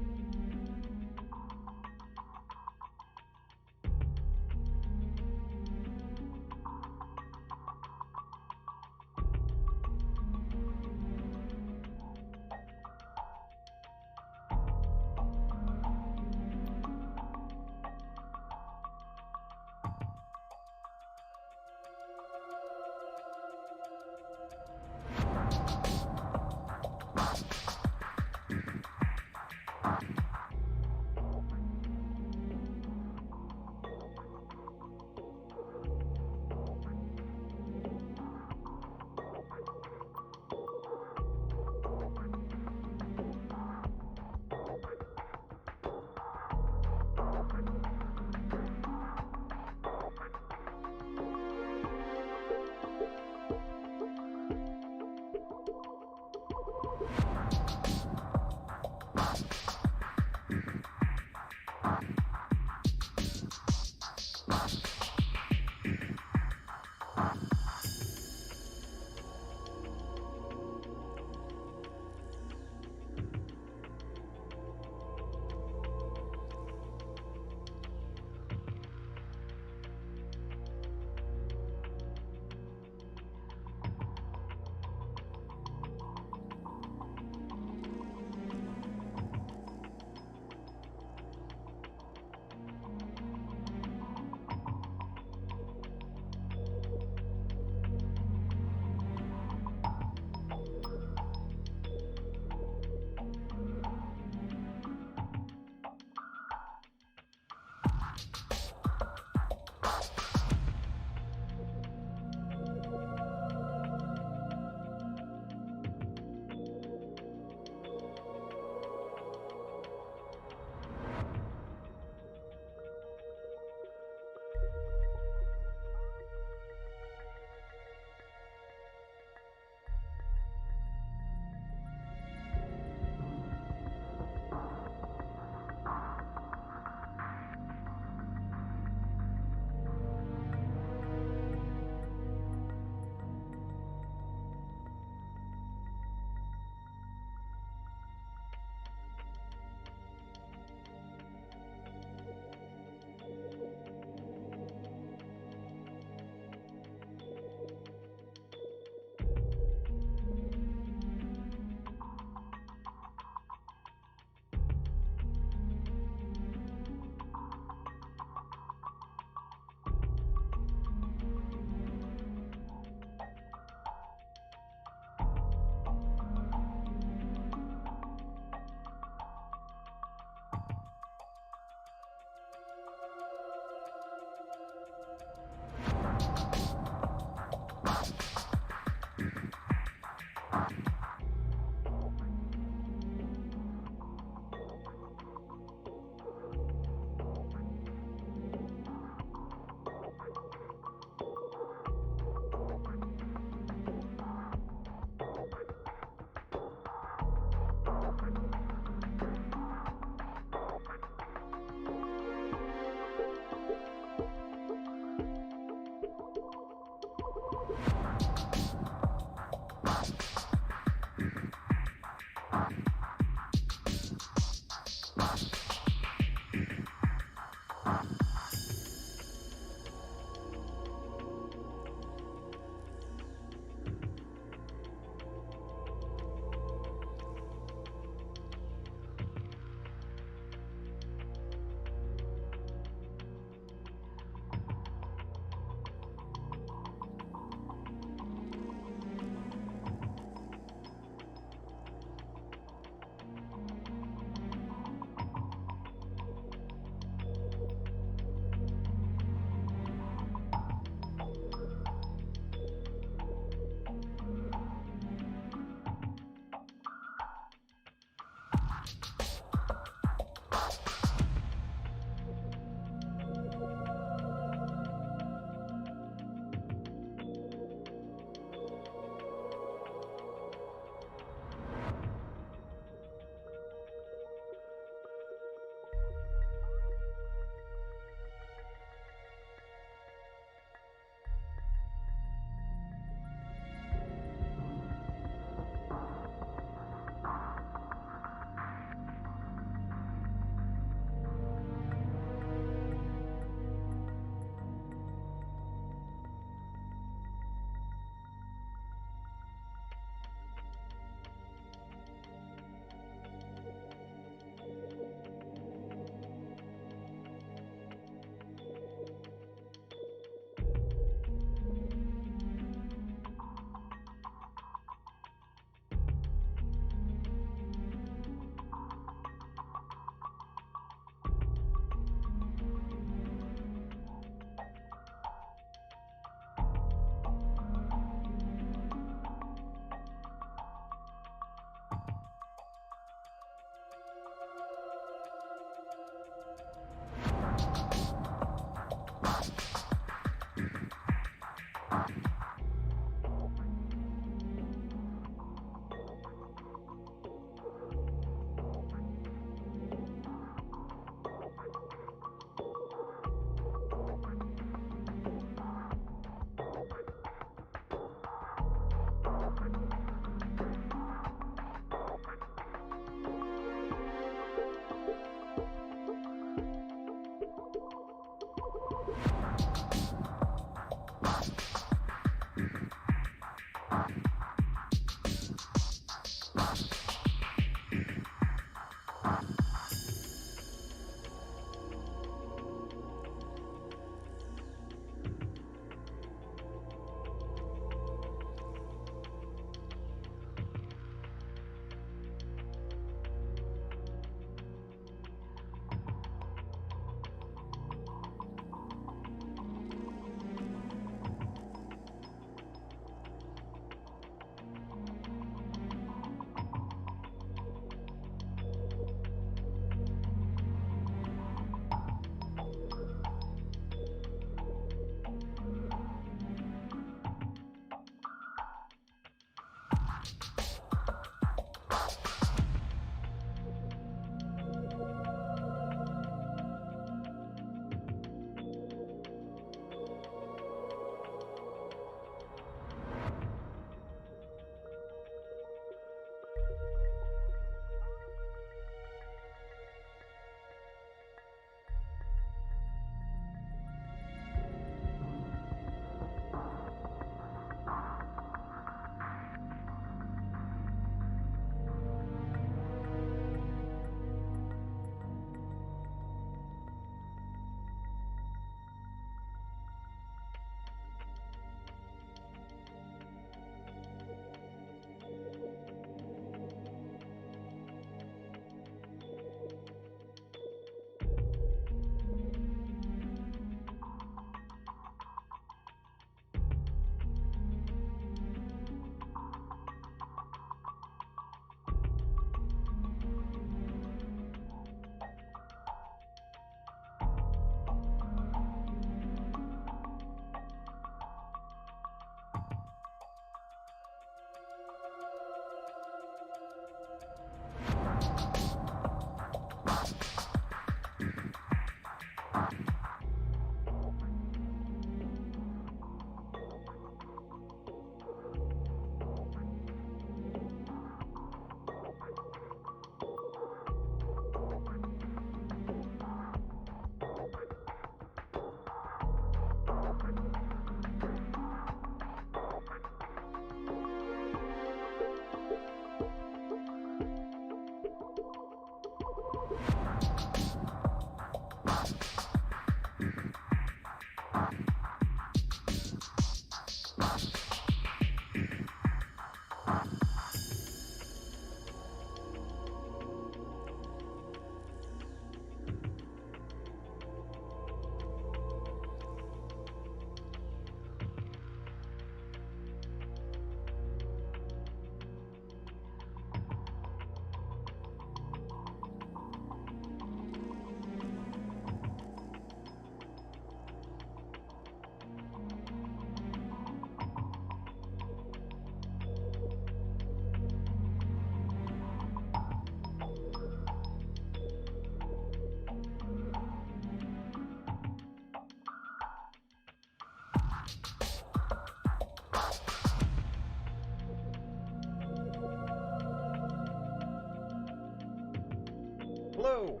Hello!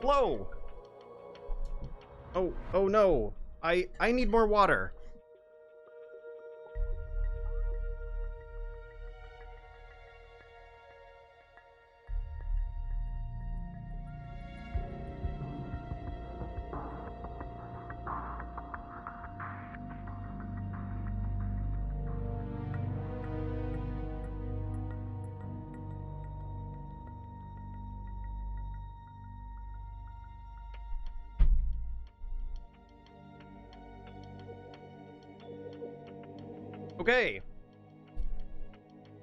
Hello! Oh no! I need more water! Okay.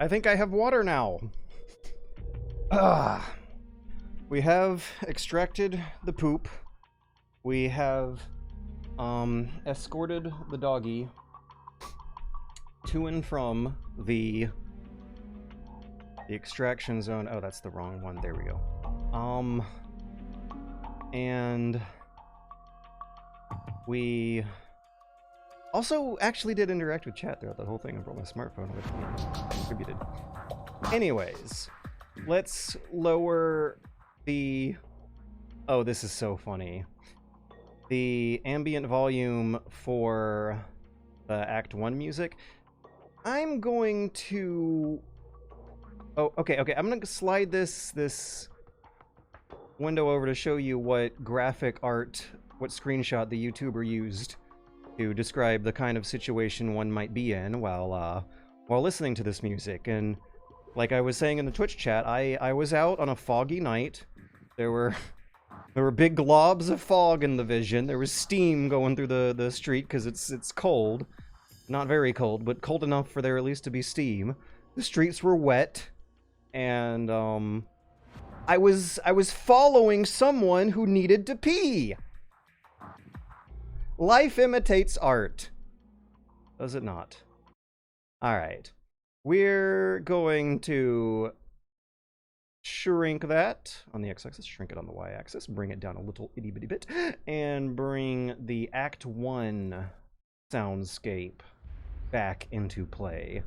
I think I have water now. We have extracted the poop. We have escorted the doggy to and from the extraction zone. Oh, that's the wrong one. There we go. And we also actually did interact with chat throughout the whole thing. I brought my smartphone, which contributed. Anyways, let's lower the... Oh, this is so funny. The ambient volume for the Act 1 music. I'm going to... Oh, okay. I'm going to slide this window over to show you what graphic art, what screenshot the YouTuber used to describe the kind of situation one might be in while listening to this music. And like I was saying in the Twitch chat, I was out on a foggy night. There were big globs of fog in the vision. There was steam going through the street because it's cold. Not very cold, but cold enough for there at least to be steam. The streets were wet, and I was following someone who needed to pee. Life imitates art. Does it not? Alright. We're going to shrink that on the x-axis, shrink it on the y-axis, bring it down a little itty-bitty bit, and bring the Act 1 soundscape back into play.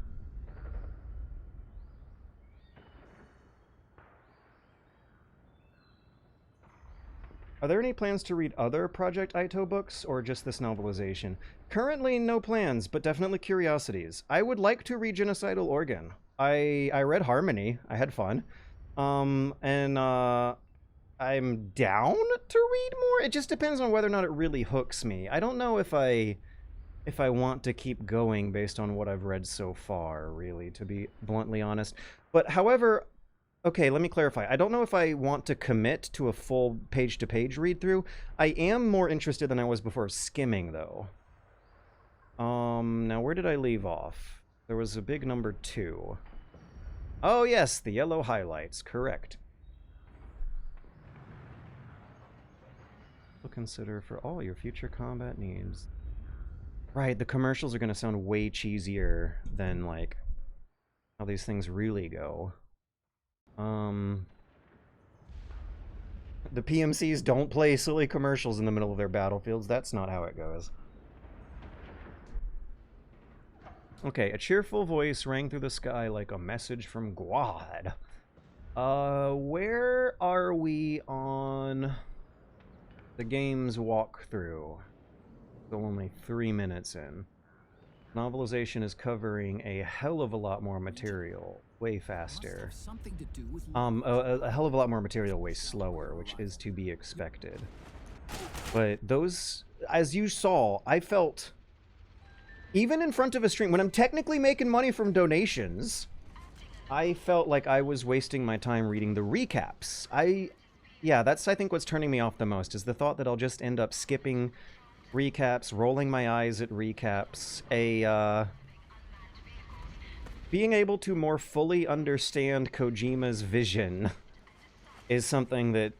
Are there any plans to read other Project Itoh books, or just this novelization? Currently, no plans, but definitely curiosities. I would like to read Genocidal Organ. I read Harmony. I had fun. I'm down to read more. It just depends on whether or not it really hooks me. I don't know if I want to keep going based on what I've read so far, really, to be bluntly honest. But however... Okay, let me clarify. I don't know if I want to commit to a full page-to-page read-through. I am more interested than I was before skimming, though. Now where did I leave off? There was a big number 2. Oh yes, the yellow highlights, correct. We'll consider for all your future combat needs. Right, the commercials are going to sound way cheesier than, like, how these things really go. The PMCs don't play silly commercials in the middle of their battlefields. That's not how it goes. Okay, a cheerful voice rang through the sky like a message from God. Where are we on the game's walkthrough? So only 3 minutes in. Novelization is covering a hell of a lot more material, way faster. A hell of a lot more material, way slower, which is to be expected. But those, as you saw, I felt, even in front of a stream, when I'm technically making money from donations, I felt like I was wasting my time reading the recaps. Yeah, that's, I think, what's turning me off the most, is the thought that I'll just end up skipping recaps, rolling my eyes at recaps, being able to more fully understand Kojima's vision is something that,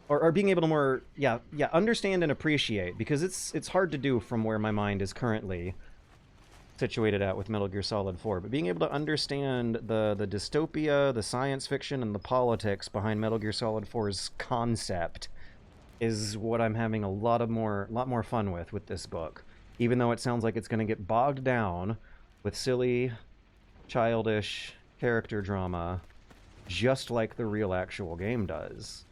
or being able to more, understand and appreciate, because it's hard to do from where my mind is currently situated at with Metal Gear Solid 4, but being able to understand the dystopia, the science fiction, and the politics behind Metal Gear Solid 4's concept is what I'm having a lot more fun with this book. Even though it sounds like it's going to get bogged down with silly, childish character drama, just like the real actual game does.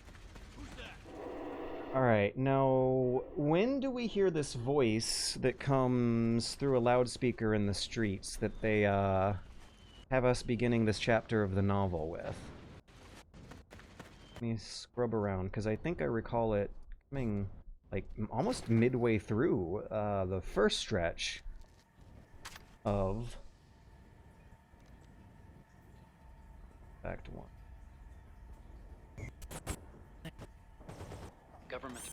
Alright, now, when do we hear this voice that comes through a loudspeaker in the streets that they, have us beginning this chapter of the novel with? Let me scrub around, because I think I recall it coming, like, almost midway through, the first stretch of Act 1. Government.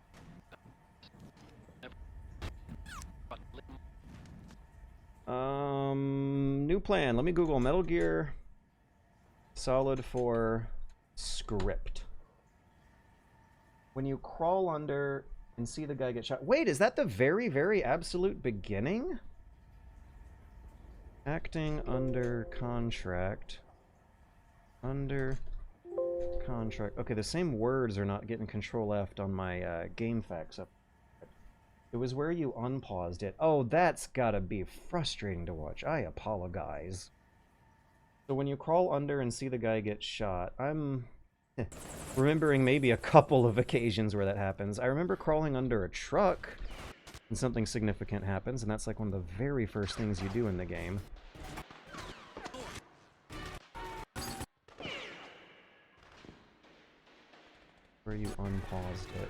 New plan. Let me Google Metal Gear Solid 4 script. When you crawl under and see the guy get shot. Wait, is that the very, very absolute beginning? Acting under contract. Under contract. Okay, the same words are not getting Control F on my game facts up. It was where you unpaused it. Oh, that's gotta be frustrating to watch. I apologize. So when you crawl under and see the guy get shot, I'm remembering maybe a couple of occasions where that happens. I remember crawling under a truck and something significant happens, and that's like one of the very first things you do in the game. Where you unpaused it.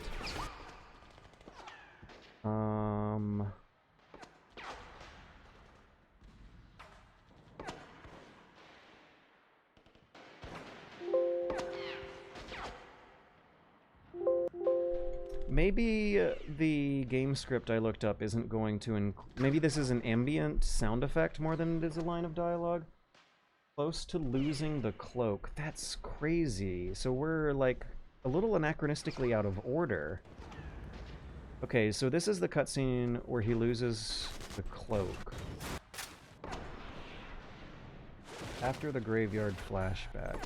Maybe the game script I looked up isn't going to maybe this is an ambient sound effect more than it is a line of dialogue. Close to losing the cloak. That's crazy. So we're like a little anachronistically out of order. Okay, so this is the cutscene where he loses the cloak. After the graveyard flashback.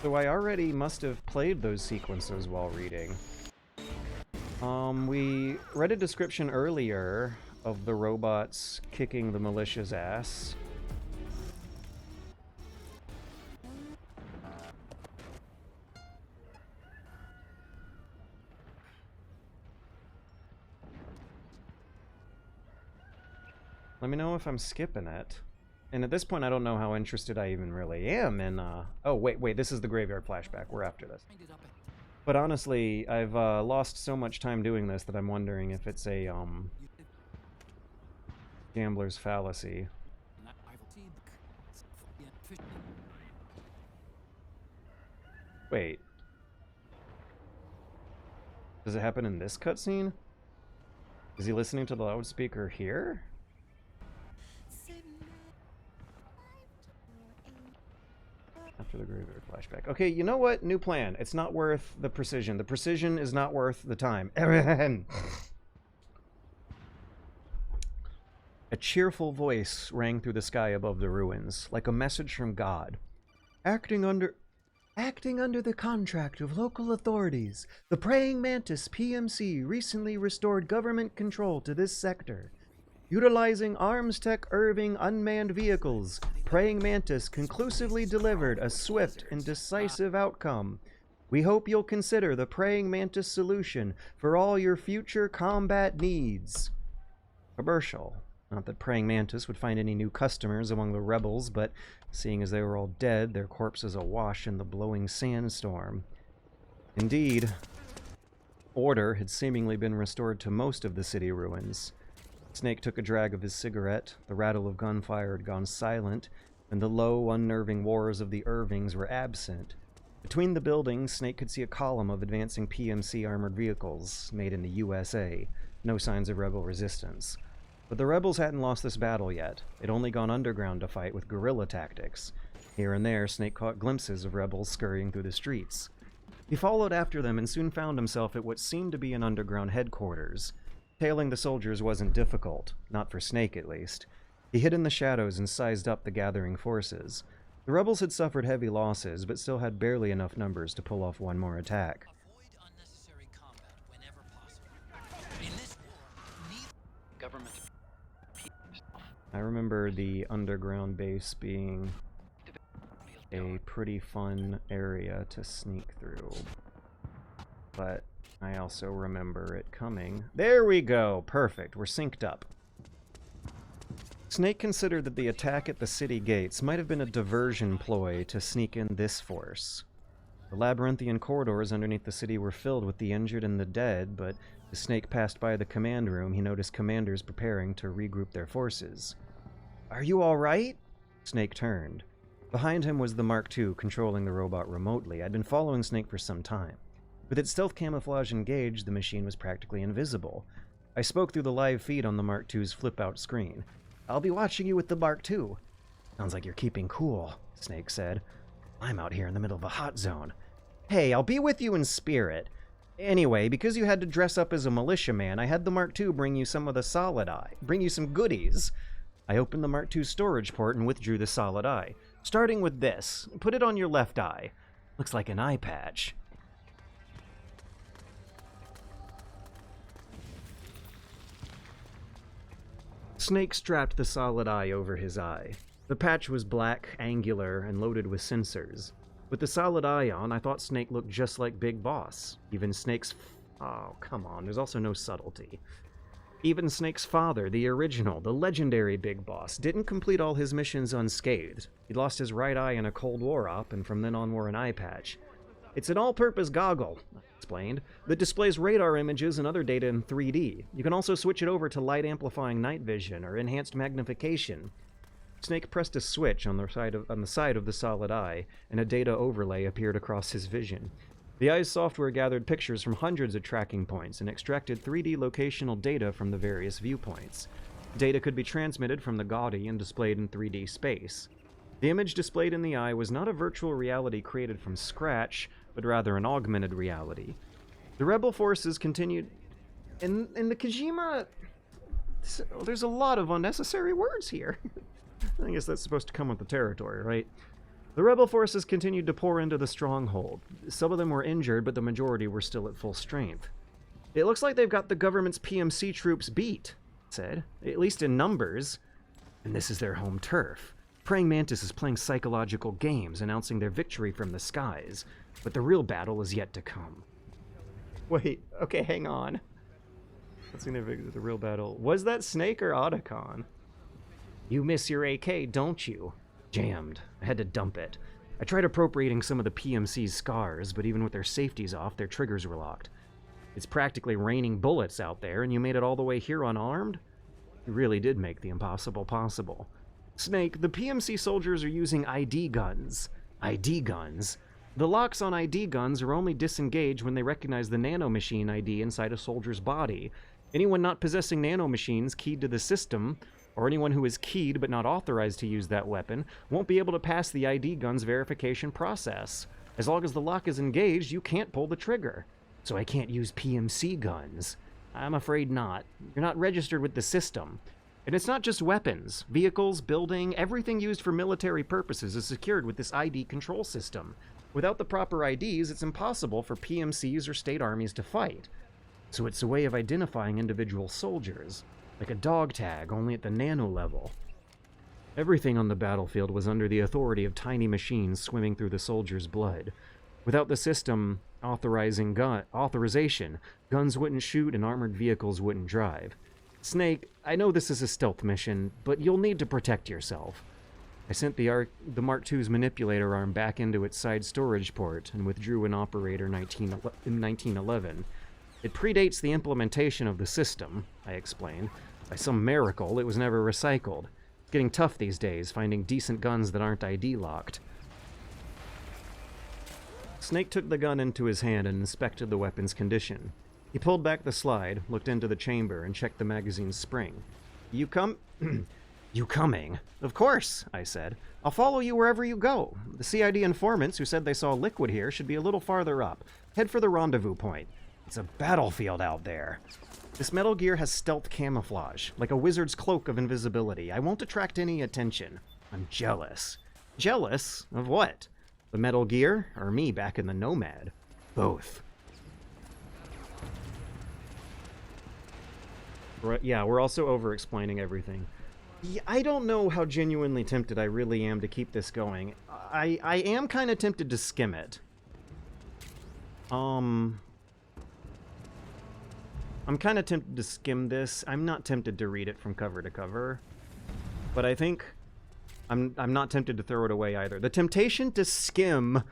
So I already must have played those sequences while reading. We read a description earlier of the robots kicking the militia's ass. Let me know if I'm skipping it. And at this point, I don't know how interested I even really am in, oh, wait, this is the graveyard flashback. We're after this. But honestly, I've, lost so much time doing this that I'm wondering if it's a, gambler's fallacy. Wait. Does it happen in this cutscene? Is he listening to the loudspeaker here? After the graveyard flashback. Okay, you know what? New plan. It's not worth the precision. The precision is not worth the time. A cheerful voice rang through the sky above the ruins, like a message from God. Acting under the contract of local authorities, the Praying Mantis PMC recently restored government control to this sector. Utilizing Armstech Irving unmanned vehicles, Praying Mantis conclusively delivered a swift and decisive outcome. We hope you'll consider the Praying Mantis solution for all your future combat needs. Commercial. Not that Praying Mantis would find any new customers among the rebels, but seeing as they were all dead, their corpses awash in the blowing sandstorm. Indeed, order had seemingly been restored to most of the city ruins. Snake took a drag of his cigarette, the rattle of gunfire had gone silent, and the low, unnerving roars of the Irvings were absent. Between the buildings, Snake could see a column of advancing PMC armored vehicles, made in the USA. No signs of rebel resistance. But the rebels hadn't lost this battle yet. They'd only gone underground to fight with guerrilla tactics. Here and there, Snake caught glimpses of rebels scurrying through the streets. He followed after them and soon found himself at what seemed to be an underground headquarters. Tailing the soldiers wasn't difficult, not for Snake at least. He hid in the shadows and sized up the gathering forces. The rebels had suffered heavy losses, but still had barely enough numbers to pull off one more attack. Avoid unnecessary combat whenever possible. In this war, government. I remember the underground base being a pretty fun area to sneak through. But I also remember it coming. There we go! Perfect. We're synced up. Snake considered that the attack at the city gates might have been a diversion ploy to sneak in this force. The labyrinthian corridors underneath the city were filled with the injured and the dead, but as Snake passed by the command room, he noticed commanders preparing to regroup their forces. "Are you alright?" Snake turned. Behind him was the Mark II controlling the robot remotely. I'd been following Snake for some time. With its stealth camouflage engaged, the machine was practically invisible. I spoke through the live feed on the Mark II's flip-out screen. "I'll be watching you with the Mark II." "Sounds like you're keeping cool," Snake said. "I'm out here in the middle of a hot zone." "Hey, I'll be with you in spirit. Anyway, because you had to dress up as a militiaman, I had the Mark II bring you some of the solid eye. Bring you some goodies." I opened the Mark II storage port and withdrew the solid eye. "Starting with this. Put it on your left eye. Looks like an eye patch." Snake strapped the solid eye over his eye. The patch was black, angular, and loaded with sensors. With the solid eye on, I thought Snake looked just like Big Boss. Even Snake's... Oh, come on, there's also no subtlety. Even Snake's father, the original, the legendary Big Boss, didn't complete all his missions unscathed. He'd lost his right eye in a Cold War op, and from then on wore an eye patch. "It's an all-purpose goggle," I explained, "that displays radar images and other data in 3D. You can also switch it over to light-amplifying night vision or enhanced magnification." Snake pressed a switch on the side of the solid eye, and a data overlay appeared across his vision. The eye's software gathered pictures from hundreds of tracking points and extracted 3D locational data from the various viewpoints. Data could be transmitted from the Gaudi and displayed in 3D space. The image displayed in the eye was not a virtual reality created from scratch, but rather an augmented reality. The rebel forces continued... In the Kojima... There's a lot of unnecessary words here. I guess that's supposed to come with the territory, right? The rebel forces continued to pour into the stronghold. Some of them were injured, but the majority were still at full strength. "It looks like they've got the government's PMC troops beat," it said. "At least in numbers. And this is their home turf. Praying Mantis is playing psychological games, announcing their victory from the skies. But the real battle is yet to come." Wait, okay, hang on. Let's see the real battle. Was that Snake or Otacon? "You miss your AK, don't you?" "Jammed. I had to dump it. I tried appropriating some of the PMC's scars, but even with their safeties off, their triggers were locked. It's practically raining bullets out there, and you made it all the way here unarmed? You really did make the impossible possible. Snake, the PMC soldiers are using ID guns." "ID guns?" "The locks on ID guns are only disengaged when they recognize the nanomachine ID inside a soldier's body. Anyone not possessing nanomachines keyed to the system, or anyone who is keyed but not authorized to use that weapon, won't be able to pass the ID gun's verification process. As long as the lock is engaged, you can't pull the trigger. So I can't use PMC guns?" "I'm afraid not. You're not registered with the system. And it's not just weapons. Vehicles, building, everything used for military purposes is secured with this ID control system. Without the proper IDs, it's impossible for PMCs or state armies to fight. So it's a way of identifying individual soldiers. Like a dog tag, only at the nano level. Everything on the battlefield was under the authority of tiny machines swimming through the soldiers' blood. Without the system authorization, guns wouldn't shoot and armored vehicles wouldn't drive. Snake, I know this is a stealth mission, but you'll need to protect yourself." I sent the Mark II's manipulator arm back into its side storage port and withdrew an operator in 1911. "It predates the implementation of the system," I explained. "By some miracle, it was never recycled. It's getting tough these days, finding decent guns that aren't ID locked." Snake took the gun into his hand and inspected the weapon's condition. He pulled back the slide, looked into the chamber, and checked the magazine's spring. You coming?" "Of course," I said. "I'll follow you wherever you go. The CID informants who said they saw liquid here should be a little farther up. Head for the rendezvous point. It's a battlefield out there. This Metal Gear has stealth camouflage, like a wizard's cloak of invisibility. I won't attract any attention. I'm jealous." "Jealous? Of what? The Metal Gear, or me back in the Nomad?" "Both." Yeah, we're also over-explaining everything. Yeah, I don't know how genuinely tempted I really am to keep this going. I am kind of tempted to skim it. I'm kind of tempted to skim this. I'm not tempted to read it from cover to cover, but I think I'm not tempted to throw it away either. The temptation to skim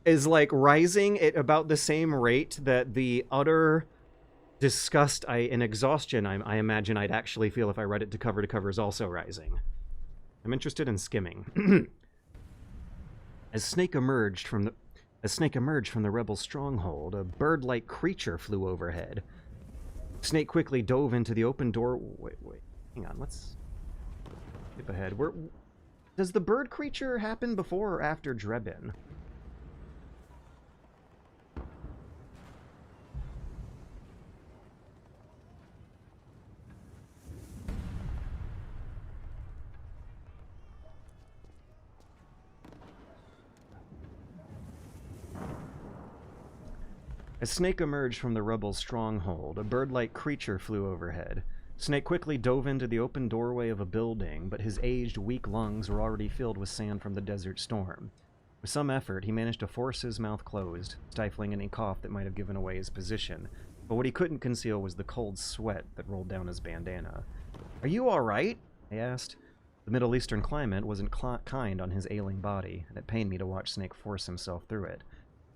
is like rising at about the same rate that the utter disgust and exhaustion I imagine I'd actually feel if I read it to cover is also rising. I'm interested in skimming. As Snake emerged from the rebel stronghold, a bird-like creature flew overhead. Snake quickly dove into the open door. Wait, hang on, let's skip ahead. Does the bird creature happen before or after Drebin? As Snake emerged from the rebel stronghold, a bird-like creature flew overhead. Snake quickly dove into the open doorway of a building, but his aged, weak lungs were already filled with sand from the desert storm. With some effort, he managed to force his mouth closed, stifling any cough that might have given away his position. But what he couldn't conceal was the cold sweat that rolled down his bandana. "Are you all right?" I asked. The Middle Eastern climate wasn't kind on his ailing body, and it pained me to watch Snake force himself through it.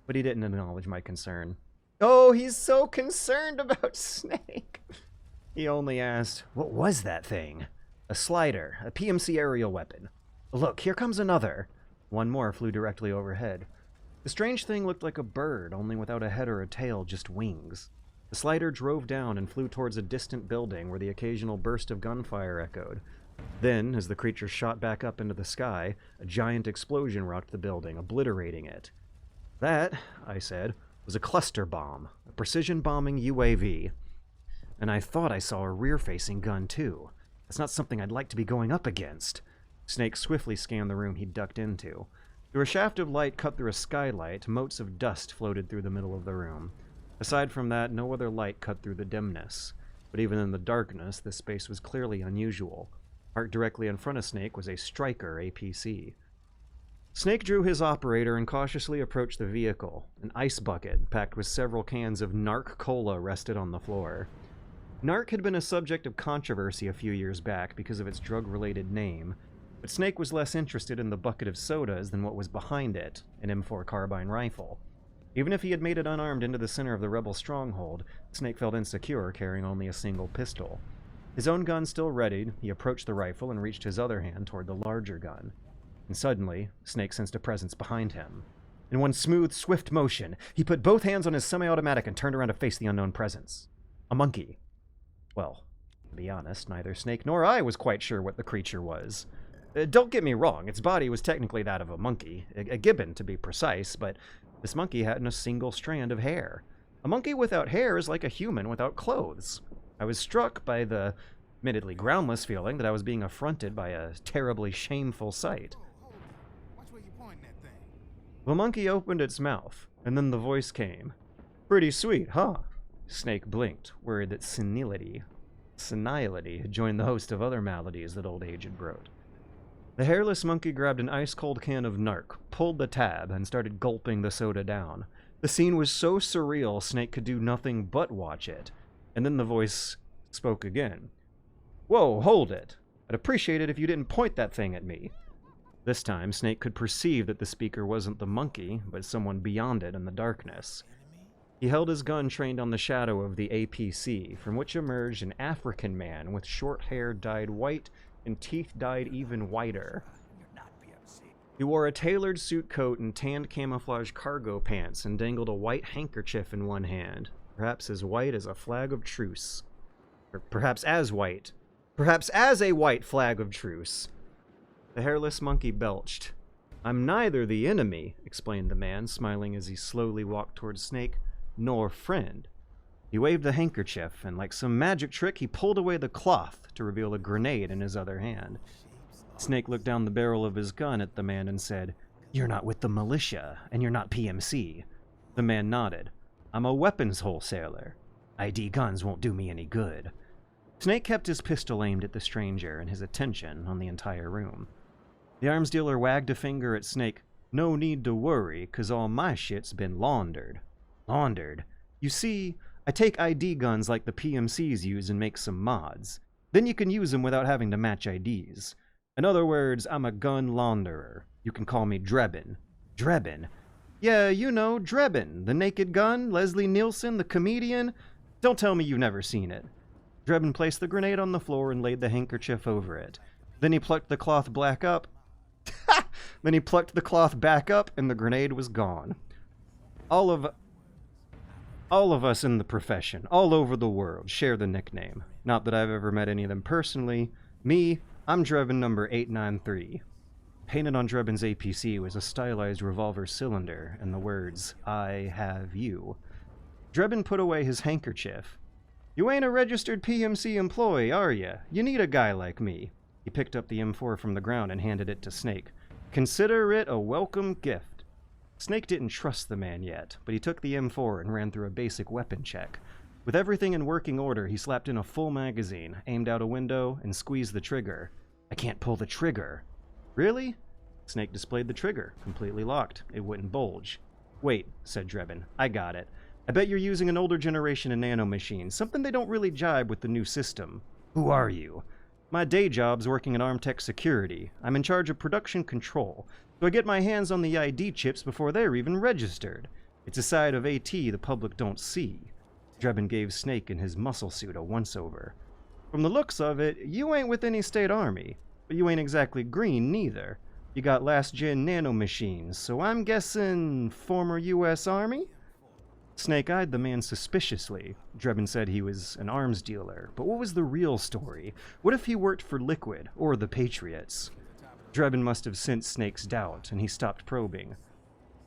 But he didn't acknowledge my concern. Oh, he's so concerned about Snake. He only asked, "What was that thing?" "A slider, a PMC aerial weapon." "Look, here comes another." One more flew directly overhead. The strange thing looked like a bird, only without a head or a tail, just wings. The slider drove down and flew towards a distant building where the occasional burst of gunfire echoed. Then, as the creature shot back up into the sky, a giant explosion rocked the building, obliterating it. "That," I said, "was a cluster bomb, a precision bombing UAV. And I thought I saw a rear-facing gun, too. That's not something I'd like to be going up against." Snake swiftly scanned the room he'd ducked into. Through a shaft of light cut through a skylight, motes of dust floated through the middle of the room. Aside from that, no other light cut through the dimness. But even in the darkness, this space was clearly unusual. Parked directly in front of Snake was a Striker APC. Snake drew his operator and cautiously approached the vehicle. An ice bucket, packed with several cans of Narc Cola, rested on the floor. Narc had been a subject of controversy a few years back because of its drug-related name, but Snake was less interested in the bucket of sodas than what was behind it, an M4 carbine rifle. Even if he had made it unarmed into the center of the rebel stronghold, Snake felt insecure carrying only a single pistol. His own gun still readied, he approached the rifle and reached his other hand toward the larger gun. And suddenly, Snake sensed a presence behind him. In one smooth, swift motion, he put both hands on his semi-automatic and turned around to face the unknown presence. A monkey. Well, to be honest, neither Snake nor I was quite sure what the creature was. Don't get me wrong, its body was technically that of a monkey, a gibbon to be precise, but this monkey hadn't a single strand of hair. A monkey without hair is like a human without clothes. I was struck by the admittedly groundless feeling that I was being affronted by a terribly shameful sight. The monkey opened its mouth, and then the voice came. "Pretty sweet, huh?" Snake blinked, worried that senility had joined the host of other maladies that old age had brought. The hairless monkey grabbed an ice-cold can of Narc, pulled the tab, and started gulping the soda down. The scene was so surreal, Snake could do nothing but watch it. And then the voice spoke again. "Whoa, hold it. I'd appreciate it if you didn't point that thing at me." This time, Snake could perceive that the speaker wasn't the monkey, but someone beyond it in the darkness. He held his gun trained on the shadow of the APC, from which emerged an African man with short hair dyed white and teeth dyed even whiter. He wore a tailored suit coat and tanned camouflage cargo pants and dangled a white handkerchief in one hand, perhaps as white as a flag of truce. Or perhaps as white. Perhaps as a white flag of truce. The hairless monkey belched. "I'm neither the enemy," explained the man, smiling as he slowly walked towards Snake, "nor friend." He waved the handkerchief, and like some magic trick, he pulled away the cloth to reveal a grenade in his other hand. Snake looked down the barrel of his gun at the man and said, "You're not with the militia, and you're not PMC." The man nodded. "I'm a weapons wholesaler. ID guns won't do me any good." Snake kept his pistol aimed at the stranger and his attention on the entire room. The arms dealer wagged a finger at Snake. No need to worry, 'cause all my shit's been laundered. Laundered? You see, I take ID guns like the PMCs use and make some mods. Then you can use them without having to match IDs. In other words, I'm a gun launderer. You can call me Drebin. Drebin? Yeah, you know, Drebin, the Naked Gun, Leslie Nielsen, the comedian. Don't tell me you've never seen it. Drebin placed the grenade on the floor and laid the handkerchief over it. Then he plucked the cloth back up. Then he plucked the cloth back up, and the grenade was gone. All of us in the profession, all over the world, share the nickname. Not that I've ever met any of them personally. Me, I'm Drebin number 893. Painted on Drebin's APC was a stylized revolver cylinder and the words, "I have you." Drebin put away his handkerchief. You ain't a registered PMC employee, are ya? You need a guy like me. He picked up the M4 from the ground and handed it to Snake. Consider it a welcome gift. Snake didn't trust the man yet, but he took the M4 and ran through a basic weapon check. With everything in working order, he slapped in a full magazine, aimed out a window, and squeezed the trigger. I can't pull the trigger. Really? Snake displayed the trigger, completely locked. It wouldn't bulge. Wait, said Drebin. I got it. I bet you're using an older generation of nanomachines, something they don't really jibe with the new system. Who are you? My day job's working in Armtech Security. I'm in charge of production control, so I get my hands on the ID chips before they're even registered. It's a side of AT the public don't see. Drebin gave Snake in his muscle suit a once-over. From the looks of it, you ain't with any state army, but you ain't exactly green neither. You got last-gen nanomachines, so I'm guessing former U.S. Army? Snake eyed the man suspiciously. Drebin said he was an arms dealer, but what was the real story? What if he worked for Liquid, or the Patriots? Drebin must have sensed Snake's doubt, and he stopped probing.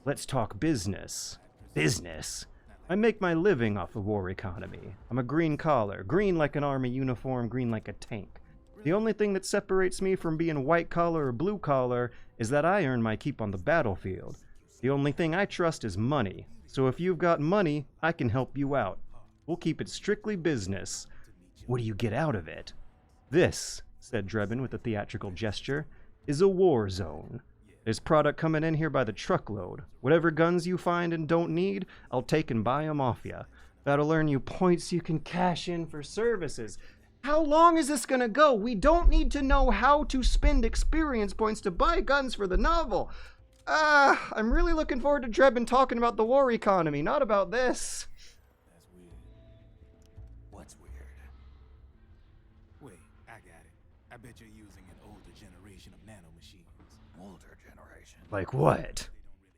Let's talk business. Business? I make my living off the war economy. I'm a green collar, green like an army uniform, green like a tank. The only thing that separates me from being white collar or blue collar is that I earn my keep on the battlefield. The only thing I trust is money. So if you've got money, I can help you out. We'll keep it strictly business. What do you get out of it? This, said Drebin with a theatrical gesture, is a war zone. There's product coming in here by the truckload. Whatever guns you find and don't need, I'll take and buy 'em off ya. That'll earn you points you can cash in for services. How long is this gonna go? We don't need to know how to spend experience points to buy guns for the novel. I'm really looking forward to Drebin talking about the war economy, not about this. That's weird. What's weird? Wait, I got it. I bet you're using an older generation of nanomachines. Older generation. Like what?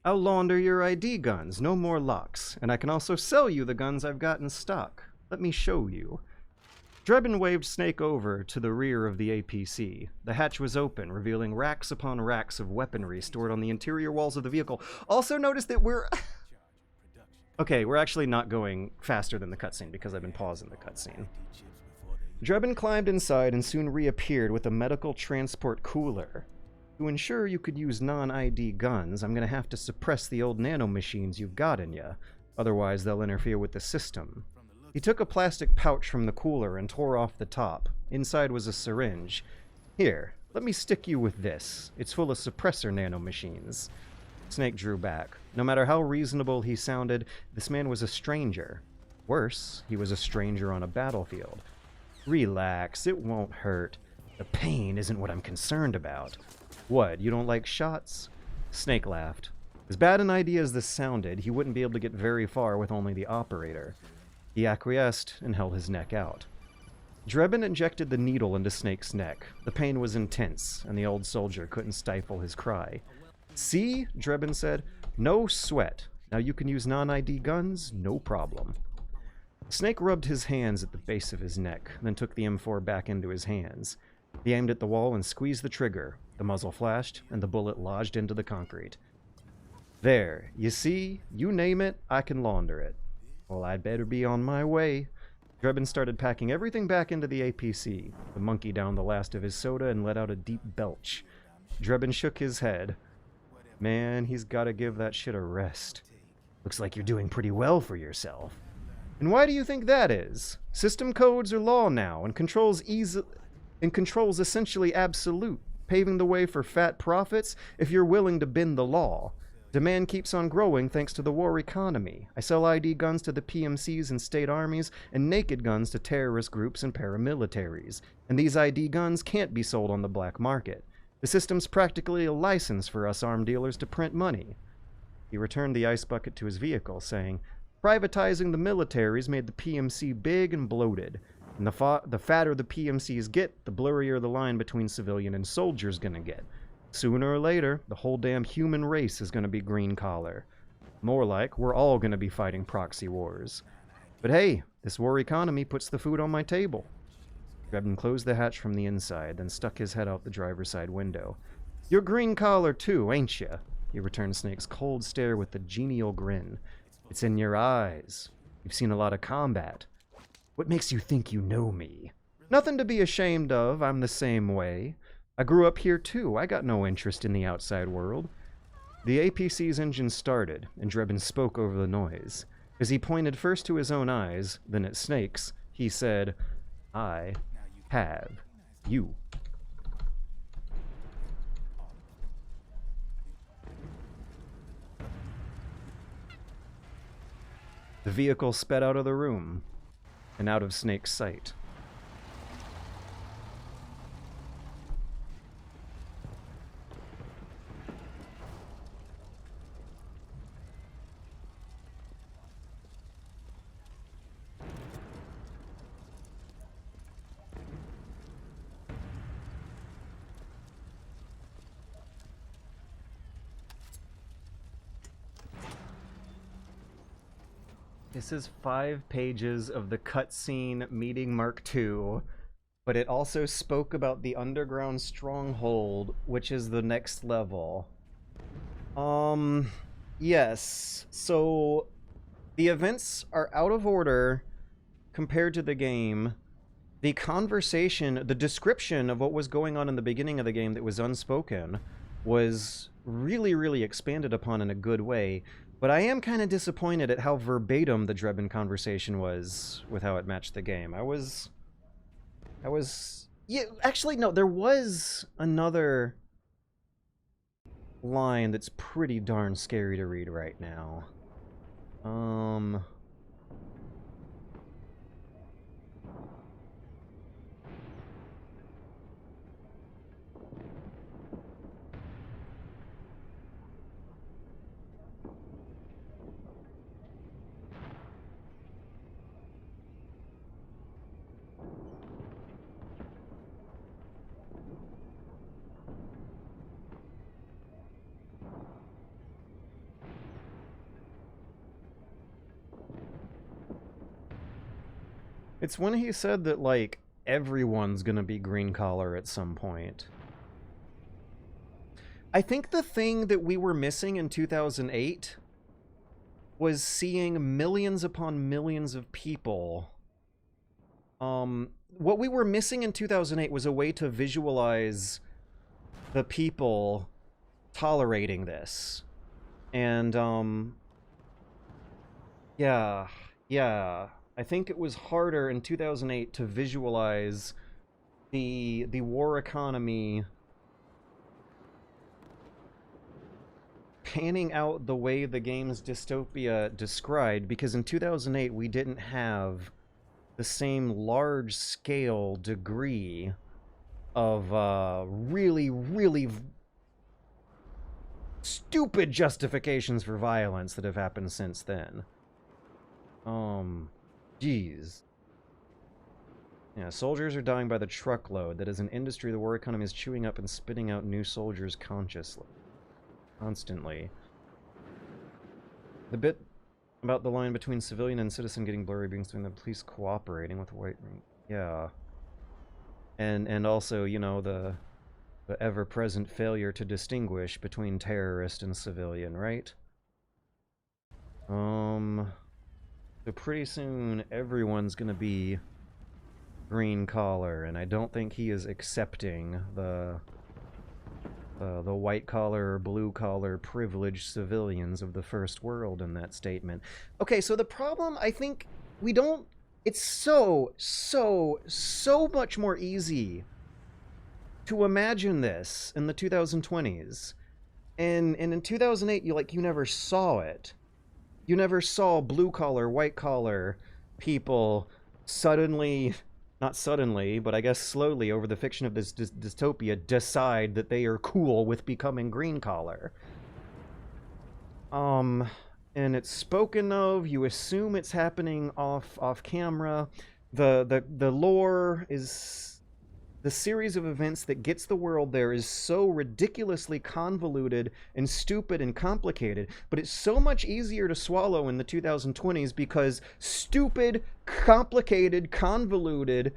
I'll launder your ID guns, no more locks, and I can also sell you the guns I've got in stock. Let me show you. Drebin waved Snake over to the rear of the APC. The hatch was open, revealing racks upon racks of weaponry stored on the interior walls of the vehicle. Also notice that we're... Okay, we're actually not going faster than the cutscene because I've been pausing the cutscene. Drebin climbed inside and soon reappeared with a medical transport cooler. To ensure you could use non-ID guns, I'm going to have to suppress the old nanomachines you've got in ya. Otherwise, they'll interfere with the system. He took a plastic pouch from the cooler and tore off the top. Inside was a syringe. Here, let me stick you with this. It's full of suppressor nanomachines. Snake drew back. No matter how reasonable he sounded, this man was a stranger. Worse, he was a stranger on a battlefield. Relax, it won't hurt. The pain isn't what I'm concerned about. What, you don't like shots? Snake laughed. As bad an idea as this sounded, he wouldn't be able to get very far with only the operator. He acquiesced and held his neck out. Drebin injected the needle into Snake's neck. The pain was intense, and the old soldier couldn't stifle his cry. See, Drebin said, no sweat. Now you can use non-ID guns, no problem. Snake rubbed his hands at the base of his neck, then took the M4 back into his hands. He aimed at the wall and squeezed the trigger. The muzzle flashed, and the bullet lodged into the concrete. There, you see, you name it, I can launder it. Well, I'd better be on my way. Drebin started packing everything back into the APC. The monkey downed the last of his soda and let out a deep belch. Drebin shook his head. Man, he's gotta give that shit a rest. Looks like you're doing pretty well for yourself. And why do you think that is? System codes are law now, and control's essentially absolute. paving the way for fat profits if you're willing to bend the law. Demand keeps on growing thanks to the war economy. I sell ID guns to the PMCs and state armies, and naked guns to terrorist groups and paramilitaries. And these ID guns can't be sold on the black market. The system's practically a license for us arm dealers to print money. He returned the ice bucket to his vehicle, saying, privatizing the militaries made the PMC big and bloated. And the fatter the PMCs get, the blurrier the line between civilian and soldier's gonna get. Sooner or later, the whole damn human race is gonna be green collar. More like, we're all gonna be fighting proxy wars. But hey, this war economy puts the food on my table. Drebin closed the hatch from the inside, then stuck his head out the driver's side window. You're green collar too, ain't ya? He returned Snake's cold stare with a genial grin. It's in your eyes. You've seen a lot of combat. What makes you think you know me? Nothing to be ashamed of, I'm the same way. I grew up here too, I got no interest in the outside world. The APC's engine started, and Drebin spoke over the noise. As he pointed first to his own eyes, then at Snake's, he said, I have you. The vehicle sped out of the room, and out of Snake's sight. This is 5 pages of the cutscene meeting Mark II, but it also spoke about the underground stronghold, which is the next level. Yes. So, the events are out of order compared to the game. The conversation, the description of what was going on in the beginning of the game that was unspoken was really, really expanded upon in a good way. But I am kind of disappointed at how verbatim the Drebin conversation was with how it matched the game. Yeah, actually, no, there was another line that's pretty darn scary to read right now. It's when he said that, like, everyone's gonna be green collar at some point. I think the thing that we were missing in 2008 was seeing millions upon millions of people. What we were missing in 2008 was a way to visualize the people tolerating this. And, yeah. I think it was harder in 2008 to visualize the war economy panning out the way the game's dystopia described, because in 2008 we didn't have the same large-scale degree of really, really stupid justifications for violence that have happened since then. Jeez. Yeah, soldiers are dying by the truckload. That is an industry the war economy is chewing up and spitting out new soldiers constantly. The bit about the line between civilian and citizen getting blurry being between the police cooperating with white... Yeah. And also, you know, the ever-present failure to distinguish between terrorist and civilian, right? So pretty soon, everyone's gonna be green collar, and I don't think he is accepting the white collar or blue collar privileged civilians of the first world in that statement. Okay, so the problem, I think, we don't... It's so much more easy to imagine this in the 2020s. And in 2008, you never saw it. You never saw blue collar, white collar people suddenly, not suddenly, but I guess slowly over the fiction of this dystopia, decide that they are cool with becoming green collar. And it's spoken of. You assume it's happening off camera. The lore is the series of events that gets the world there is so ridiculously convoluted and stupid and complicated, but it's so much easier to swallow in the 2020s because stupid, complicated, convoluted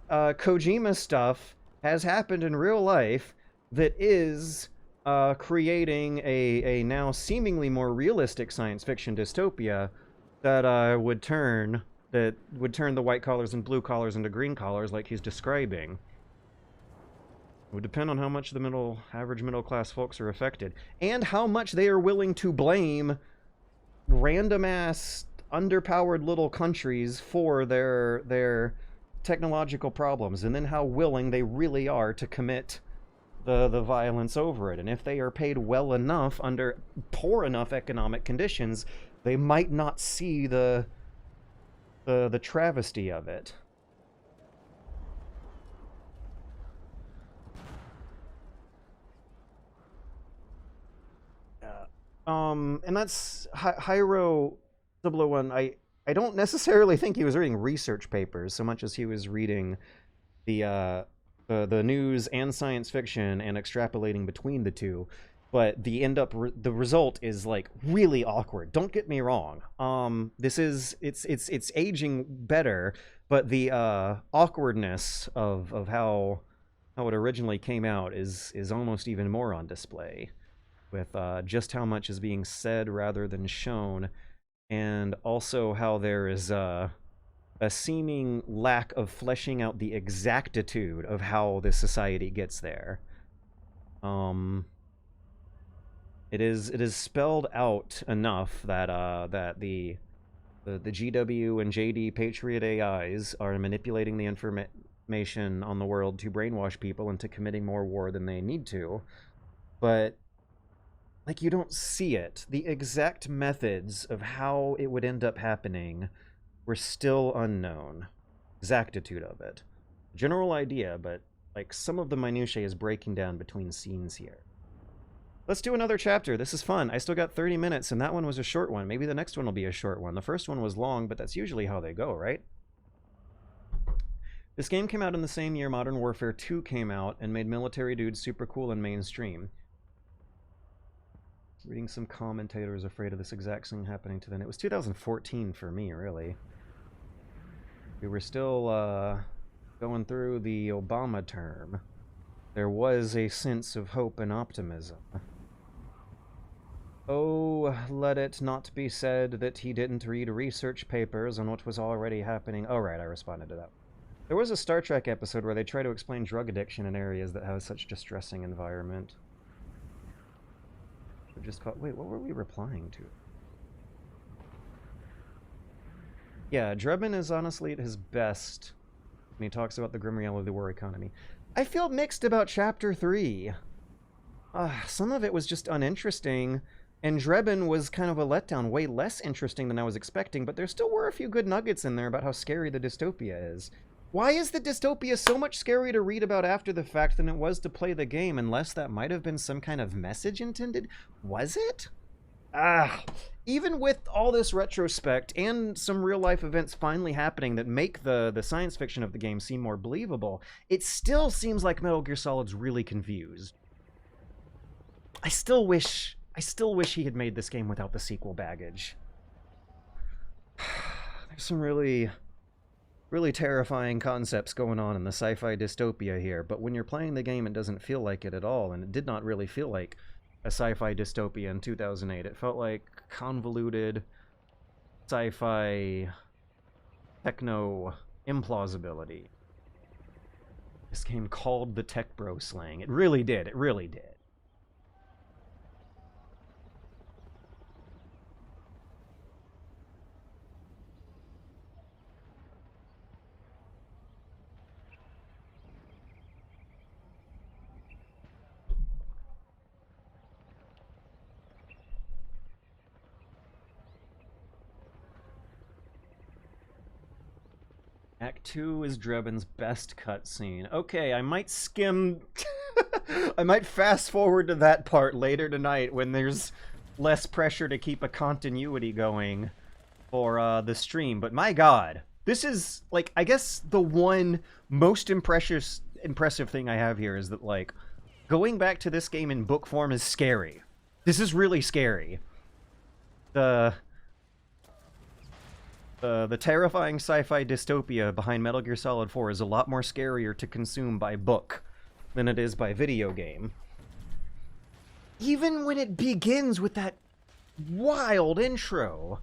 Kojima stuff has happened in real life that is creating a now seemingly more realistic science fiction dystopia that would turn the white collars and blue collars into green collars like he's describing. It would depend on how much the average middle class folks are affected, and how much they are willing to blame random ass underpowered little countries for their technological problems, and then how willing they really are to commit the violence over it. And if they are paid well enough under poor enough economic conditions, they might not see the travesty of it. And that's Hyro 001. I don't necessarily think he was reading research papers so much as he was reading the news and science fiction and extrapolating between the two. But the result is like really awkward. Don't get me wrong. It's aging better, but the awkwardness of how it originally came out is almost even more on display, with just how much is being said rather than shown, and also how there is a seeming lack of fleshing out the exactitude of how this society gets there. It is spelled out enough that the GW and JD Patriot AIs are manipulating the information on the world to brainwash people into committing more war than they need to, but like, you don't see it. The exact methods of how it would end up happening were still unknown. Exactitude of it. General idea, but like some of the minutiae is breaking down between scenes here. Let's do another chapter. This is fun. I still got 30 minutes, and that one was a short one. Maybe the next one will be a short one. The first one was long, but that's usually how they go, right? This game came out in the same year Modern Warfare 2 came out and made military dudes super cool and mainstream. Reading some commentators afraid of this exact thing happening to them. It was 2014 for me, really. We were still going through the Obama term. There was a sense of hope and optimism. Oh, let it not be said that he didn't read research papers on what was already happening. Oh, right, I responded to that. There was a Star Trek episode where they try to explain drug addiction in areas that have such distressing environment. Wait, what were we replying to? Yeah, Drebin is honestly at his best when he talks about the grim reality of the war economy. I feel mixed about Chapter 3. Some of it was just uninteresting, and Drebin was kind of a letdown, way less interesting than I was expecting, but there still were a few good nuggets in there about how scary the dystopia is. Why is the dystopia so much scarier to read about after the fact than it was to play the game, unless that might have been some kind of message intended? Was it? Even with all this retrospect and some real-life events finally happening that make the science fiction of the game seem more believable, it still seems like Metal Gear Solid's really confused. I still wish he had made this game without the sequel baggage. There's some really terrifying concepts going on in the sci-fi dystopia here, but when you're playing the game, it doesn't feel like it at all, and it did not really feel like a sci-fi dystopia in 2008. It felt like convoluted sci-fi techno implausibility. This game called the tech bro slang. It really did. It really did. Act 2 is Drebin's best cutscene. Okay, I might skim... I might fast forward to that part later tonight when there's less pressure to keep a continuity going for the stream. But my god, this is, like, I guess the one most impressive thing I have here is that, like, going back to this game in book form is scary. This is really scary. The terrifying sci-fi dystopia behind Metal Gear Solid 4 is a lot more scarier to consume by book than it is by video game. Even when it begins with that wild intro.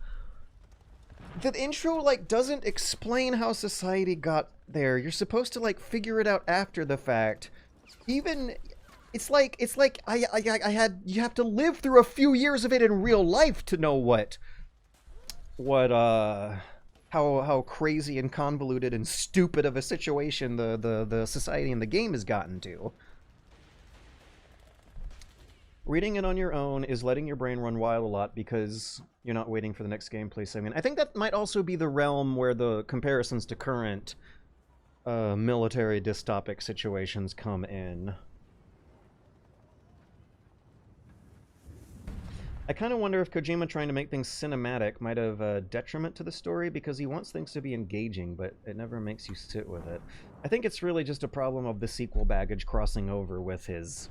The intro, like, doesn't explain how society got there. You're supposed to, like, figure it out after the fact. Even... It's like you have to live through a few years of it in real life to know how crazy and convoluted and stupid of a situation the society in the game has gotten to. Reading it on your own is letting your brain run wild a lot because you're not waiting for the next gameplay segment. I think that might also be the realm where the comparisons to current military dystopic situations come in. I kind of wonder if Kojima trying to make things cinematic might have a detriment to the story because he wants things to be engaging, but it never makes you sit with it. I think it's really just a problem of the sequel baggage crossing over with his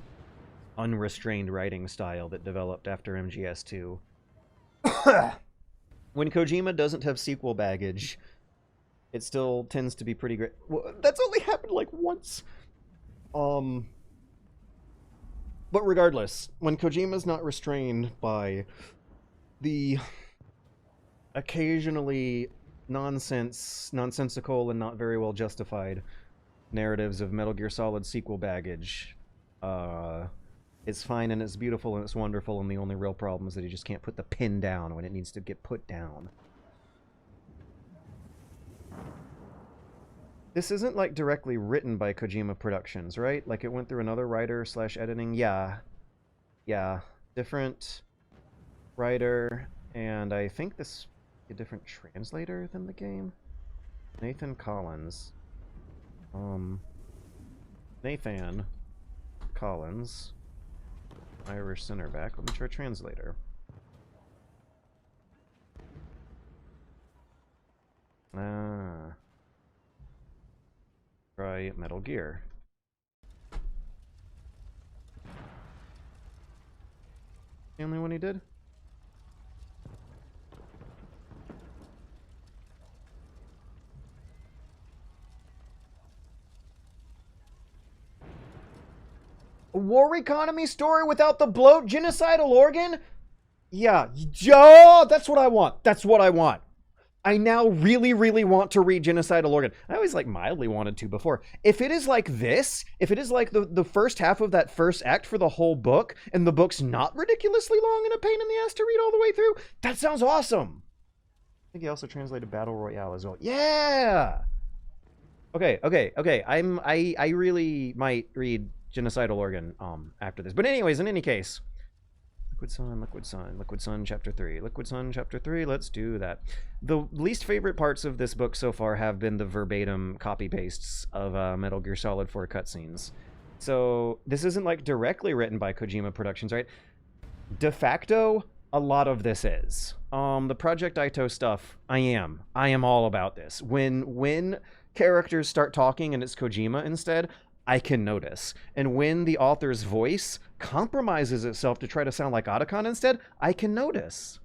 unrestrained writing style that developed after MGS2. When Kojima doesn't have sequel baggage, it still tends to be pretty great. Well, that's only happened like once. But regardless, when Kojima's not restrained by the occasionally nonsensical and not very well justified narratives of Metal Gear Solid sequel baggage, it's fine and it's beautiful and it's wonderful, and the only real problem is that he just can't put the pin down when it needs to get put down. This isn't, like, directly written by Kojima Productions, right? Like, it went through another writer/editing? Yeah. Yeah. Different writer, and I think this a different translator than the game? Nathan Collins. Nathan Collins. Irish center back. Let me try translator. Try Metal Gear. The only one he did? A war economy story without the bloat genocidal organ? Yeah. Oh, that's what I want. That's what I want. I now really, really want to read Genocidal Organ. I always, like, mildly wanted to before. If it is like this, if it is like the first half of that first act for the whole book, and the book's not ridiculously long and a pain in the ass to read all the way through, that sounds awesome! I think he also translated Battle Royale as well. Yeah! Okay. I really might read Genocidal Organ after this. But anyways, in any case... Liquid Sun, Chapter 3. Liquid Sun, Chapter 3, let's do that. The least favorite parts of this book so far have been the verbatim copy-pastes of Metal Gear Solid 4 cutscenes. So, this isn't, like, directly written by Kojima Productions, right? De facto, a lot of this is. The Project Itoh stuff, I am all about this. When characters start talking and it's Kojima instead, I can notice. And when the author's voice compromises itself to try to sound like Otacon instead, I can notice.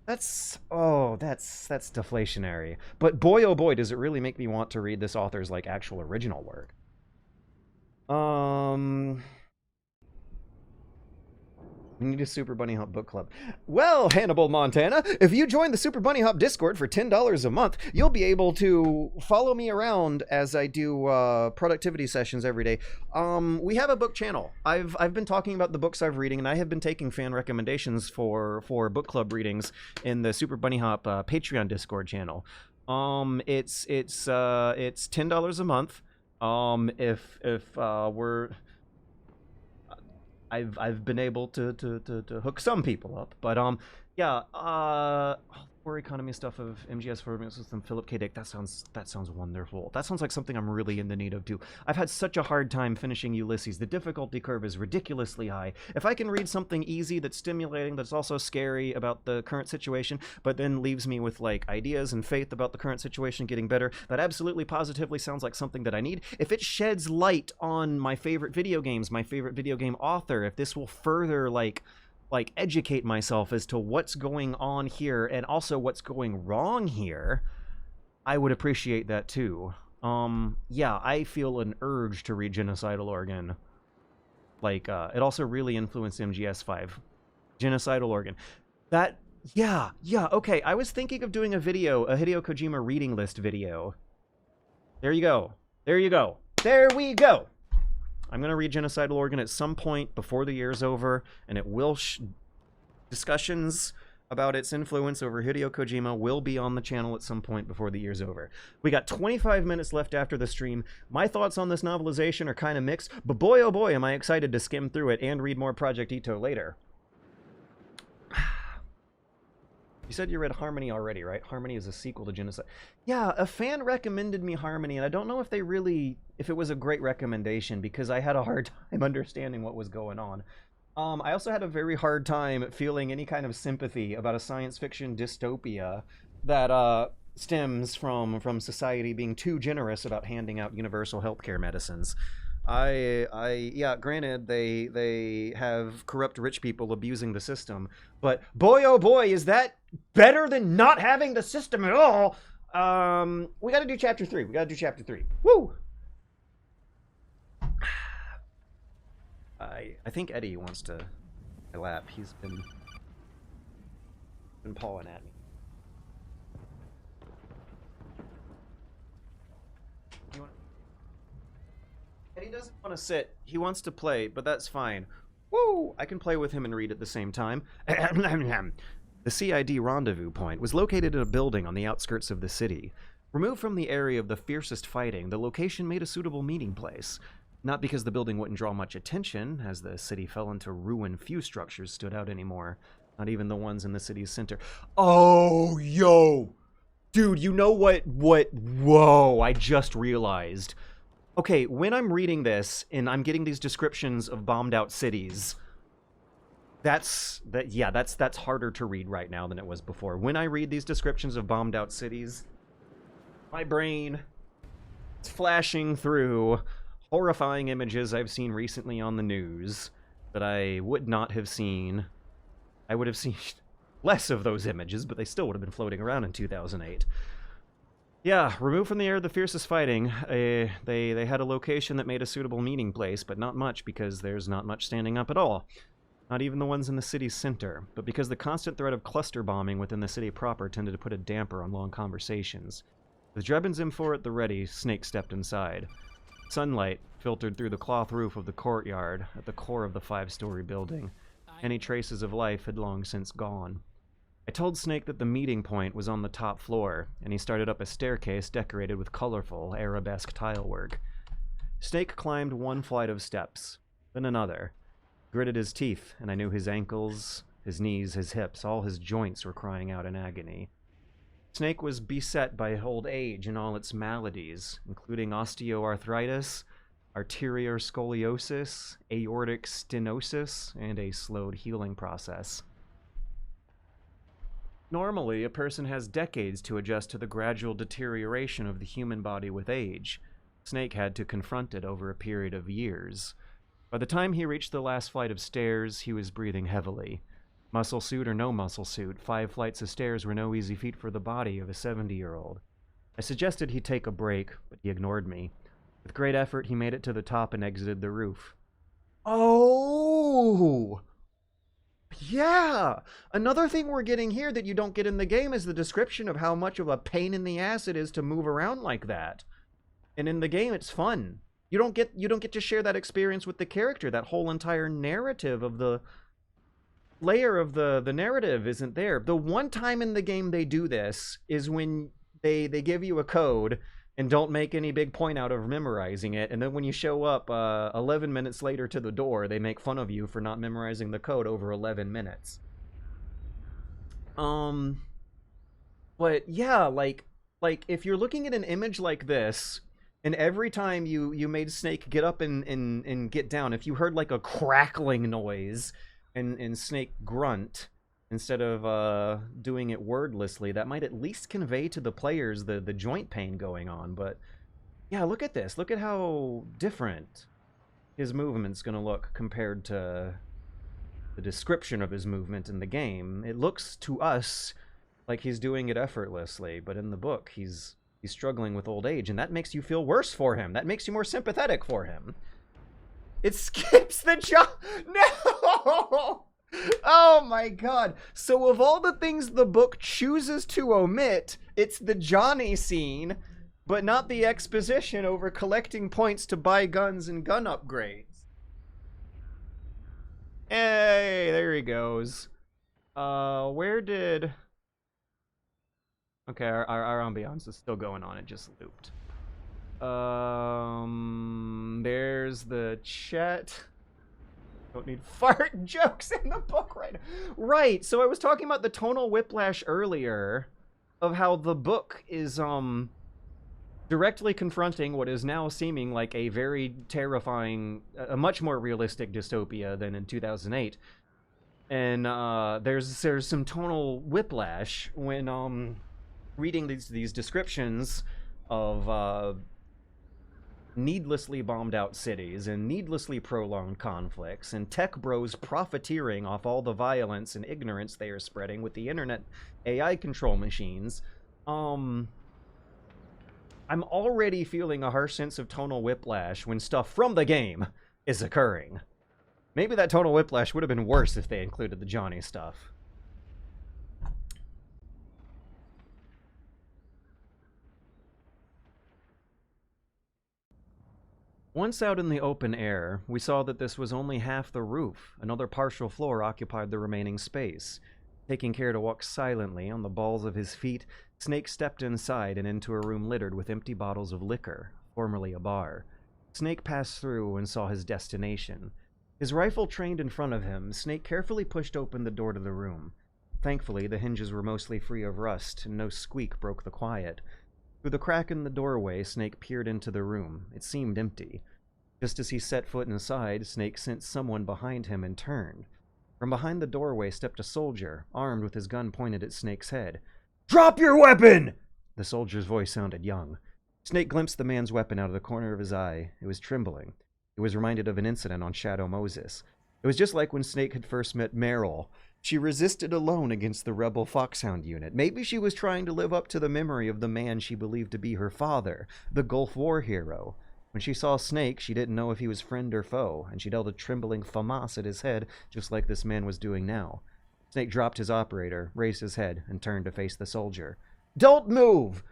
That's deflationary. But boy, oh boy, does it really make me want to read this author's, like, actual original work. We need a Super Bunny Hop book club. Well, Hannibal, Montana, if you join the Super Bunny Hop Discord for $10 a month, you'll be able to follow me around as I do productivity sessions every day. We have a book channel. I've been talking about the books I've reading, and I have been taking fan recommendations for book club readings in the Super Bunny Hop Patreon Discord channel. It's $10 a month. I've been able to hook some people up, but Yeah, war economy stuff of MGS4 with some Philip K. Dick. That sounds wonderful. That sounds like something I'm really in the need of too. I've had such a hard time finishing Ulysses. The difficulty curve is ridiculously high. If I can read something easy that's stimulating, that's also scary about the current situation, but then leaves me with like ideas and faith about the current situation getting better, that absolutely positively sounds like something that I need. If it sheds light on my favorite video games, my favorite video game author, if this will further like educate myself as to what's going on here and also what's going wrong here, I would appreciate that too. Yeah, I feel an urge to read Genocidal Organ. Like, it also really influenced MGS5. Genocidal Organ. That, yeah, okay, I was thinking of doing a Hideo Kojima reading list video. There you go. There we go! I'm going to read Genocidal Organ at some point before the year's over, and it will discussions about its influence over Hideo Kojima will be on the channel at some point before the year's over. We got 25 minutes left after the stream. My thoughts on this novelization are kind of mixed, but boy oh boy am I excited to skim through it and read more Project Itoh later. You said you read Harmony already, right? Harmony is a sequel to Genocide. Yeah, a fan recommended me Harmony, and I don't know if if it was a great recommendation, because I had a hard time understanding what was going on. I also had a very hard time feeling any kind of sympathy about a science fiction dystopia that stems from society being too generous about handing out universal healthcare medicines. Yeah, granted, they have corrupt rich people abusing the system, but boy, oh boy, is that better than not having the system at all. We gotta do chapter 3. Woo! I think Eddie wants to lap. He's been pawing at me. Eddie doesn't want to sit. He wants to play, but that's fine. Woo! I can play with him and read at the same time. The CID rendezvous point was located in a building on the outskirts of the city. Removed from the area of the fiercest fighting, the location made a suitable meeting place. Not because the building wouldn't draw much attention, as the city fell into ruin, few structures stood out anymore. Not even the ones in the city's center. Oh, yo! Dude, you know what? Whoa, I just realized. Okay, when I'm reading this, and I'm getting these descriptions of bombed out cities, that's harder to read right now than it was before. When I read these descriptions of bombed out cities, my brain is flashing through horrifying images I've seen recently on the news that I would not have seen. I would have seen less of those images, but they still would have been floating around in 2008. Yeah, removed from the air of the fiercest fighting, they had a location that made a suitable meeting place, but not much, because there's not much standing up at all. Not even the ones in the city's center, but because the constant threat of cluster bombing within the city proper tended to put a damper on long conversations. With Drebin's M4 at the ready, Snake stepped inside. Sunlight filtered through the cloth roof of the courtyard at the core of the 5-story building. Any traces of life had long since gone. I told Snake that the meeting point was on the top floor, and he started up a staircase decorated with colorful, arabesque tilework. Snake climbed one flight of steps, then another. Gritted his teeth, and I knew his ankles, his knees, his hips, all his joints were crying out in agony. Snake was beset by old age and all its maladies, including osteoarthritis, arterial scoliosis, aortic stenosis, and a slowed healing process. Normally, a person has decades to adjust to the gradual deterioration of the human body with age. Snake had to confront it over a period of years. By the time he reached the last flight of stairs, he was breathing heavily. Muscle suit or no muscle suit, 5 flights of stairs were no easy feat for the body of a 70-year-old. I suggested he take a break, but he ignored me. With great effort, he made it to the top and exited the roof. Oh! Yeah! Another thing we're getting here that you don't get in the game is the description of how much of a pain in the ass it is to move around like that. And in the game, it's fun. You don't get to share that experience with the character. That whole entire narrative of the layer of the narrative isn't there. The one time in the game they do this is when they give you a code and don't make any big point out of memorizing it, and then when you show up 11 minutes later to the door, they make fun of you for not memorizing the code over 11 minutes. But yeah, like if you're looking at an image like this, and every time you made Snake get up and get down, if you heard like a crackling noise and Snake grunt instead of doing it wordlessly, that might at least convey to the players the joint pain going on. But yeah, look at this. Look at how different his movement's gonna look compared to the description of his movement in the game. It looks to us like he's doing it effortlessly, but in the book, he's struggling with old age, and that makes you feel worse for him. That makes you more sympathetic for him. It skips the job. No! Oh my god. So of all the things the book chooses to omit, it's the Johnny scene, but not the exposition over collecting points to buy guns and gun upgrades. Hey, there he goes. Where did... Okay, our ambiance is still going on. It just looped. There's the chat. Don't need fart jokes in the book right now. Right, so I was talking about the tonal whiplash earlier of how the book is, directly confronting what is now seeming like a very terrifying, a much more realistic dystopia than in 2008. And, there's some tonal whiplash when, reading these descriptions of needlessly bombed out cities and needlessly prolonged conflicts and tech bros profiteering off all the violence and ignorance they are spreading with the internet AI control machines, I'm already feeling a harsh sense of tonal whiplash when stuff from the game is occurring. Maybe that tonal whiplash would have been worse if they included the Johnny stuff. Once out in the open air, we saw that this was only half the roof. Another partial floor occupied the remaining space. Taking care to walk silently on the balls of his feet, Snake stepped inside and into a room littered with empty bottles of liquor, formerly a bar. Snake passed through and saw his destination. His rifle trained in front of him, Snake carefully pushed open the door to the room. Thankfully, the hinges were mostly free of rust, and no squeak broke the quiet. Through the crack in the doorway, Snake peered into the room. It seemed empty. Just as he set foot inside, Snake sensed someone behind him and turned. From behind the doorway stepped a soldier, armed with his gun pointed at Snake's head. "Drop your weapon!" The soldier's voice sounded young. Snake glimpsed the man's weapon out of the corner of his eye. It was trembling. He was reminded of an incident on Shadow Moses. It was just like when Snake had first met Meryl. She resisted alone against the rebel Foxhound unit. Maybe she was trying to live up to the memory of the man she believed to be her father, the Gulf War hero. When she saw Snake, she didn't know if he was friend or foe, and she dealt a trembling FAMAS at his head, just like this man was doing now. Snake dropped his operator, raised his head, and turned to face the soldier. "Don't move!"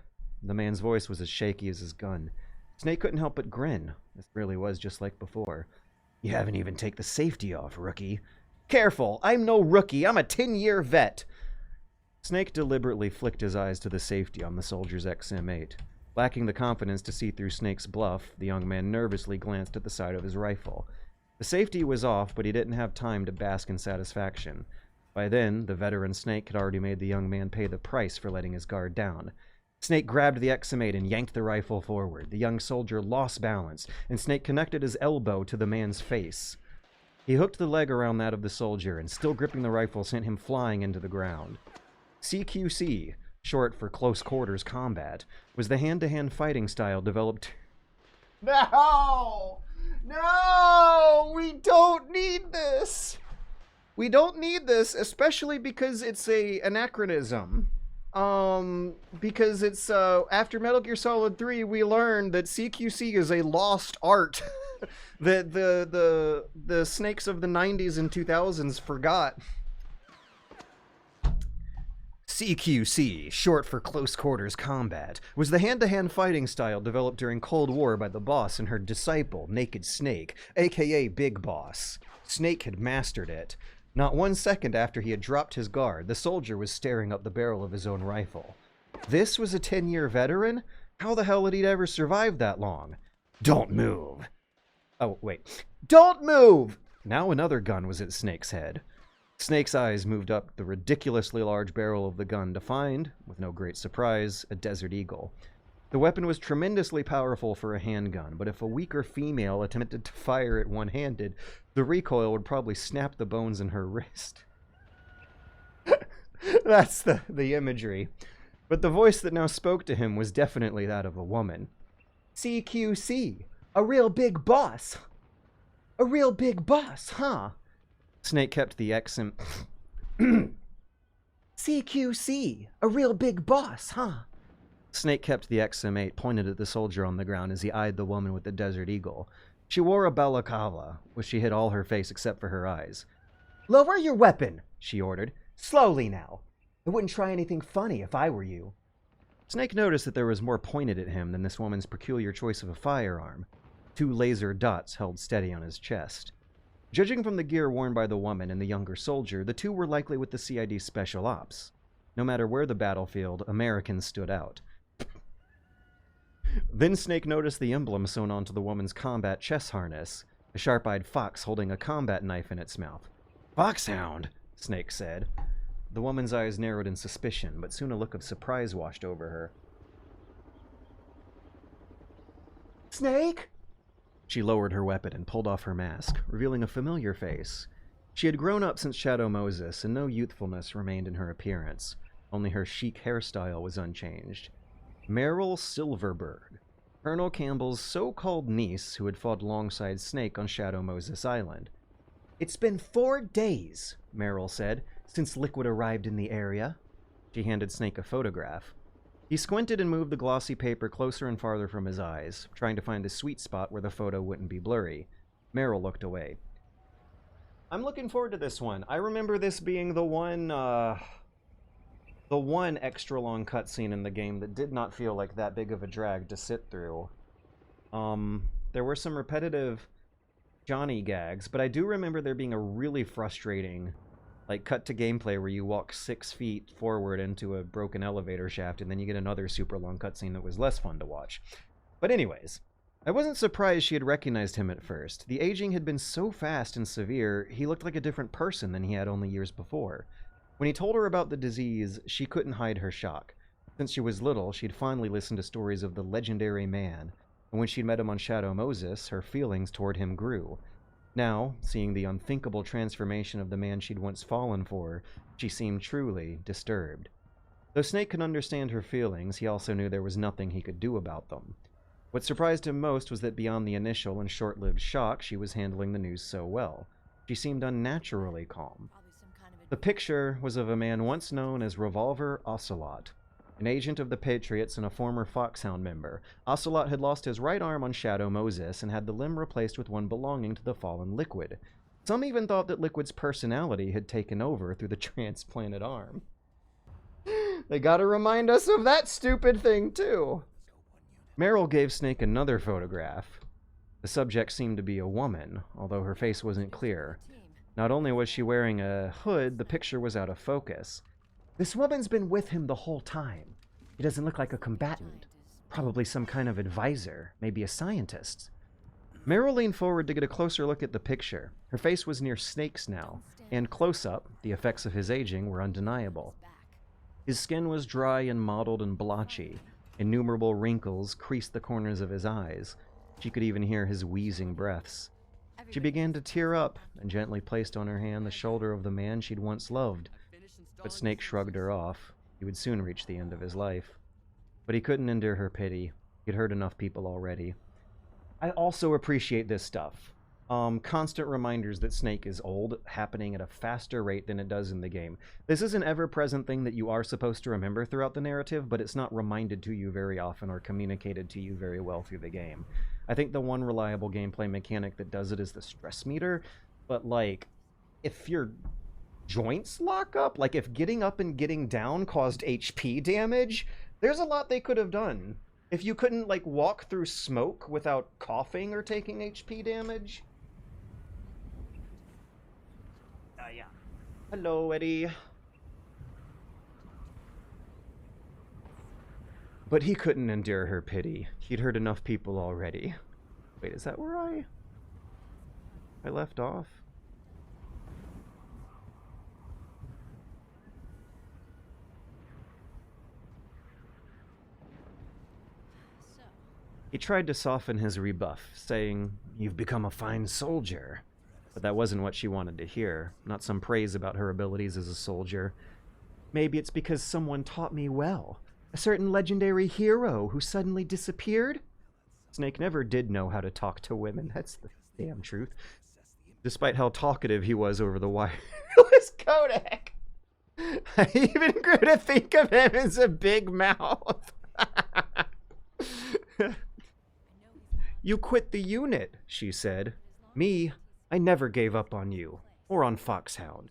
The man's voice was as shaky as his gun. Snake couldn't help but grin. This really was just like before. "You haven't even taken the safety off, rookie." "Careful! I'm no rookie! I'm a 10-year vet!" Snake deliberately flicked his eyes to the safety on the soldier's XM8. Lacking the confidence to see through Snake's bluff, the young man nervously glanced at the side of his rifle. The safety was off, but he didn't have time to bask in satisfaction. By then, the veteran Snake had already made the young man pay the price for letting his guard down. Snake grabbed the XM8 and yanked the rifle forward. The young soldier lost balance, and Snake connected his elbow to the man's face. He hooked the leg around that of the soldier, and still gripping the rifle sent him flying into the ground. CQC, short for Close Quarters Combat, was the hand-to-hand fighting style developed... No! No! We don't need this! We don't need this, especially because it's a anachronism. Because it's, after Metal Gear Solid 3, we learned that CQC is a lost art that the Snakes of the 90s and 2000s forgot. CQC, short for Close Quarters Combat, was the hand-to-hand fighting style developed during Cold War by the boss and her disciple, Naked Snake, aka Big Boss. Snake had mastered it. Not 1 second after he had dropped his guard, the soldier was staring up the barrel of his own rifle. This was a 10-year veteran? How the hell had he ever survived that long? "Don't move!" Oh, wait. "Don't move!" Now another gun was at Snake's head. Snake's eyes moved up the ridiculously large barrel of the gun to find, with no great surprise, a Desert Eagle. The weapon was tremendously powerful for a handgun, but if a weaker female attempted to fire it one-handed, the recoil would probably snap the bones in her wrist. That's the imagery. But the voice that now spoke to him was definitely that of a woman. CQC, a real big boss. A real big boss, huh? Snake kept the accent. CQC, a real big boss, huh? Snake kept the XM8 pointed at the soldier on the ground as he eyed the woman with the Desert Eagle. She wore a balaclava, which she hid all her face except for her eyes. Lower your weapon, she ordered. Slowly now. I wouldn't try anything funny if I were you. Snake noticed that there was more pointed at him than this woman's peculiar choice of a firearm. 2 laser dots held steady on his chest. Judging from the gear worn by the woman and the younger soldier, the two were likely with the CID Special Ops. No matter where the battlefield, Americans stood out. Then Snake noticed the emblem sewn onto the woman's combat chest harness, a sharp-eyed fox holding a combat knife in its mouth. Foxhound, Snake said. The woman's eyes narrowed in suspicion, but soon a look of surprise washed over her. Snake? She lowered her weapon and pulled off her mask, revealing a familiar face. She had grown up since Shadow Moses, and no youthfulness remained in her appearance. Only her chic hairstyle was unchanged. Meryl Silverberg, Colonel Campbell's so-called niece who had fought alongside Snake on Shadow Moses Island. It's been 4 days, Meryl said, since Liquid arrived in the area. She handed Snake a photograph. He squinted and moved the glossy paper closer and farther from his eyes, trying to find the sweet spot where the photo wouldn't be blurry. Meryl looked away. I'm looking forward to this one. I remember this being the one extra long cutscene in the game that did not feel like that big of a drag to sit through. There were some repetitive Johnny gags, but I do remember there being a really frustrating, like, cut to gameplay where you walk 6 feet forward into a broken elevator shaft and then you get another super long cutscene that was less fun to watch. But anyways, I wasn't surprised she had recognized him at first. The aging had been so fast and severe, he looked like a different person than he had only years before. When he told her about the disease, she couldn't hide her shock. Since she was little, she'd fondly listened to stories of the legendary man, and when she'd met him on Shadow Moses, her feelings toward him grew. Now, seeing the unthinkable transformation of the man she'd once fallen for, she seemed truly disturbed. Though Snake could understand her feelings, he also knew there was nothing he could do about them. What surprised him most was that beyond the initial and short-lived shock, she was handling the news so well. She seemed unnaturally calm. The picture was of a man once known as Revolver Ocelot, an agent of the Patriots and a former Foxhound member. Ocelot had lost his right arm on Shadow Moses and had the limb replaced with one belonging to the fallen Liquid. Some even thought that Liquid's personality had taken over through the transplanted arm. They gotta remind us of that stupid thing, too. Meryl gave Snake another photograph. The subject seemed to be a woman, although her face wasn't clear. Not only was she wearing a hood, the picture was out of focus. This woman's been with him the whole time. He doesn't look like a combatant. Probably some kind of advisor, maybe a scientist. Meryl leaned forward to get a closer look at the picture. Her face was near Snake's now, and close up, the effects of his aging were undeniable. His skin was dry and mottled and blotchy. Innumerable wrinkles creased the corners of his eyes. She could even hear his wheezing breaths. She began to tear up and gently placed on her hand the shoulder of the man she'd once loved. But Snake shrugged her off. He would soon reach the end of his life. But he couldn't endure her pity. He'd hurt enough people already. I also appreciate this stuff. Constant reminders that Snake is old, happening at a faster rate than it does in the game. This is an ever-present thing that you are supposed to remember throughout the narrative, but it's not reminded to you very often or communicated to you very well through the game. I think the one reliable gameplay mechanic that does it is the stress meter, but, like, if your joints lock up, like if getting up and getting down caused HP damage, there's a lot they could have done. If you couldn't, like, walk through smoke without coughing or taking HP damage. Yeah. Hello, Eddie. But he couldn't endure her pity. He'd hurt enough people already. Wait, is that where I left off? He tried to soften his rebuff, saying, "You've become a fine soldier." But that wasn't what she wanted to hear, not some praise about her abilities as a soldier. "Maybe it's because someone taught me well. A certain legendary hero who suddenly disappeared?" Snake never did know how to talk to women, that's the damn truth. Despite how talkative he was over the wireless codec. I even grew to think of him as a big mouth. "You quit the unit," she said. "Me, I never gave up on you, or on Foxhound."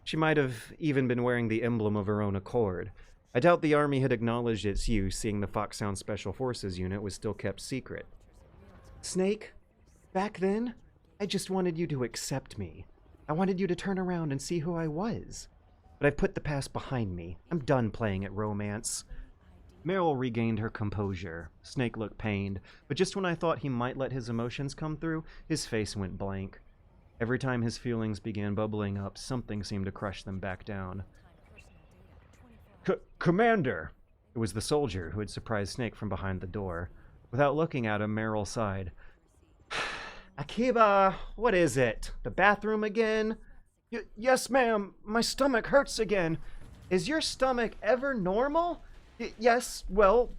She might have even been wearing the emblem of her own accord. I doubt the Army had acknowledged its use, seeing the Foxhound Special Forces unit was still kept secret. "Snake, back then, I just wanted you to accept me. I wanted you to turn around and see who I was. But I've put the past behind me. I'm done playing at romance." Meryl regained her composure. Snake looked pained, but just when I thought he might let his emotions come through, his face went blank. Every time his feelings began bubbling up, something seemed to crush them back down. Commander!" It was the soldier who had surprised Snake from behind the door. Without looking at him, Meryl sighed. "Akiba, what is it? The bathroom again?" Yes, ma'am. My stomach hurts again." "Is your stomach ever normal?" Yes, well,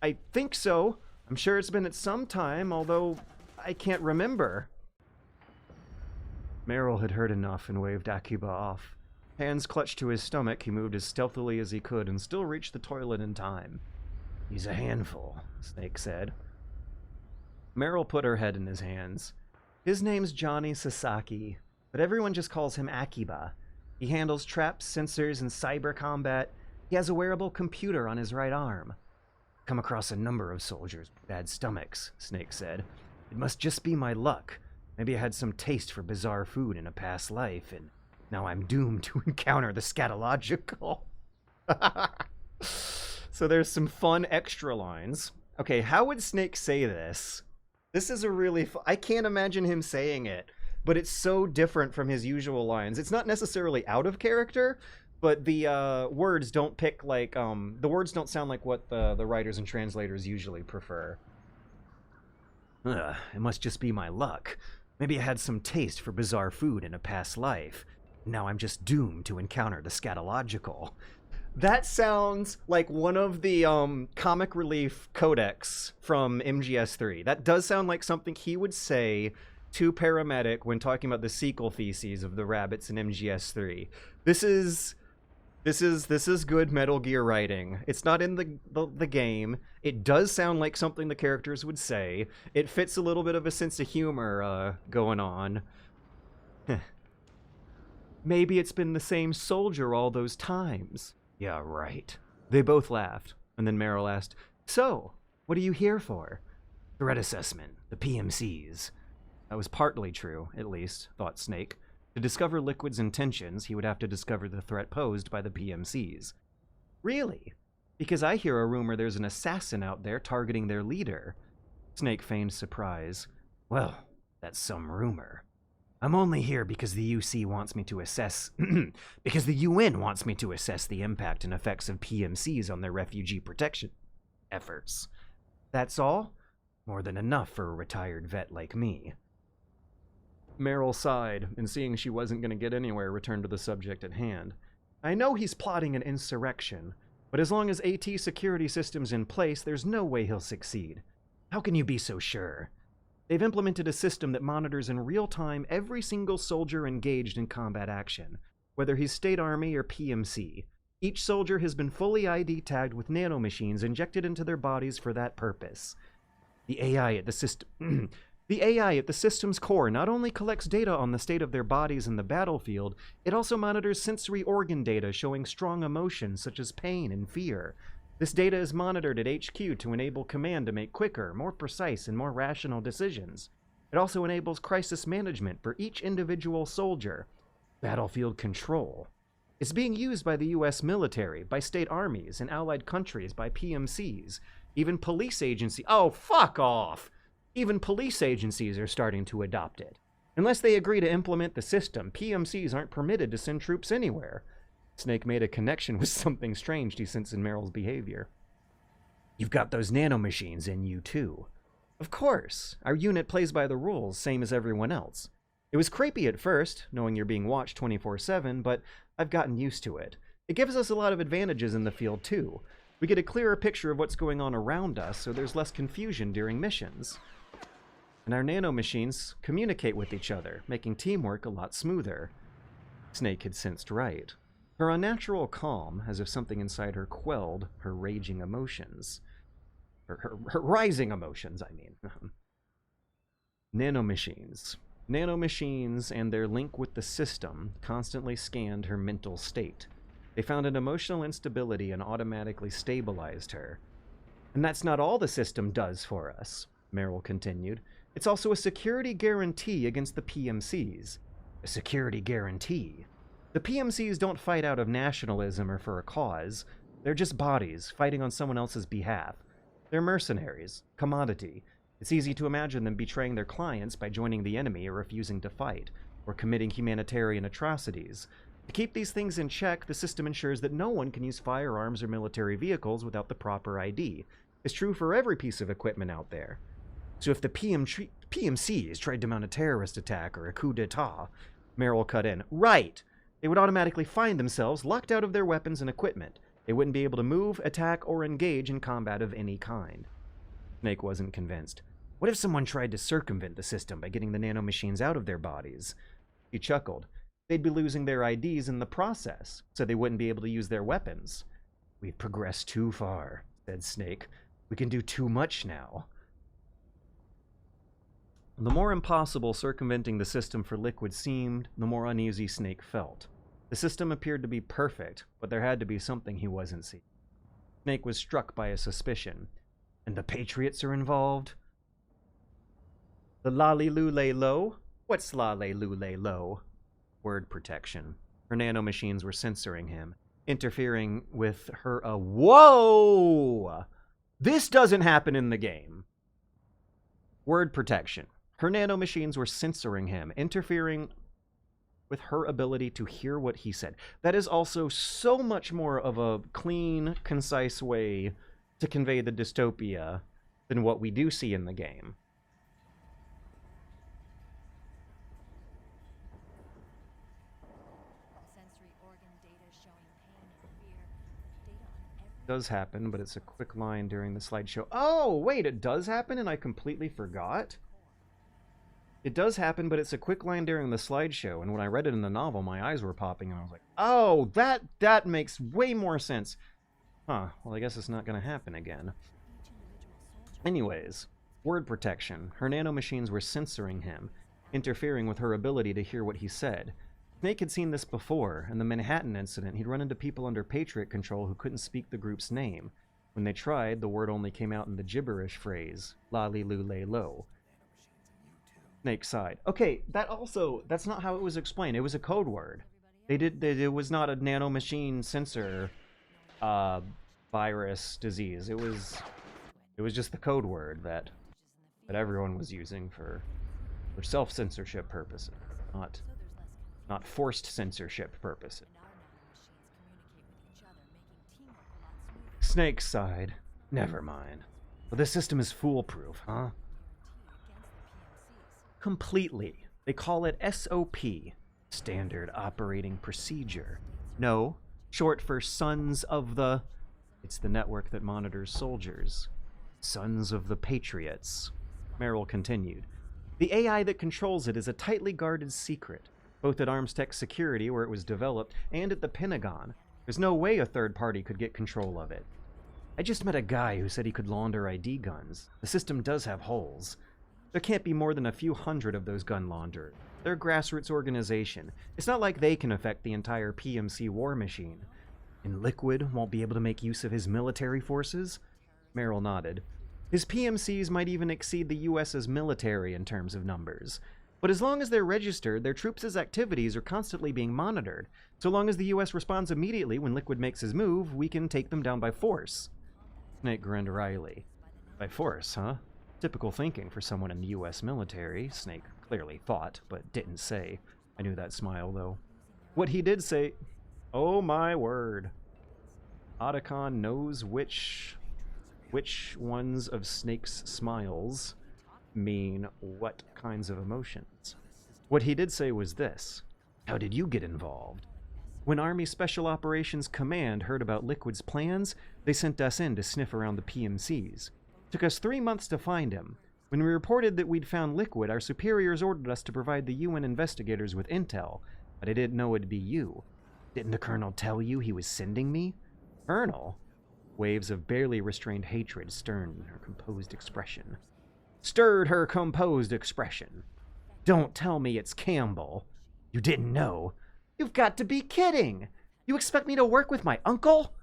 I think so. I'm sure it's been at some time, although I can't remember." Meryl had heard enough and waved Akiba off. Hands clutched to his stomach, he moved as stealthily as he could and still reached the toilet in time. "He's a handful," Snake said. Meryl put her head in his hands. "His name's Johnny Sasaki, but everyone just calls him Akiba. He handles traps, sensors, and cyber combat. He has a wearable computer on his right arm." "Come across a number of soldiers with bad stomachs," Snake said. "It must just be my luck. Maybe I had some taste for bizarre food in a past life, and now I'm doomed to encounter the scatological." So there's some fun extra lines. Okay, how would Snake say this? This is a really I can't imagine him saying it, but it's so different from his usual lines. It's not necessarily out of character, but the words don't pick like, the words don't sound like what the writers and translators usually prefer. It must just be my luck. Maybe I had some taste for bizarre food in a past life. Now I'm just doomed to encounter the scatological. That sounds like one of the comic relief codecs from MGS3. That does sound like something he would say to Paramedic when talking about the sequel theses of the rabbits in MGS3. This is good Metal Gear writing. It's not in the game. It does sound like something the characters would say. It fits a little bit of a sense of humor going on. "Maybe it's been the same soldier all those times." "Yeah, right." They both laughed, and then Meryl asked, "So, what are you here for?" "Threat assessment, the PMCs." That was partly true, at least, thought Snake. To discover Liquid's intentions, he would have to discover the threat posed by the PMCs. "Really? Because I hear a rumor there's an assassin out there targeting their leader." Snake feigned surprise. "Well, that's some rumor. I'm only here because the UC wants me to assess... because the UN wants me to assess the impact and effects of PMCs on their refugee protection efforts. That's all? More than enough for a retired vet like me." Meryl sighed, and seeing she wasn't going to get anywhere, returned to the subject at hand. "I know he's plotting an insurrection, but as long as AT security system's in place, there's no way he'll succeed." "How can you be so sure?" "They've implemented a system that monitors in real time every single soldier engaged in combat action, whether he's State Army or PMC. Each soldier has been fully ID tagged with nanomachines injected into their bodies for that purpose. The AI at the system... The AI at the system's core not only collects data on the state of their bodies in the battlefield, it also monitors sensory organ data showing strong emotions such as pain and fear. This data is monitored at HQ to enable command to make quicker, more precise, and more rational decisions. It also enables crisis management for each individual soldier. Battlefield control. It's being used by the US military, by state armies, and allied countries by PMCs. Even police agencies... Oh, fuck off! Even police agencies are starting to adopt it. Unless they agree to implement the system, PMCs aren't permitted to send troops anywhere. Snake made a connection with something strange he sensed in Meryl's behavior. "You've got those nanomachines in you, too. Of course, our unit plays by the rules, same as everyone else. It was creepy at first, knowing you're being watched 24/7, but I've gotten used to it. It gives us a lot of advantages in the field, too. We get a clearer picture of what's going on around us, so there's less confusion during missions. And our nanomachines communicate with each other, making teamwork a lot smoother. Snake had sensed right. Her unnatural calm, as if something inside her quelled her raging emotions. Her rising emotions, I mean. Nanomachines. Nanomachines and their link with the system constantly scanned her mental state. They found an emotional instability and automatically stabilized her. And that's not all the system does for us, Merrill continued. It's also a security guarantee against the PMCs. A security guarantee. The PMCs don't fight out of nationalism or for a cause. They're just bodies fighting on someone else's behalf. They're mercenaries, commodity. It's easy to imagine them betraying their clients by joining the enemy or refusing to fight, or committing humanitarian atrocities. To keep these things in check, the system ensures that no one can use firearms or military vehicles without the proper ID. It's true for every piece of equipment out there. So if the PMCs tried to mount a terrorist attack or a coup d'etat, Merrill cut in. Right! They would automatically find themselves locked out of their weapons and equipment. They wouldn't be able to move, attack, or engage in combat of any kind. Snake wasn't convinced. What if someone tried to circumvent the system by getting the nanomachines out of their bodies? He chuckled. They'd be losing their IDs in the process, so they wouldn't be able to use their weapons. We've progressed too far, said Snake. We can do too much now. The more impossible circumventing the system for Liquid seemed, the more uneasy Snake felt. The system appeared to be perfect, but there had to be something he wasn't seeing. Snake was struck by a suspicion. And the Patriots are involved? The Lale-Lule-Lo? What's Lale-Lule-Lo? Word protection. Her nanomachines were censoring him, interfering with her. Whoa! This doesn't happen in the game. Word protection. Her nanomachines were censoring him, interfering with her ability to hear what he said. That is also so much more of a clean, concise way to convey the dystopia than what we do see in the game. It does happen, but it's a quick line during the slideshow. Oh, wait, it does happen and I completely forgot? It does happen, but it's a quick line during the slideshow, and when I read it in the novel, my eyes were popping, and I was like, oh, that makes way more sense. Huh, well, I guess it's not going to happen again. Anyways, word protection. Her nanomachines were censoring him, interfering with her ability to hear what he said. Snake had seen this before. In the Manhattan incident, he'd run into people under Patriot control who couldn't speak the group's name. When they tried, the word only came out in the gibberish phrase, la-li-lu-lay-lo. Snake sighed. Okay, that's not how it was explained. It was a code word. It was not a nanomachine sensor virus disease. It was just the code word that everyone was using for self-censorship purposes, not forced censorship purposes. Snake sighed. Never mind. Well, this system is foolproof, huh? Completely. They call it SOP, Standard Operating Procedure. No, short for Sons of the... It's the network that monitors soldiers. Sons of the Patriots. Merrill continued. The AI that controls it is a tightly guarded secret, both at Arms Tech Security, where it was developed, and at the Pentagon. There's no way a third party could get control of it. I just met a guy who said he could launder ID guns. The system does have holes. There can't be more than a few hundred of those gun launderers. They're a grassroots organization. It's not like they can affect the entire PMC war machine. And Liquid won't be able to make use of his military forces? Merrill nodded. His PMCs might even exceed the US's military in terms of numbers. But as long as they're registered, their troops' activities are constantly being monitored. So long as the US responds immediately when Liquid makes his move, we can take them down by force. Snake grinned wryly. By force, huh? Typical thinking for someone in the US military, Snake clearly thought, but didn't say. I knew that smile, though. What he did say... Oh my word. Otacon knows which ones of Snake's smiles mean what kinds of emotions. What he did say was this: how did you get involved? When Army Special Operations Command heard about Liquid's plans, they sent us in to sniff around the PMCs. Took us 3 months to find him. When we reported that we'd found Liquid, our superiors ordered us to provide the UN investigators with intel, but I didn't know it'd be you. Didn't the Colonel tell you he was sending me? Colonel? Waves of barely restrained hatred stirred her composed expression. Don't tell me it's Campbell. You didn't know? You've got to be kidding! You expect me to work with my uncle?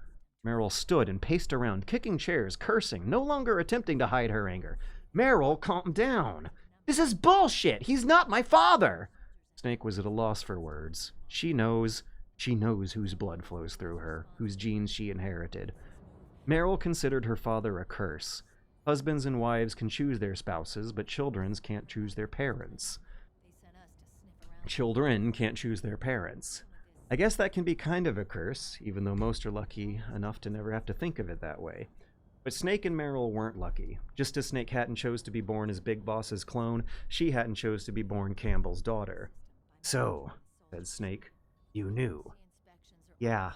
Meryl stood and paced around, kicking chairs, cursing, no longer attempting to hide her anger. Meryl, calm down. This is bullshit! He's not my father! Snake was at a loss for words. She knows whose blood flows through her, whose genes she inherited. Meryl considered her father a curse. Husbands and wives can choose their spouses, but children can't choose their parents. I guess that can be kind of a curse, even though most are lucky enough to never have to think of it that way. But Snake and Meryl weren't lucky. Just as Snake hadn't chose to be born as Big Boss's clone, she hadn't chose to be born Campbell's daughter. So, said Snake, you knew. Yeah,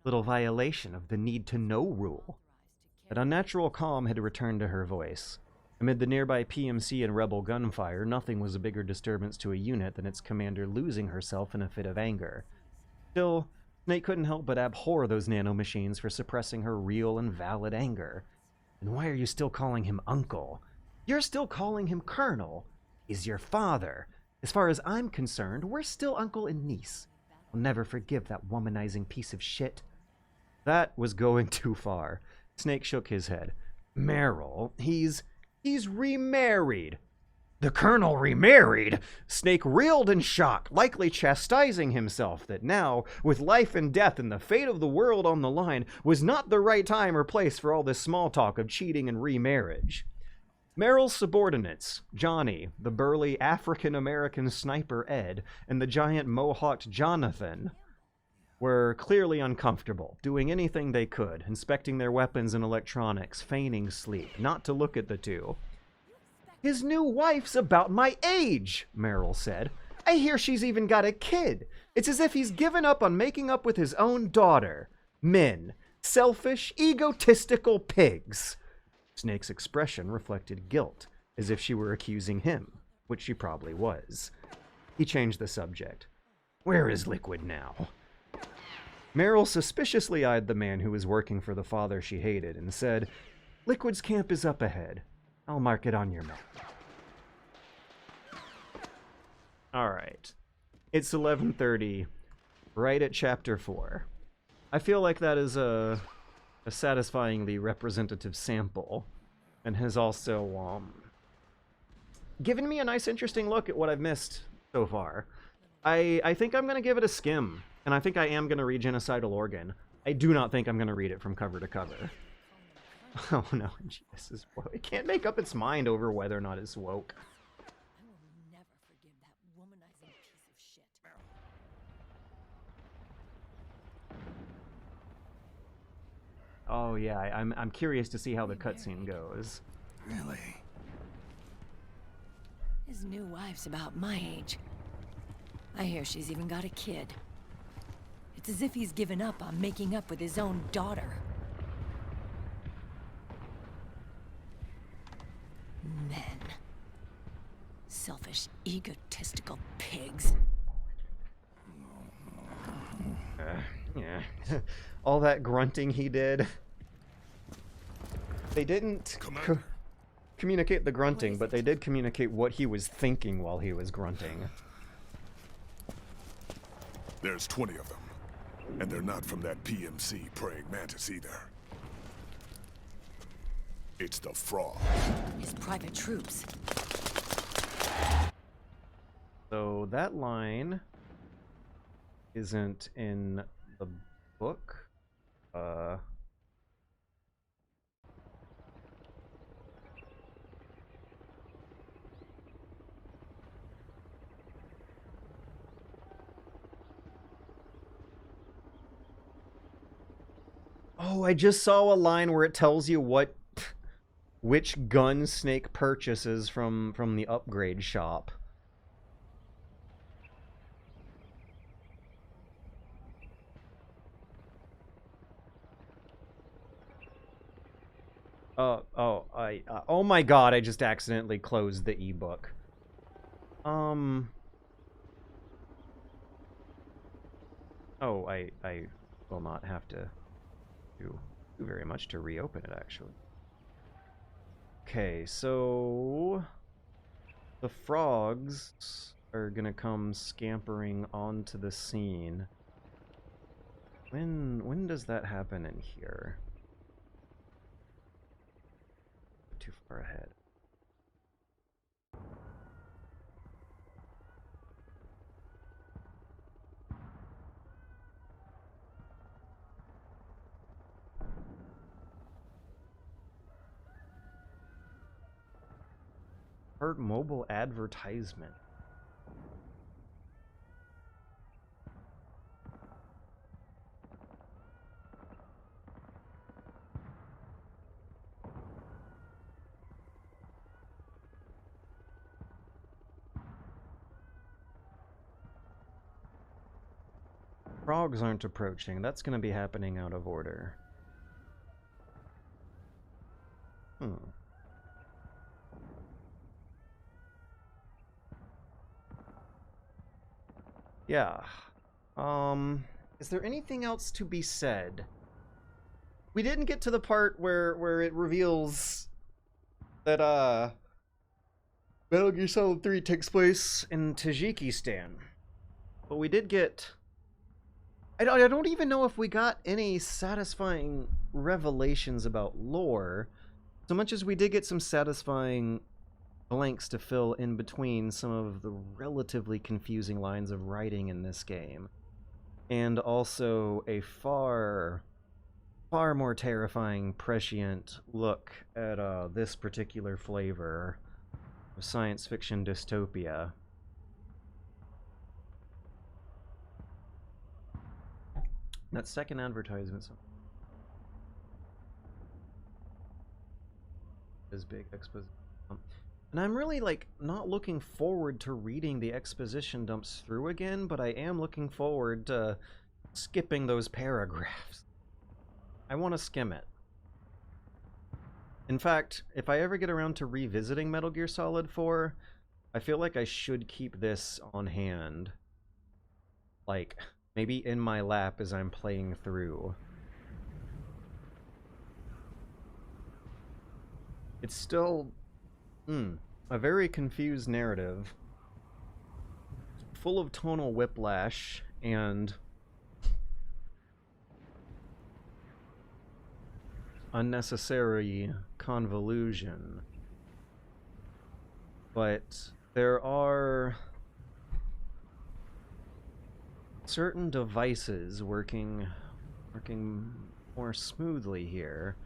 little violation of the need-to-know rule. An unnatural calm had returned to her voice. Amid the nearby PMC and rebel gunfire, nothing was a bigger disturbance to a unit than its commander losing herself in a fit of anger. Still, Snake couldn't help but abhor those nanomachines for suppressing her real and valid anger. And why are you still calling him Uncle? You're still calling him Colonel. He's your father. As far as I'm concerned, we're still uncle and niece. I'll never forgive that womanizing piece of shit. That was going too far. Snake shook his head. Meryl, he's remarried. The Colonel remarried? Snake reeled in shock, likely chastising himself that now, with life and death and the fate of the world on the line, was not the right time or place for all this small talk of cheating and remarriage. Meryl's subordinates, Johnny, the burly African-American sniper Ed, and the giant mohawked Jonathan, were clearly uncomfortable, doing anything they could, inspecting their weapons and electronics, feigning sleep, not to look at the two. His new wife's about my age, Meryl said. I hear she's even got a kid. It's as if he's given up on making up with his own daughter. Men. Selfish, egotistical pigs. Snake's expression reflected guilt, as if she were accusing him, which she probably was. He changed the subject. Where is Liquid now? Meryl suspiciously eyed the man who was working for the father she hated and said, Liquid's camp is up ahead. I'll mark it on your map. Alright. It's 11:30, right at Chapter 4. I feel like that is a satisfyingly representative sample, and has also given me a nice interesting look at what I've missed so far. I think I'm going to give it a skim, and I think I am going to read Genocidal Organ. I do not think I'm going to read it from cover to cover. Oh no, MGS is woke. It can't make up its mind over whether or not it's woke. I will never forgive that womanizing piece of shit. Oh yeah, I'm curious to see how the cutscene goes. Really? His new wife's about my age. I hear she's even got a kid. It's as if he's given up on making up with his own daughter. Men. Selfish, egotistical pigs. Yeah. All that grunting he did. They didn't communicate the grunting, but they did communicate what he was thinking while he was grunting. There's 20 of them. And they're not from that PMC praying mantis either. It's the Frog. His private troops. So that line isn't in the book. Oh, I just saw a line where it tells you what which gun Snake purchases from the upgrade shop. Oh my god, I just accidentally closed the ebook. Oh, I will not have to do very much to reopen it, actually. Okay, so the frogs are gonna come scampering onto the scene. When does that happen in here? Too far ahead. Heard mobile advertisement. Frogs aren't approaching. That's going to be happening out of order. Yeah. Is there anything else to be said? We didn't get to the part where it reveals that, Metal Gear Solid 3 takes place in Tajikistan. But we did get... I don't even know if we got any satisfying revelations about lore, so much as we did get some satisfying blanks to fill in between some of the relatively confusing lines of writing in this game. And also a far more terrifying, prescient look at this particular flavor of science fiction dystopia. That second advertisement is big exposition. And I'm really, like, not looking forward to reading the exposition dumps through again, but I am looking forward to skipping those paragraphs. I want to skim it. In fact, if I ever get around to revisiting Metal Gear Solid 4, I feel like I should keep this on hand. Like, maybe in my lap as I'm playing through. It's still... a very confused narrative. Full of tonal whiplash and... unnecessary convolution. But there are certain devices working more smoothly here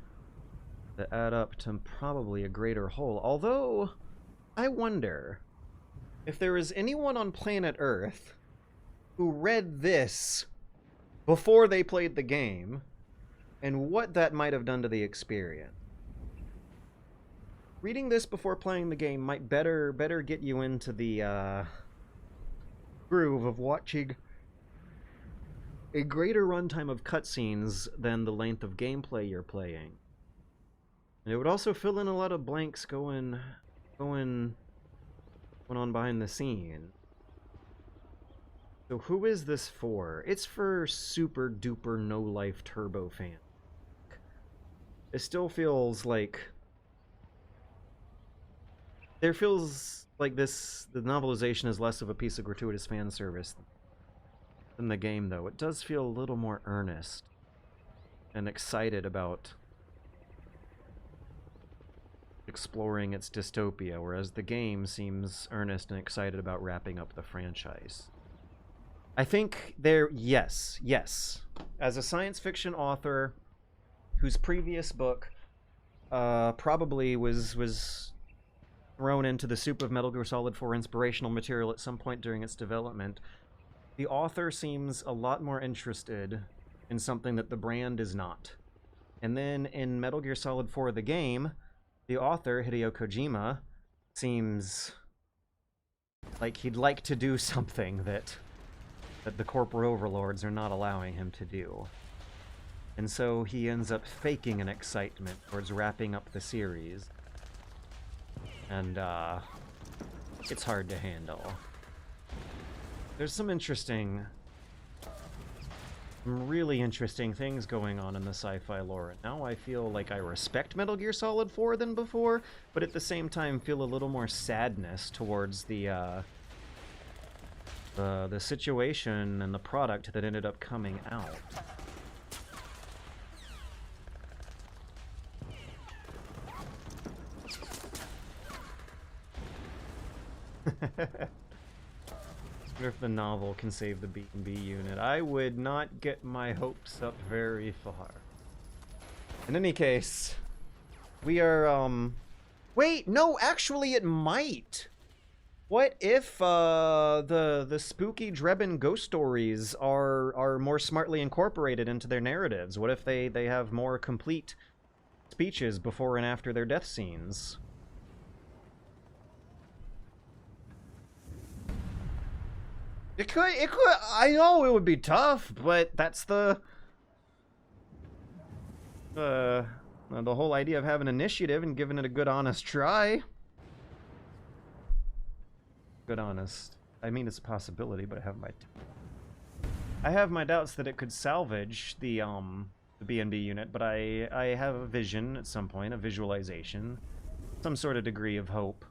that add up to probably a greater whole. Although, I wonder if there is anyone on planet Earth who read this before they played the game, and what that might have done to the experience. Reading this before playing the game might better get you into the groove of watching a greater runtime of cutscenes than the length of gameplay you're playing. And it would also fill in a lot of blanks going on behind the scene. So who is this for? It's for super duper no life turbo fans. It still feels like the novelization is less of a piece of gratuitous fan service than the game, though. It does feel a little more earnest and excited about exploring its dystopia, whereas the game seems earnest and excited about wrapping up the franchise. I think yes. As a science fiction author whose previous book probably was thrown into the soup of Metal Gear Solid 4 inspirational material at some point during its development, the author seems a lot more interested in something that the brand is not. And then in Metal Gear Solid 4 the game, the author, Hideo Kojima, seems like he'd like to do something that the corporate overlords are not allowing him to do. And so he ends up faking an excitement towards wrapping up the series. And, it's hard to handle. There's some really interesting things going on in the sci-fi lore. And now I feel like I respect Metal Gear Solid 4 than before, but at the same time feel a little more sadness towards the situation and the product that ended up coming out. Wonder if the novel can save the B&B unit. I would not get my hopes up very far. In any case, we are, wait, no, actually it might! What if, the spooky Drebin ghost stories are more smartly incorporated into their narratives? What if they have more complete speeches before and after their death scenes? It could, I know it would be tough, but that's the whole idea of having initiative and giving it a good honest try. Good honest. I mean, it's a possibility, but I have my doubts that it could salvage the B&B unit, but I have a vision at some point, a visualization, some sort of degree of hope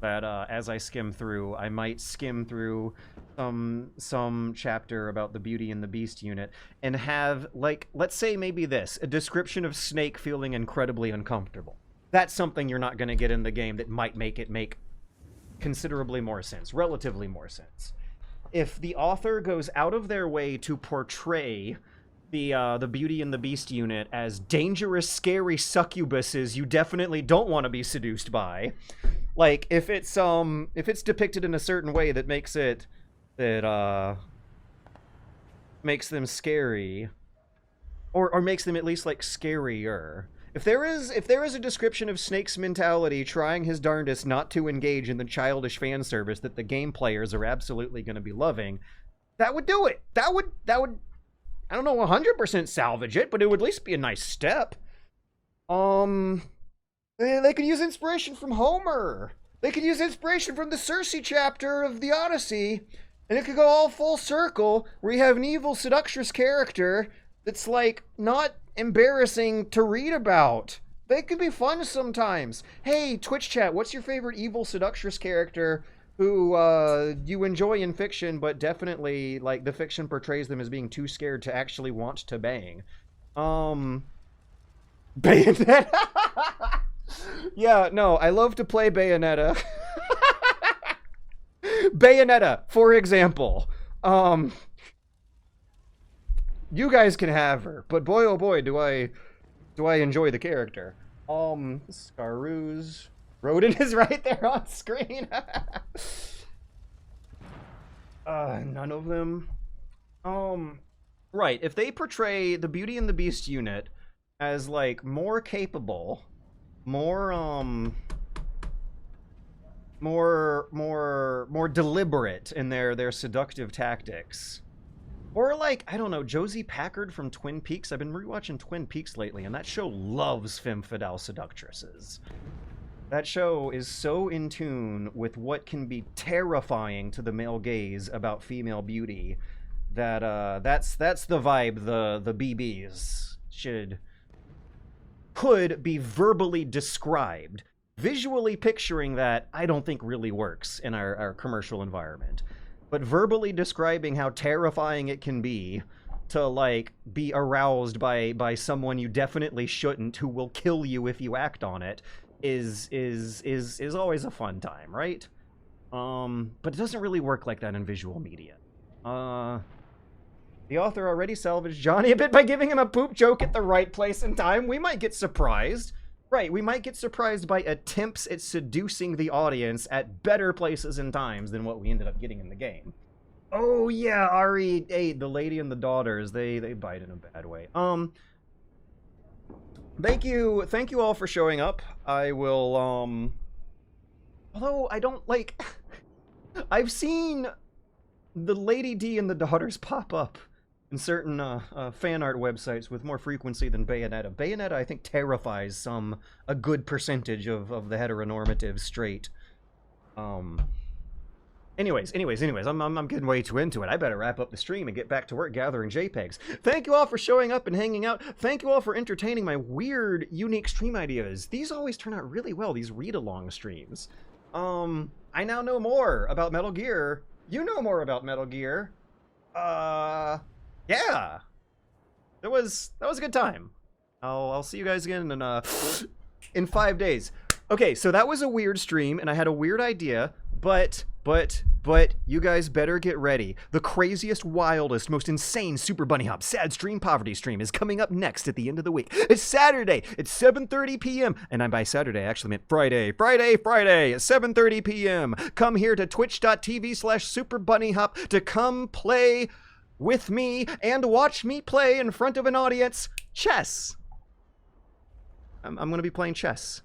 that as I skim through, I might skim through some chapter about the Beauty and the Beast unit and have, like, let's say maybe this, a description of Snake feeling incredibly uncomfortable. That's something you're not going to get in the game that might make it make considerably more sense, relatively more sense. If the author goes out of their way to portray the Beauty and the Beast unit as dangerous, scary succubuses you definitely don't want to be seduced by, like if it's depicted in a certain way that makes them scary, or makes them at least like scarier. If there is a description of Snake's mentality trying his darndest not to engage in the childish fan service that the game players are absolutely going to be loving, that would do it. That would I don't know 100% salvage it, but it would at least be a nice step. They could use inspiration from Homer. They could use inspiration from the Circe chapter of the Odyssey, and it could go all full circle where you have an evil seductress character that's like not embarrassing to read about. They could be fun sometimes. Hey, Twitch chat, what's your favorite evil seductress character who you enjoy in fiction, but definitely like the fiction portrays them as being too scared to actually want to bang? Bayonetta. Yeah, no, I love to play Bayonetta. Bayonetta, for example. You guys can have her, but boy oh boy do I enjoy the character. Scarouz. Rodin is right there on screen. None of them. Right, if they portray the Beauty and the Beast unit as like more capable, more deliberate in their seductive tactics. Or like, I don't know, Josie Packard from Twin Peaks. I've been rewatching Twin Peaks lately, and that show loves femme fatale seductresses. That show is so in tune with what can be terrifying to the male gaze about female beauty that that's the vibe the BBs could be verbally described. Visually picturing that, I don't think really works in our commercial environment. But verbally describing how terrifying it can be to, like, be aroused by someone you definitely shouldn't, who will kill you if you act on it, is always a fun time, right? But it doesn't really work like that in visual media. The author already salvaged Johnny a bit by giving him a poop joke at the right place and time. We might get surprised. Right, we might get surprised by attempts at seducing the audience at better places and times than what we ended up getting in the game. Oh yeah, RE8, the lady and the daughters, they bite in a bad way. Thank you all for showing up. I will, although I don't, like, I've seen the Lady D and the Daughters pop up in certain, fan art websites with more frequency than Bayonetta. Bayonetta, I think, terrifies a good percentage of the heteronormative straight. Anyways, I'm getting way too into it. I better wrap up the stream and get back to work gathering JPEGs. Thank you all for showing up and hanging out. Thank you all for entertaining my weird, unique stream ideas. These always turn out really well, these read-along streams. I now know more about Metal Gear. You know more about Metal Gear. Yeah. That was a good time. I'll see you guys again in 5 days. Okay, so that was a weird stream, and I had a weird idea, but you guys better get ready. The craziest, wildest, most insane Super Bunny Hop Sad Stream Poverty stream is coming up next at the end of the week. It's Saturday. It's 7:30 p.m. And by Saturday, I actually meant Friday. Friday at 7:30 p.m. Come here to twitch.tv/SuperBunnyHop to come play with me and watch me play in front of an audience chess. I'm going to be playing chess.